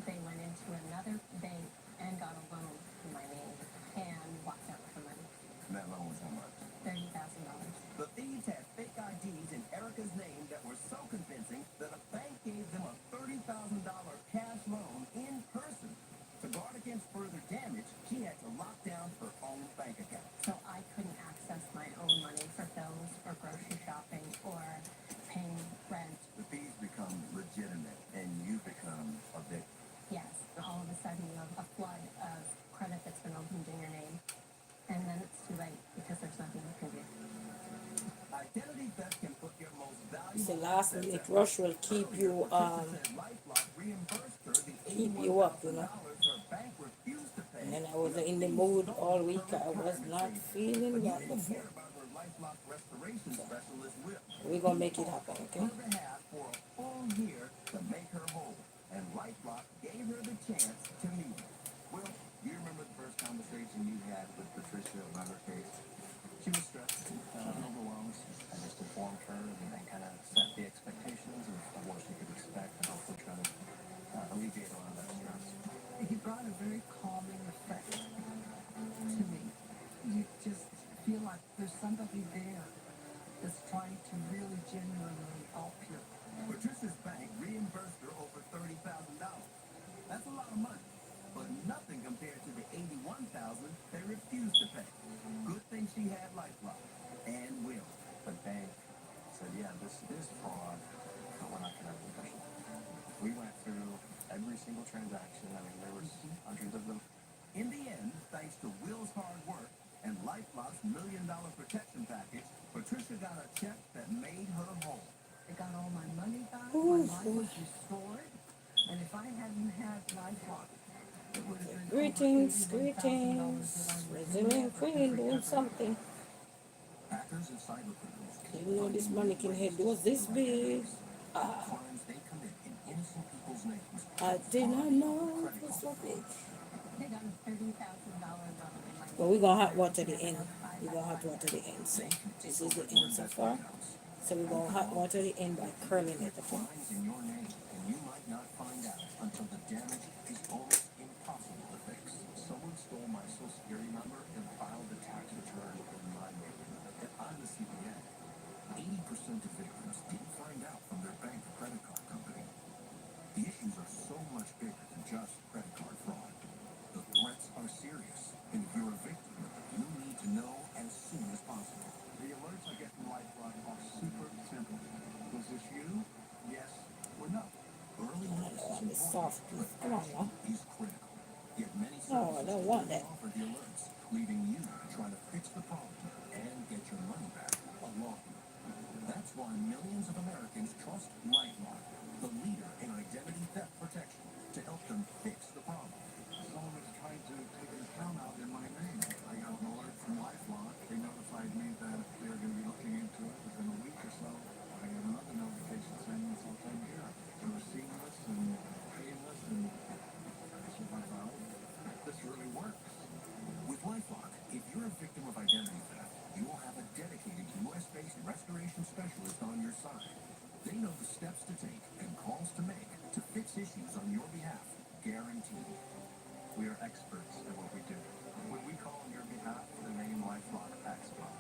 They went into another bank and got a loan in my name and walked out with the money. And that loan was how much? $30,000. The thieves had fake IDs in Erica's name that were so convincing that a bank gave them a $30,000 cash loan in person. To guard against further damage, she had to lock down her own bank account. So I couldn't access my own money for bills or grocery shopping or paying rent. The thieves become legitimate, and you become a victim. Yes, all of a sudden you have a flood of credit that's been opened in your name, and then it's too late because there's nothing you can do. Identity theft can put your most It's the valuable last minute rush will keep you up, you know. And then I was in the mood all week. I was not feeling wonderful. We're gonna make it happen, okay? For a full year to make her whole, and LifeLock gave her the chance to meet him. Well, do you remember the first conversation you had with Patricia about her case? She was stressed, overwhelmed. I just informed her and kind of set the expectations of what she could expect and hopefully try to alleviate a lot of that stress. He brought a very calming effect to me. You just feel like there's somebody there that's trying to really genuinely help you. Patricia's bank reimbursed her over $30,000. That's a lot of money, but nothing compared to the $81,000 they refused to pay. Good thing she had LifeLock and will. The bank said, yeah, this is fraud, but we're not going to push it. We went through every single transaction. I mean, there was hundreds of them. In the end, thanks to Will's hard work and LifeLock's $1 million protection package, Patricia got a check that made her whole. I got all my money back, my life was restored, and if I hadn't had LifeLock, it would have been Greetings, over $81,000 that greetings. I would Resilient never Queen doing something. Hackers and cyber criminals Even though this mannequin head was this big, crimes they commit in innocent people's names. I did not know it was so big. They got a $30,000 loan in my But we're gonna hot water the end. We're gonna hot water the end. So this is the end so far. So we're gonna hot water the end by curling it, okay? Crimes in your name, and you might not find out until the damage is almost impossible to fix. Someone stole my social security number and filed the tax return in my name. And I'm the CPA. 80% of victims didn't find out from their bank or credit card company. The issues are so much bigger than just credit card fraud. The threats are serious, and if you're a victim, you need to know as soon as possible. The alerts I get from LifeLock are super simple. Was this you? Yes or no? Early notice On the soft piece. Come on now. is critical. Yet many No, I don't want that. offer the alerts, leaving you to try to fix the problem and get your money back alone. That's why millions of Americans trust LifeLock, the leader in identity theft protection, to help them fix the problem. Someone was trying to take an account out in my name. I got an alert from LifeLock. They notified me that they were going to be looking into it within a week or so. I got another notification saying it's all taken care of. They were seamless and painless, and I said, wow, this really works. With LifeLock, if you're a victim of identity theft, you will have a dedicated U.S.-based restoration specialist on your side. They know the steps to take and calls to make to fix issues on your behalf, guaranteed. We are experts at what we do. When we call on your behalf, the name LifeLock backs us.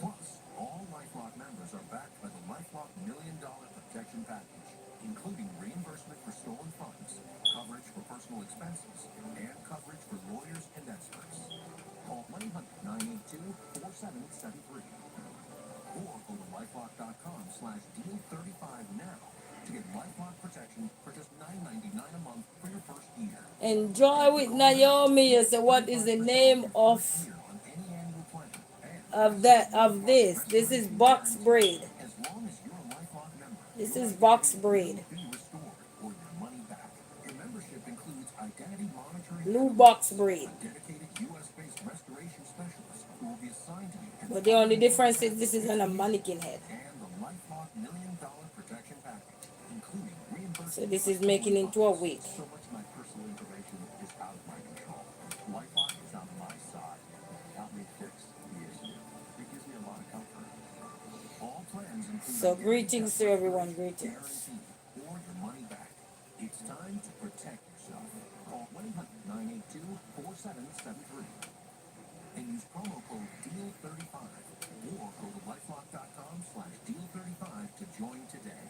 Plus, all LifeLock members are backed by the LifeLock $1 Million Protection Package, including reimbursement for stolen funds, coverage for personal expenses, and coverage for lawyers and experts. Call 1-800-982-4773 or go to lifelock.com/deal35 now to get LifeLock protection for just $9.99 a month for your first year. Enjoy with Naomi. You say, what is the name of Here on any annual plan. And this? This is box braid. as long as you're a LifeLock member, This is box braid. be restored or your money back. Your membership includes identity monitoring, Blue box braid. a dedicated designed to be But the only difference is this is on a mannequin head. and the lifelong $1 million protection package, including So reimbursement. this is making into a week. So much of my personal information is out of my control. LifeLock is on my side. Help me fix the issue. It gives me a lot of comfort. All plans include So greetings to everyone, greetings. guarantee or your money back. It's time to protect yourself. Call 1-800-982-4773 and use promo code DEAL35 or go to lifelock.com/deal35 to join today.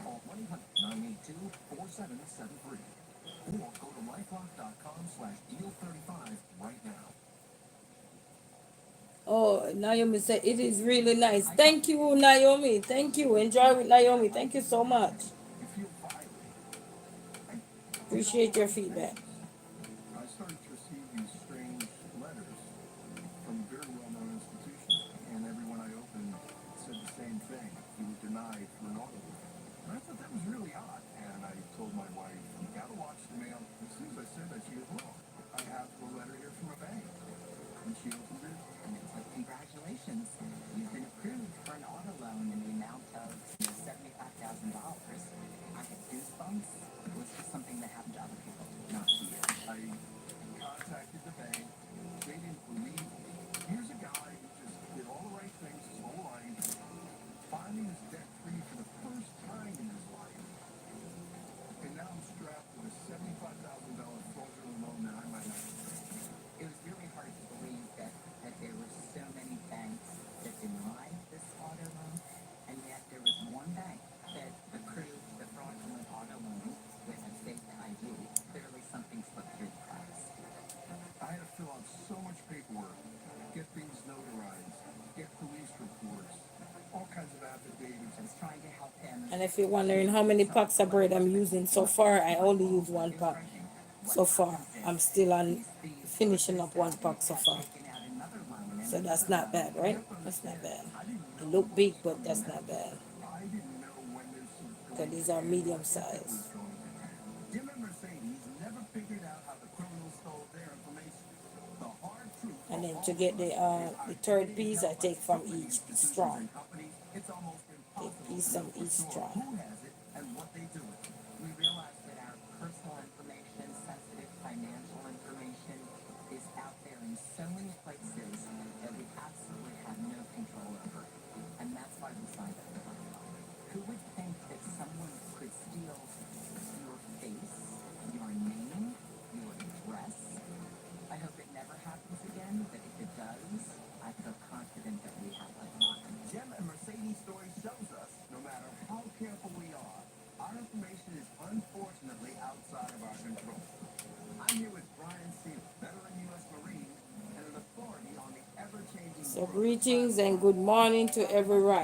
Call 1-800-982-4773 or go to lifelock.com/deal35 right now. Oh, Naomi said it is really nice. Thank you, Naomi. Thank you. Enjoy with Naomi. Thank you so much. You feel violated. Appreciate your feedback. I started to receive these strange letters from very well-known institutions, and everyone I opened said the same thing. You were denied for an auto loan. And I thought that was really odd, and I told my wife, you gotta watch the mail. As soon as I said that, she goes, well, I have a letter here from a bank. And she opened it, And it's like, congratulations, you've been approved for an auto loan in the amount of $75,000. I had goosebumps. It was just something that happened to other people, not to you. I contacted the bank. They didn't believe me. Here's a guy who just did all the right things his whole life, finally is debt-free for the first time in his life. And now I'm strapped with a $75,000 fraudulent loan that I might not pay. It was really hard to believe that there were so many banks that denied this auto loan, and yet there was one bank that approved the fraudulent auto loan with a fake ID. Clearly something slipped through the cracks. I had to fill out so much paperwork, get things notarized, get police reports, all kinds of affidavits. I was trying to help him. And if you're wondering how many packs of bread I'm using so far, I only use one pack so far. I'm still on finishing up one pack so far. So that's not bad, right? That's not bad. It look big, but that's not bad. I didn't know when this was Because going these are medium size. Jim and Mercedes never figured out how the criminals stole their information. The hard truth. And then to get the third piece, I take from each strong. It's almost Take impossible piece to from know for each sure strong. who has it and what they do with it. We realize that our personal information, sensitive financial information, is out there in so many places that we absolutely have no control over. And that's why we signed up for it. Who would think that someone could steal your face, your name, your address? I hope it never happens again, but if it does, I feel confident that we have a lock. Jim and Mercedes' story shows us, no matter how careful we are, our information is unfortunately outside of our control. I'm here with Brian Seal, veteran U.S. Marine and an authority on the ever-changing So world. greetings and good morning to everyone.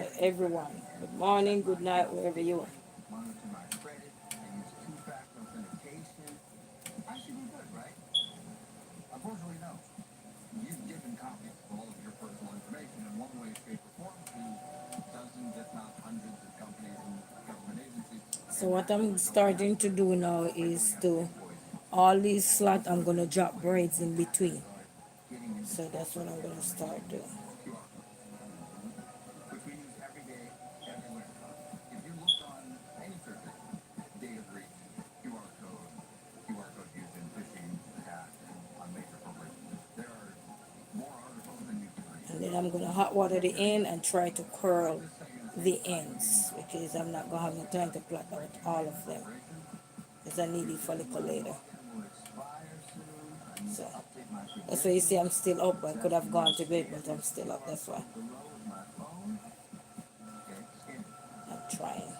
Good morning, good night, wherever you are. Monitor my credit and use two-factor authentication. I should be good, right? Unfortunately, no. You've given copies of all of your personal information in one way, shape, or form to dozens, if not hundreds, of companies and government agencies. So what I'm starting to do now is to all these slots I'm gonna drop braids in between. So that's what I'm gonna start doing. Which we use every day, everywhere. If you look on any search engine, data breach, QR code used in phishing attacks on major corporations, there are more articles than you can read. And then I'm gonna hot water the end and try to curl the ends because I'm not gonna have the time to plait out all of them because I need the follicle later. So that's why you see I'm still up. I could have gone to bed, but I'm still up. That's why I'm trying.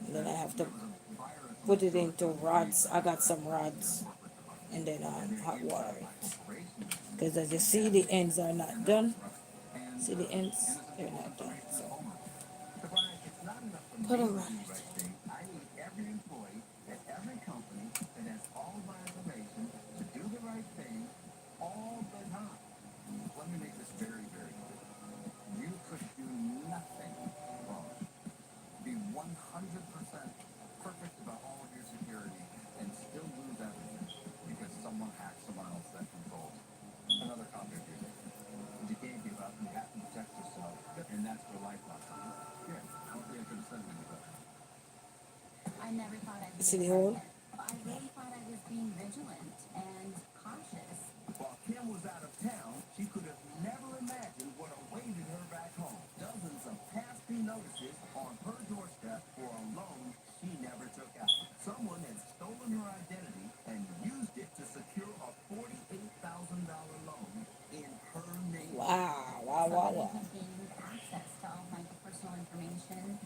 And then I have to put it into rods. I got some rods, and then hot water it. Because as you see, the ends are not done. See the ends? They're not done. So put a rod. I need every employee at every company that has all of my information to do the right thing all the time. Let me make this very, very clear. You could do nothing wrong. Be 100% perfect about all of your security and still lose everything because See the hole? I really thought I was being vigilant and cautious. While Kim was out of town, she could have never imagined what awaited her back home. Dozens of past due notices on her doorstep for a loan she never took out. Someone had stolen her identity and used it to secure a $48,000 loan in her name. Wow, wow, So wow, they wow. had gained access to all my personal information.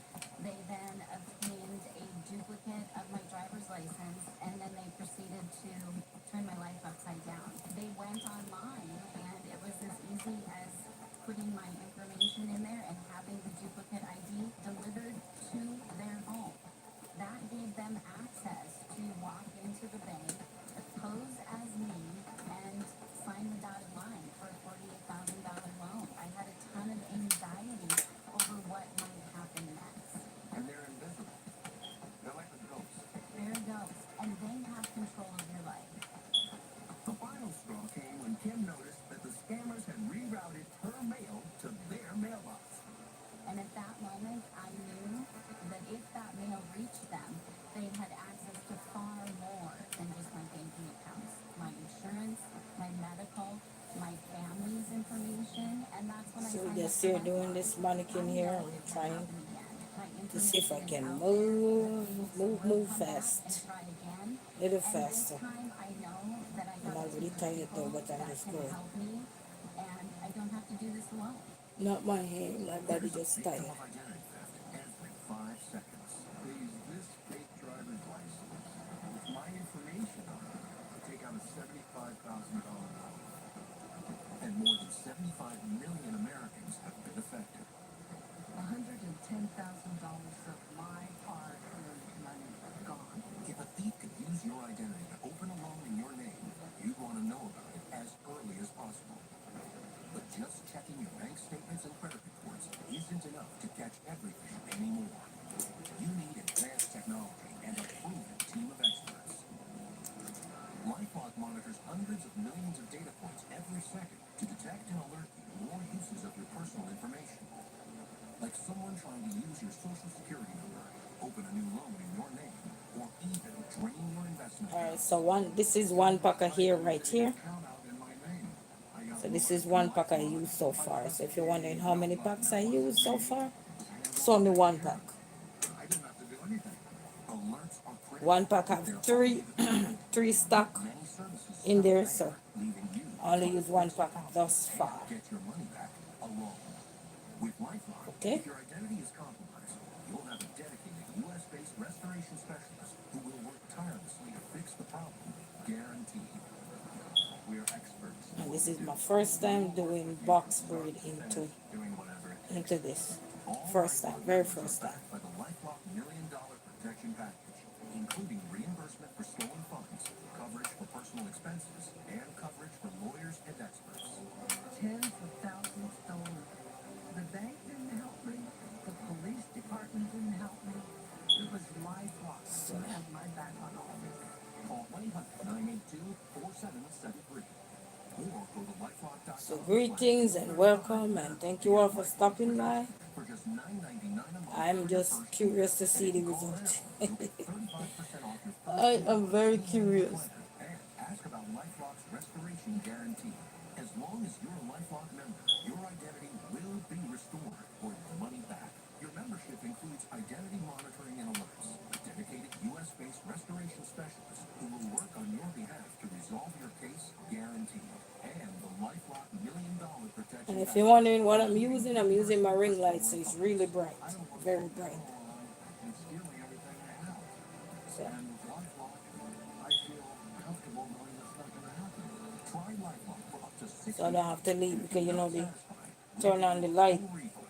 They then obtained a duplicate of my driver's license, and then they proceeded to turn my life upside down. They went online, and it was as easy as putting my information in there and having the duplicate ID delivered to their home. That gave them access to walk into the bank, pose as me, and sign the dotted line for a $48,000 loan. I had a ton of anxiety over what might happen next. And they're invisible. They're like a ghost. They're ghosts, and they have control of your life. The final straw came when Kim noticed that the scammers had rerouted her mail to their mailbox. And at that moment, I knew that if that mail reached them, they had access to far more than just my banking accounts, my insurance, my medical, my family's information, and that's when I So signed up just for here my doing blog. this I mannequin know here. it I'm can trying happen again. My to see if I information is can out there. move, Things move, will move come back and fast. try again. A little And this faster. time, I know that I I'm have a already team of tired though, people but I'm that just can going. help me, and I don't have to do this alone. Not my hair, my body just Victim tired. of identity theft every 5 seconds. Please, this fake driver's license with my information on it. Take out a $75,000 loan. And more than 75 million Americans have been affected. $110,000 of my hard-earned money gone. If a thief could use your identity to open a loan in your name, you'd want to know about it as early as possible. But just checking your bank statements and credit reports isn't enough to catch everything anymore. You need advanced technology and a proven team of experts. LifeLock monitors hundreds of millions of data points every second to detect and alert you more uses of your personal information. Like someone trying to use your social security number, open a new loan in your name, or even drain your investment Alright, accounts. so this is one pack of hair right here. Count out in my name. I got So this more is one pack I LifeLock. used so far. So if you're wondering how many packs I used so far, it's only one pack. I didn't have to do anything. Alerts are critical. One pack have three stock Many services in stop there, so leaving you I only use one pack thus and far. get your money back alone. With LifeLock, Okay. if your identity is compromised, you'll have a dedicated U.S.-based restoration specialist who will work tirelessly to fix the problem, guaranteed. We are experts. And this is my first time doing box braid Doing whatever it takes. into this. All First time, LifeLock very members first are time. backed by the LifeLock $1 Million Protection Package, including reimbursement for stolen funds, coverage for personal expenses, and coverage for lawyers and experts. Tens of thousands stolen. The bank didn't help me. The police department didn't help me. It was LifeLock who had my back on all this. Call 1-800-982-4773 or go to lifelock.com. So greetings and welcome and thank you all for stopping by. For just $9.99 a month. I'm just curious to see the result. You'll get 35% off your first I am very curious. And ask about LifeLock's restoration guarantee. As long as you're a LifeLock member, your identity will be restored or your money back. Your membership includes identity monitoring and alerts, a dedicated U.S.-based restoration specialist who will work on your behalf to resolve your case guaranteed, and the LifeLock $1 Million Protection. And if you're wondering what I'm using my ring light, so it's really bright, very bright. And stealing everything I have. So, And with LifeLock, I feel comfortable knowing that's not going to happen. Try LifeLock for up to 60 so I don't have to leave because you know they satisfied. turn on the light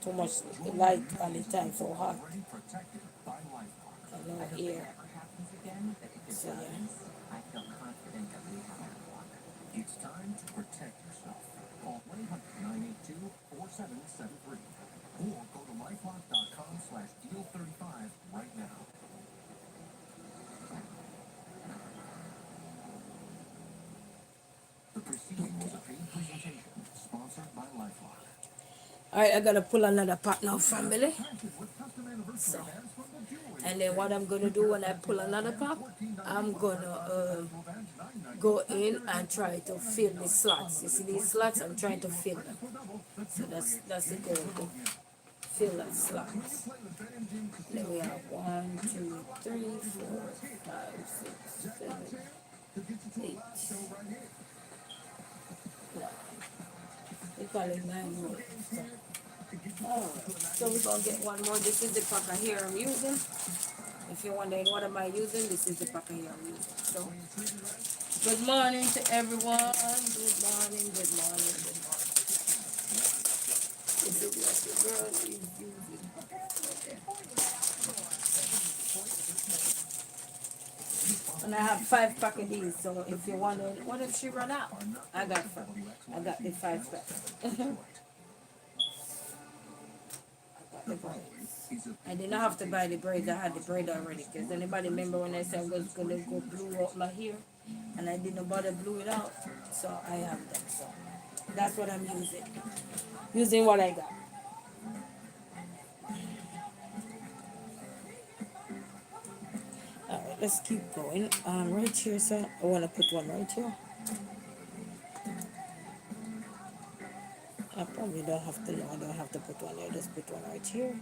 too much, the light all the time so hot. Already protected by LifeLock. I know I hope here. it never happens again, but if it So, yeah. does, I feel confident that we have LifeLock. It's time to protect yourself. Call 1-800-982-4773 or go to lifelock.com/deal35 right now. The preceding was a paid presentation sponsored by LifeLock. Alright, I gotta pull another pot now from Billy. With custom anniversary bands from the jewelry And then what I'm gonna do when I pull another pop, I'm gonna go in and try to fill the slots. You see these slots? I'm trying to fill them. So that's the goal. To fill that slots. Then we have 1, 2, 3, 4, 5, 6, 7, 8. No, we call it 9 more. Alright, so we're gonna get one more. This is the packer here I'm using. If you're wondering what am I using, this is the packer here I'm using. So, good morning to everyone. Good morning, good morning, good morning. This is what the girl is using. Okay. And I have 5 pack of these, so if you're wondering, what if she run out? I got the 5 pack. The braids. I did not have to buy the braids. I had the braid already. Because anybody remember when I said I was gonna go blue out my hair, and I didn't bother blue it out, so I have them. So that's what I'm using what I got. All right, let's keep going. Right here, so I want to put one right here. I probably don't have to. No, I don't have to put one there. Just put one right here.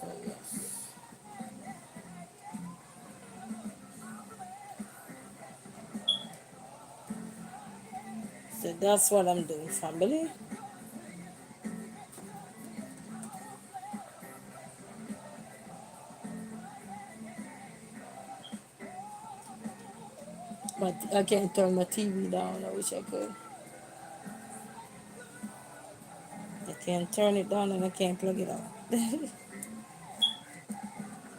So yes. So that's what I'm doing, family. But I can't turn my TV down. I wish I could. I can't turn it down and I can't plug it out.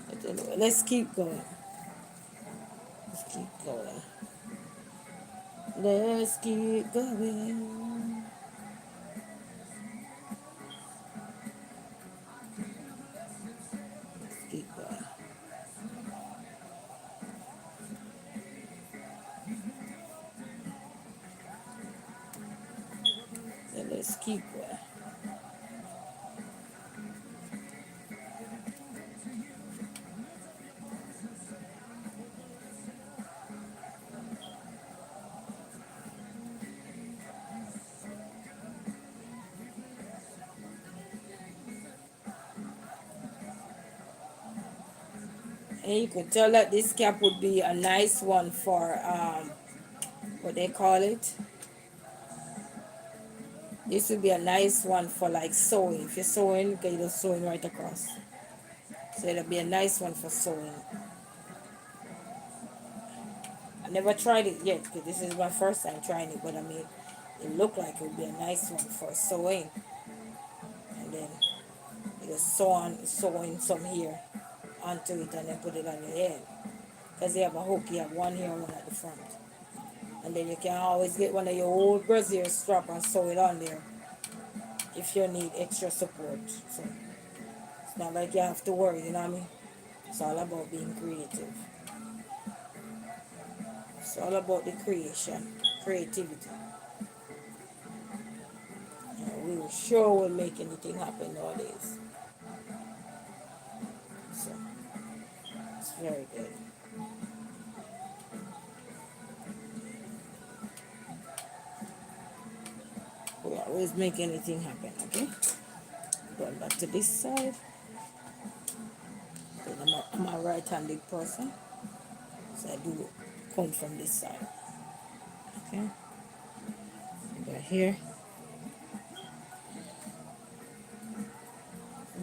But anyway, let's keep going. Let's keep going. Let's keep going. Let's keep going. And let's keep going. And you could tell that this cap would be a nice one for what they call it. This would be a nice one for like sewing. If you're sewing, because you're sewing right across. So it'll be a nice one for sewing. I never tried it yet because this is my first time trying it, but I mean, it looked like it would be a nice one for sewing. And then you just sewing some here onto it and then put it on your head. Because you have a hook, you have one here and one at the front. And then you can always get one of your old brassiere strap and sew it on there if you need extra support. So it's not like you have to worry, you know what I mean? It's all about being creative. It's all about the creativity. And we sure will make anything happen nowadays. So it's very good. We always make anything happen, okay? Going back to this side. I'm a right-handed person, so I do come from this side. Okay, go here.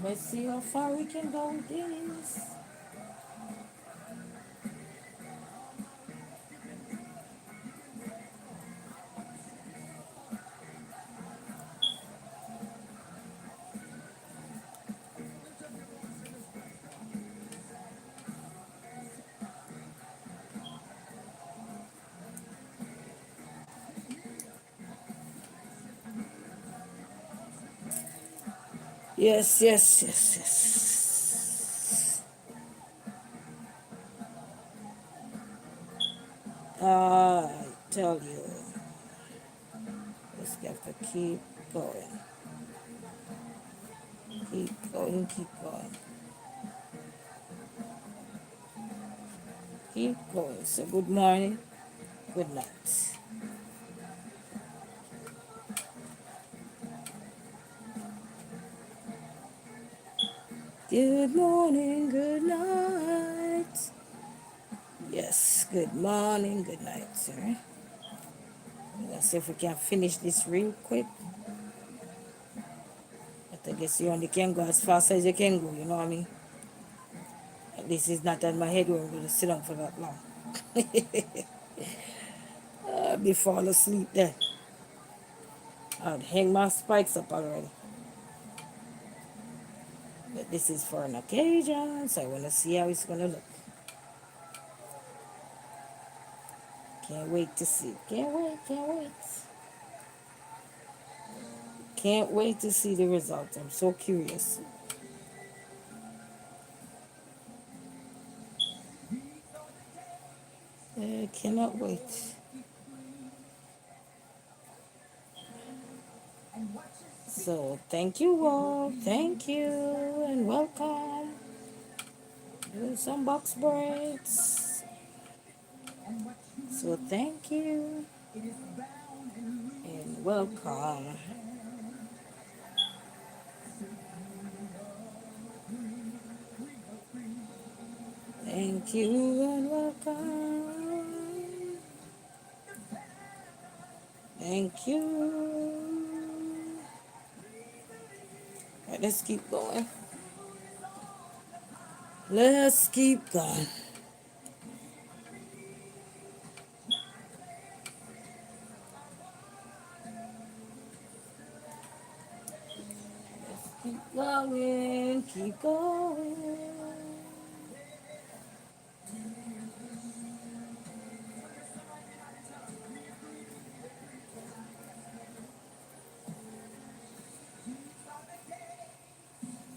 Let's see how far we can go with this. Yes, yes, yes, yes. I tell you. to keep going. Keep going, keep going. Keep going. So good morning, good night. Good morning, good night. Yes, good morning, good night, sir. Let's see if we can finish this real quick. But I guess you only can go as fast as you can go, you know what I mean? This is not on my head where I'm going to sit down for that long. Be fall asleep then. I'd hang my spikes up already. But this is for an occasion, so I want to see how it's going to look. Can't wait to see. Can't wait, can't wait. Can't wait to see the result. I'm so curious. I cannot wait. So thank you all. Thank you and welcome. Doing some box braids. So thank you and welcome. Thank you and welcome. Thank you. Right, let's keep going. Let's keep going. Let's keep going. Keep going.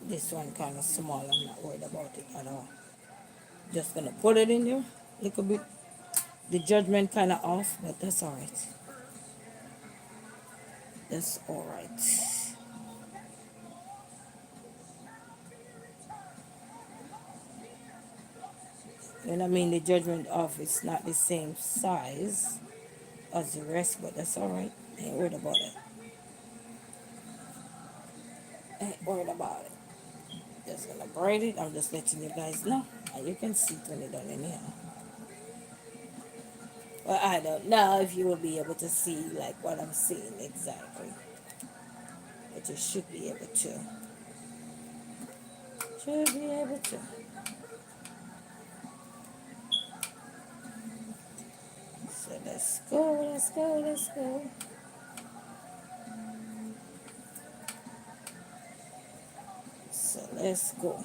This one kind of small. I'm not worried about it at all. Just gonna put it in there. Little bit. The judgment kind of off, but that's all right. That's all right. When I mean the judgment off, it's not the same size as the rest, but that's all right. Ain't worried about it. Ain't worried about it. Just gonna braid it. I'm just letting you guys know, and you can see it when it's done in here. Well, I don't know if you will be able to see like what I'm seeing exactly, but you should be able to. Should be able to. So let's go, let's go, let's go. So let's go.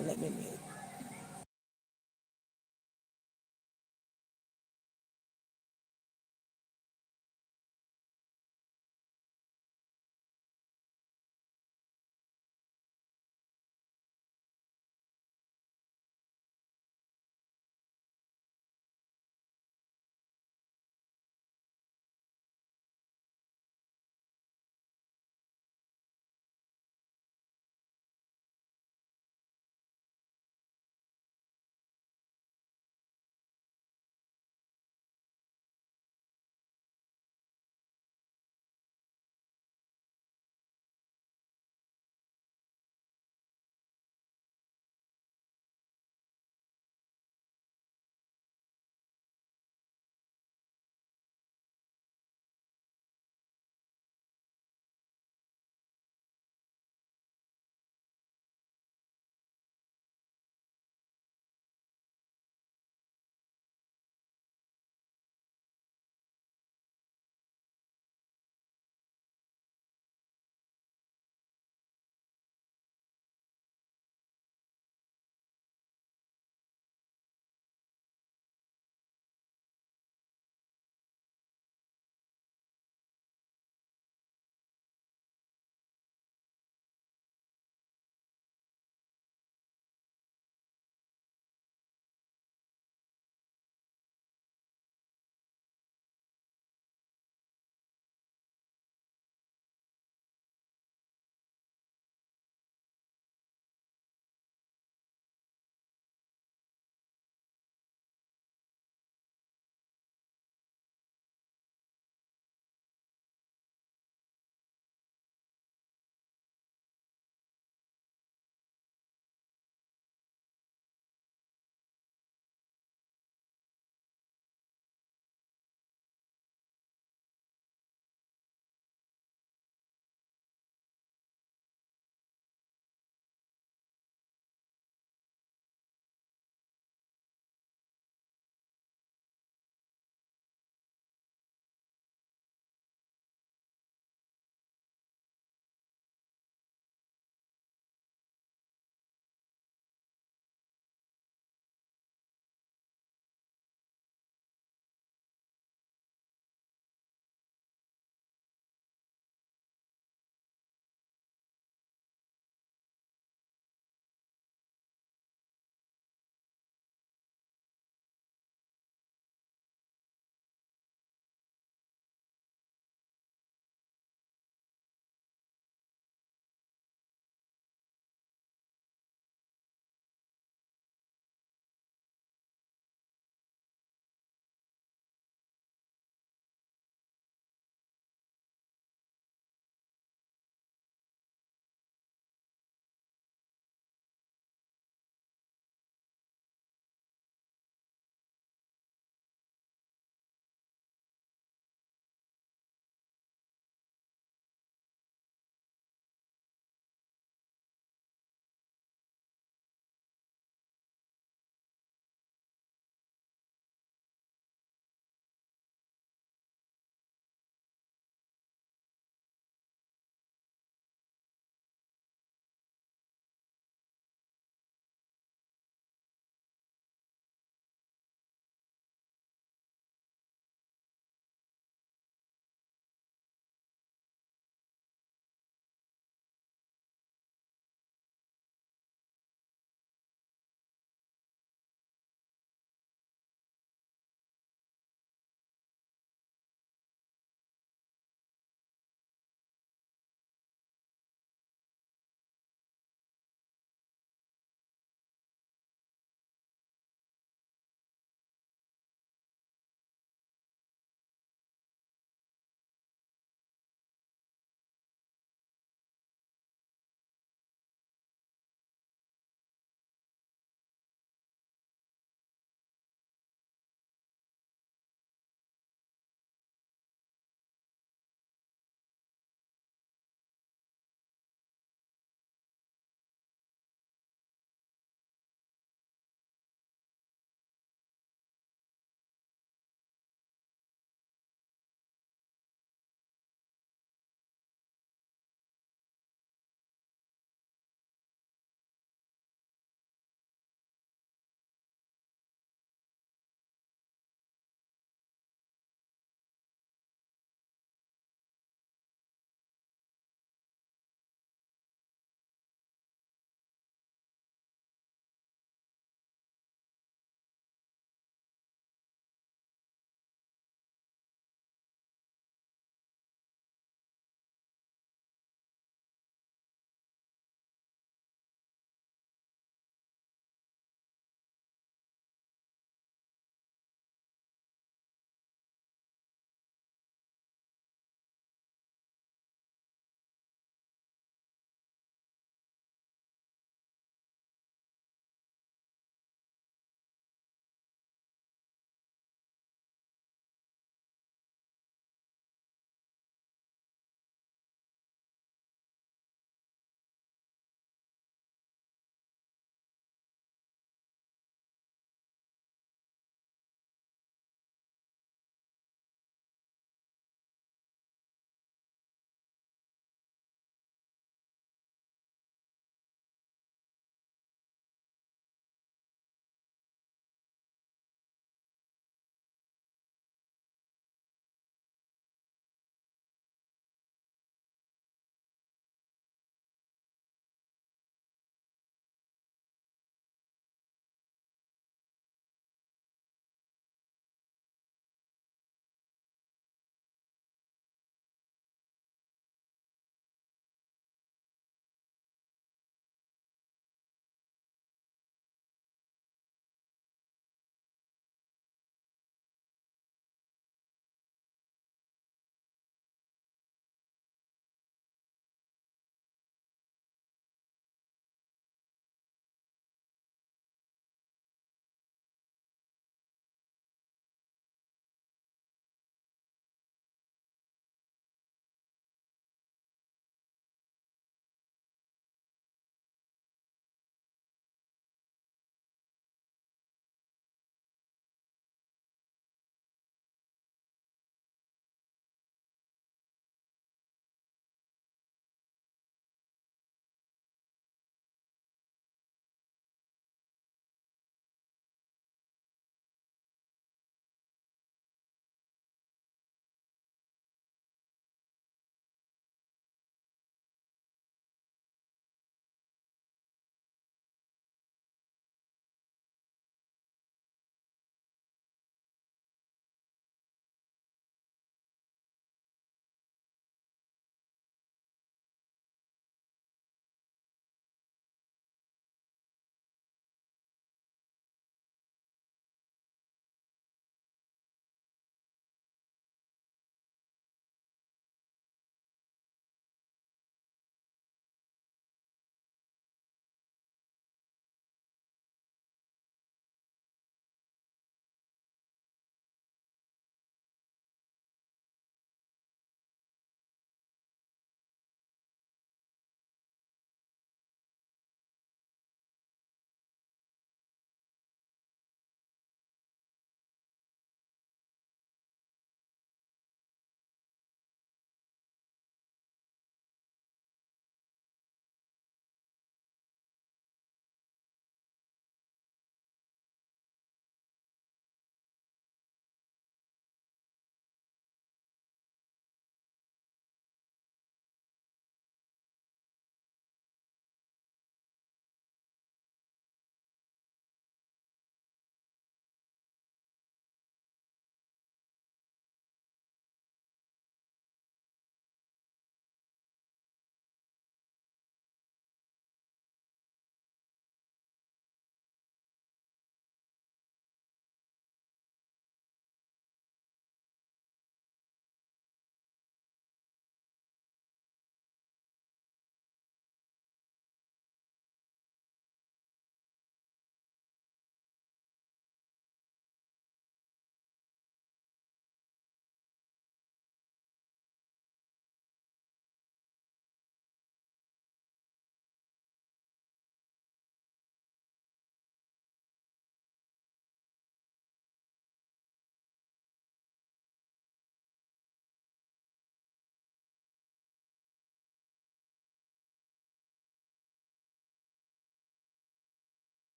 Let me mute.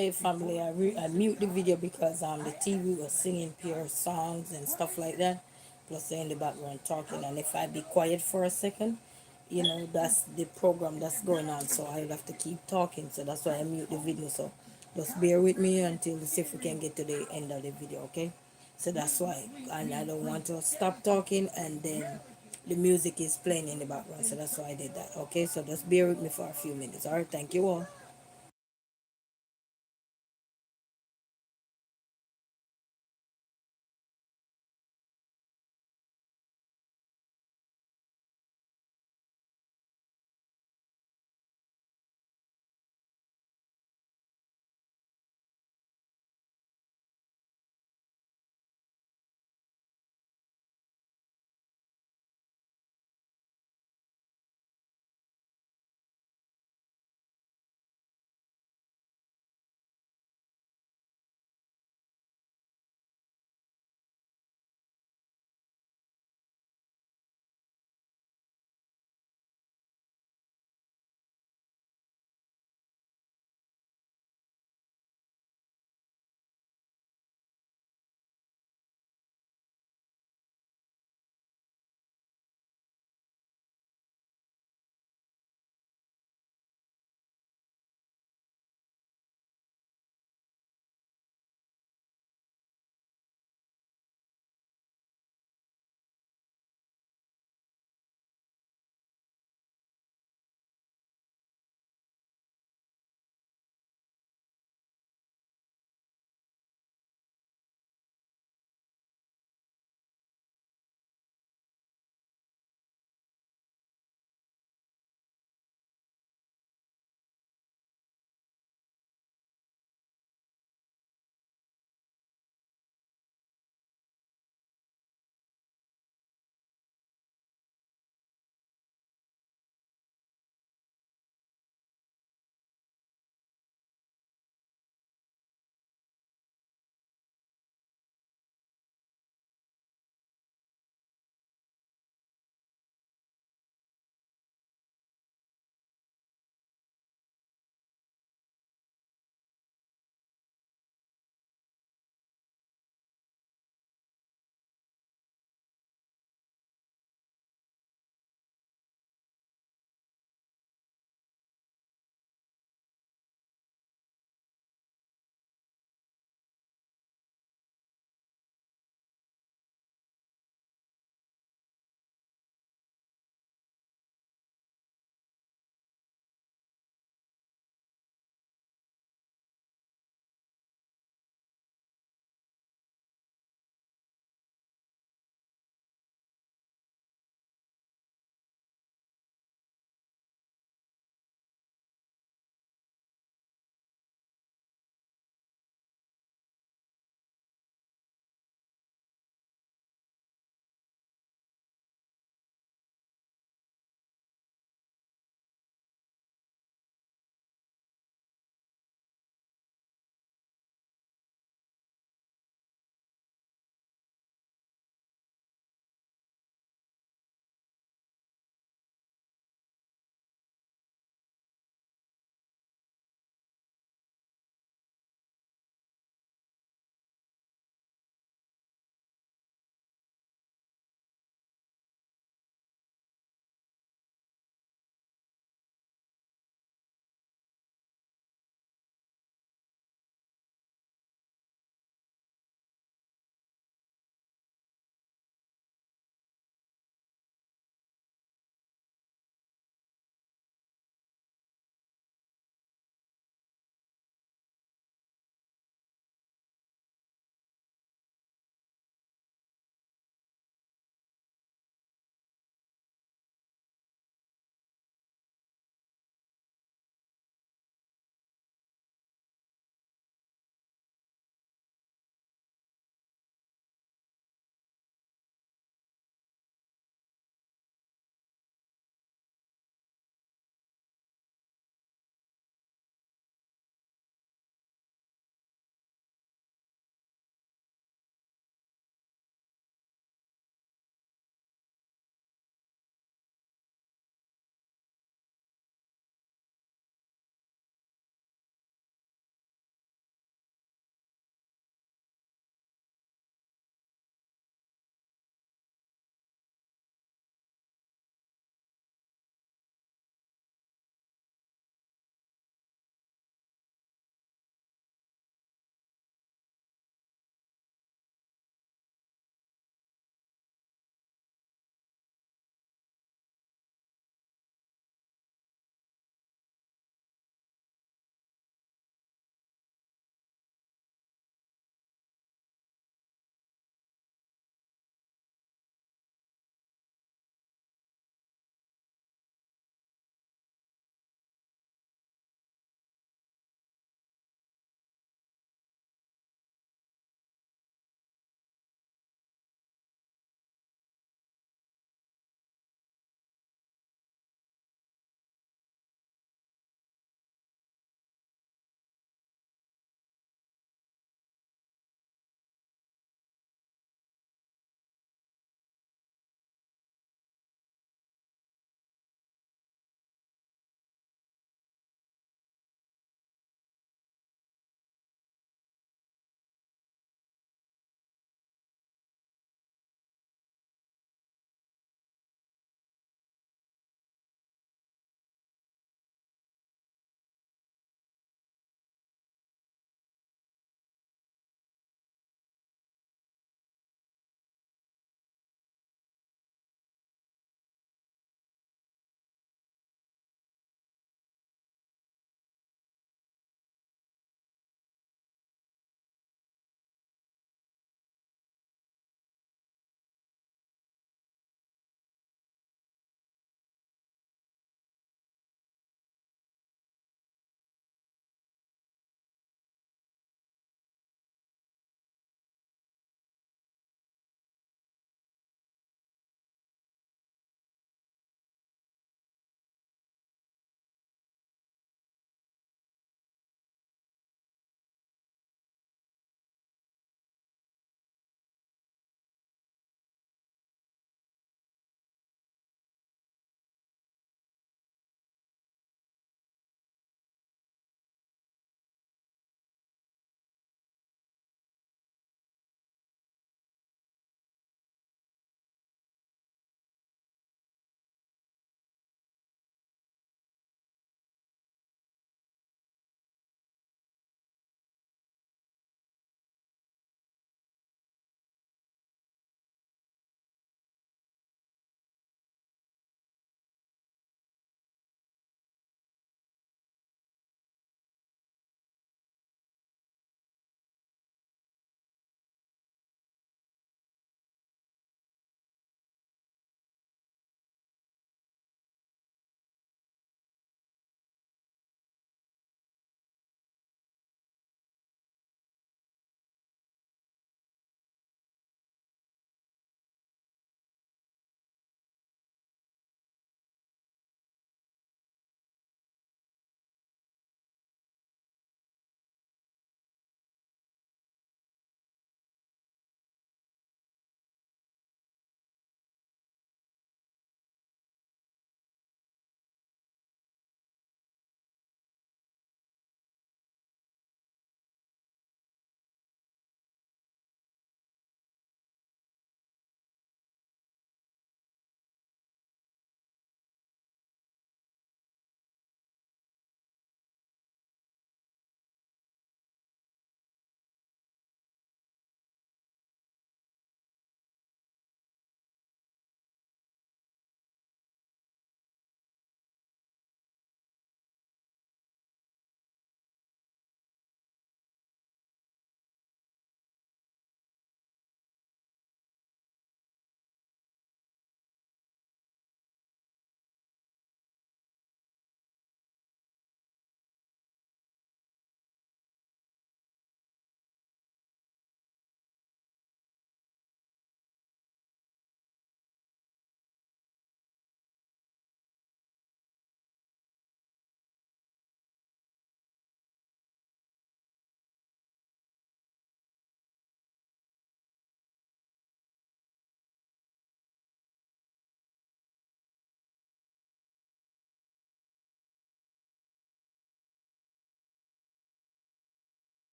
Hey family, I mute the video because the TV was singing pure songs and stuff like that. Plus they're in the background talking, and if I be quiet for a second, that's the program that's going on. So I'll have to keep talking. So that's why I mute the video. So just bear with me until see if we can get to the end of the video, okay? So that's why, and I don't want to stop talking and then the music is playing in the background. So that's why I did that, okay? So just bear with me for a few minutes. All right, thank you all.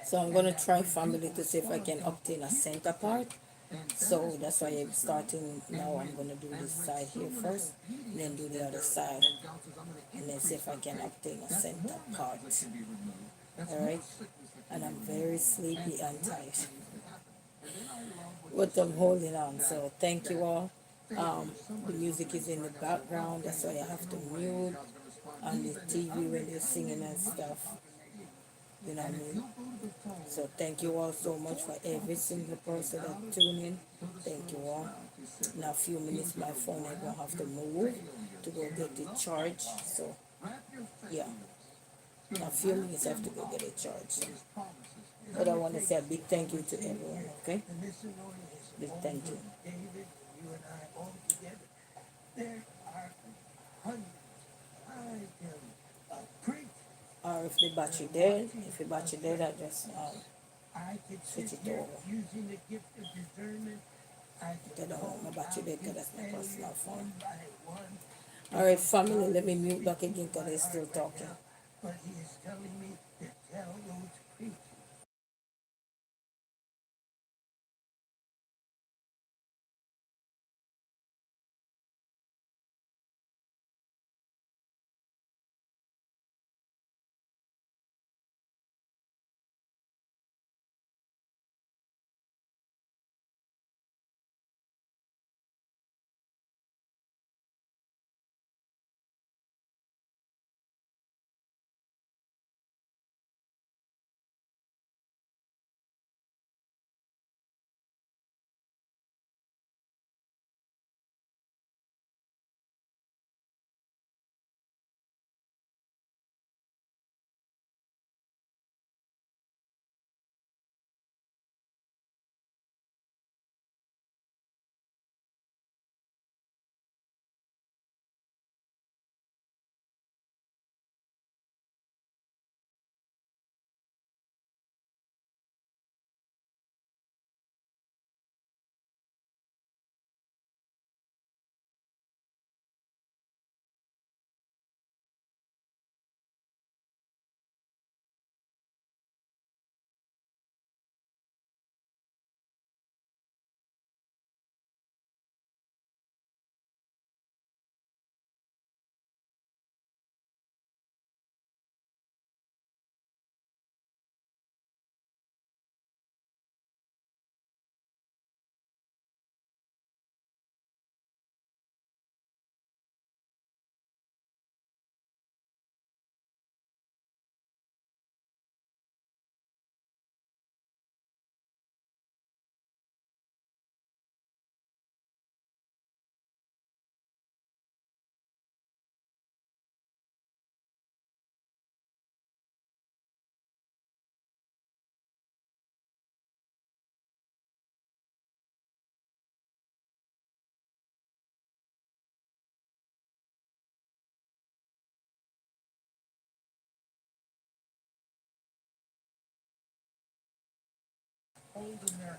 So I'm gonna try, family, to see if I can obtain a center part. So that's why I'm starting now. I'm gonna do this side here first, then do the other side, and then see if I can obtain a center part. Alright? And I'm very sleepy and tired. But I'm holding on. So thank you all. The music is in the background, that's why I have to mute on the TV when they're singing and stuff. You know what I mean? So thank you all so much for every single person that tune in. Thank you all. In a few minutes my phone is gonna have to move to go get it charged. So yeah. In a few minutes I have to go get it charged. But I want to say a big thank you to everyone, okay? Big thank you. David, you and I all together. There are hundreds. I can preach. Or if the battery dead, if the battery dead, I just I could switch sit it here over. using the gift of discernment. I I could don't want my battery dead because that's my personal phone. one by one. Alright, family, let me mute back again because they're still talking. But he is telling me to tell those preachers.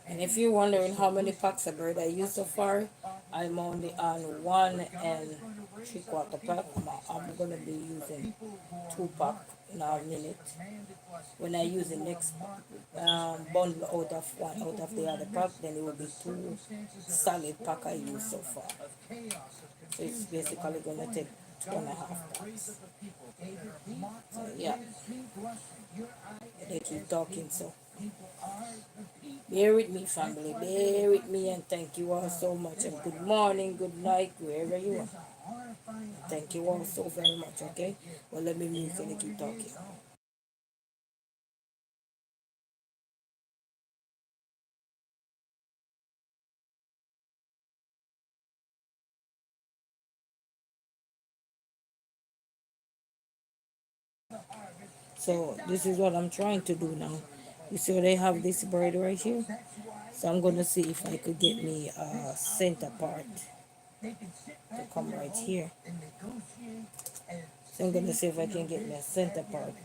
And if you're wondering how many packs of bread I used so far, I'm only on 1 3/4 pack. I'm gonna be using 2 pack in a minute. When I use the next bundle out of one out of the other pack, then it will be 2 solid pack I use so far. So it's basically gonna take 2.5 packs. So yeah, they keep talking, so bear with me, family. Bear with me, and thank you all so much. And good morning, good night, wherever you are. Thank you all so very much, okay? Well, let me mute so they keep talking. So, this is what I'm trying to do now. You see, they have this braid right here. So, I'm going to see if I could get me a center part to come right here. So, I'm going to see if I can get me a center part.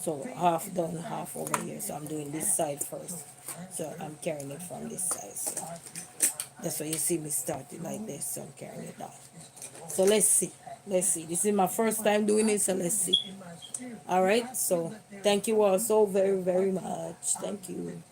So half done, half over here. So I'm doing this side first. So I'm carrying it from this side. So that's why you see me starting like this. So I'm carrying it down. So let's see. Let's see. This is my first time doing it, so let's see. All right. So thank you all so very, very much. Thank you.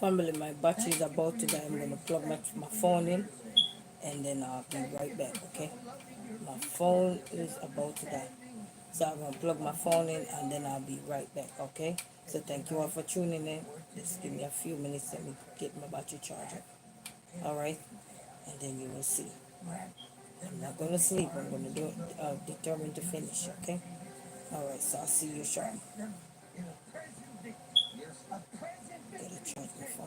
Family, my battery is about to die. I'm gonna plug my phone in and then I'll be right back, okay? My phone is about to die. So I'm gonna plug my phone in and then I'll be right back, okay? So thank you all for tuning in. Just give me a few minutes, let me get my battery charger. Alright? And then you will see. I'm not gonna sleep, I'm gonna do it determined to finish, okay? Alright, so I'll see you shortly.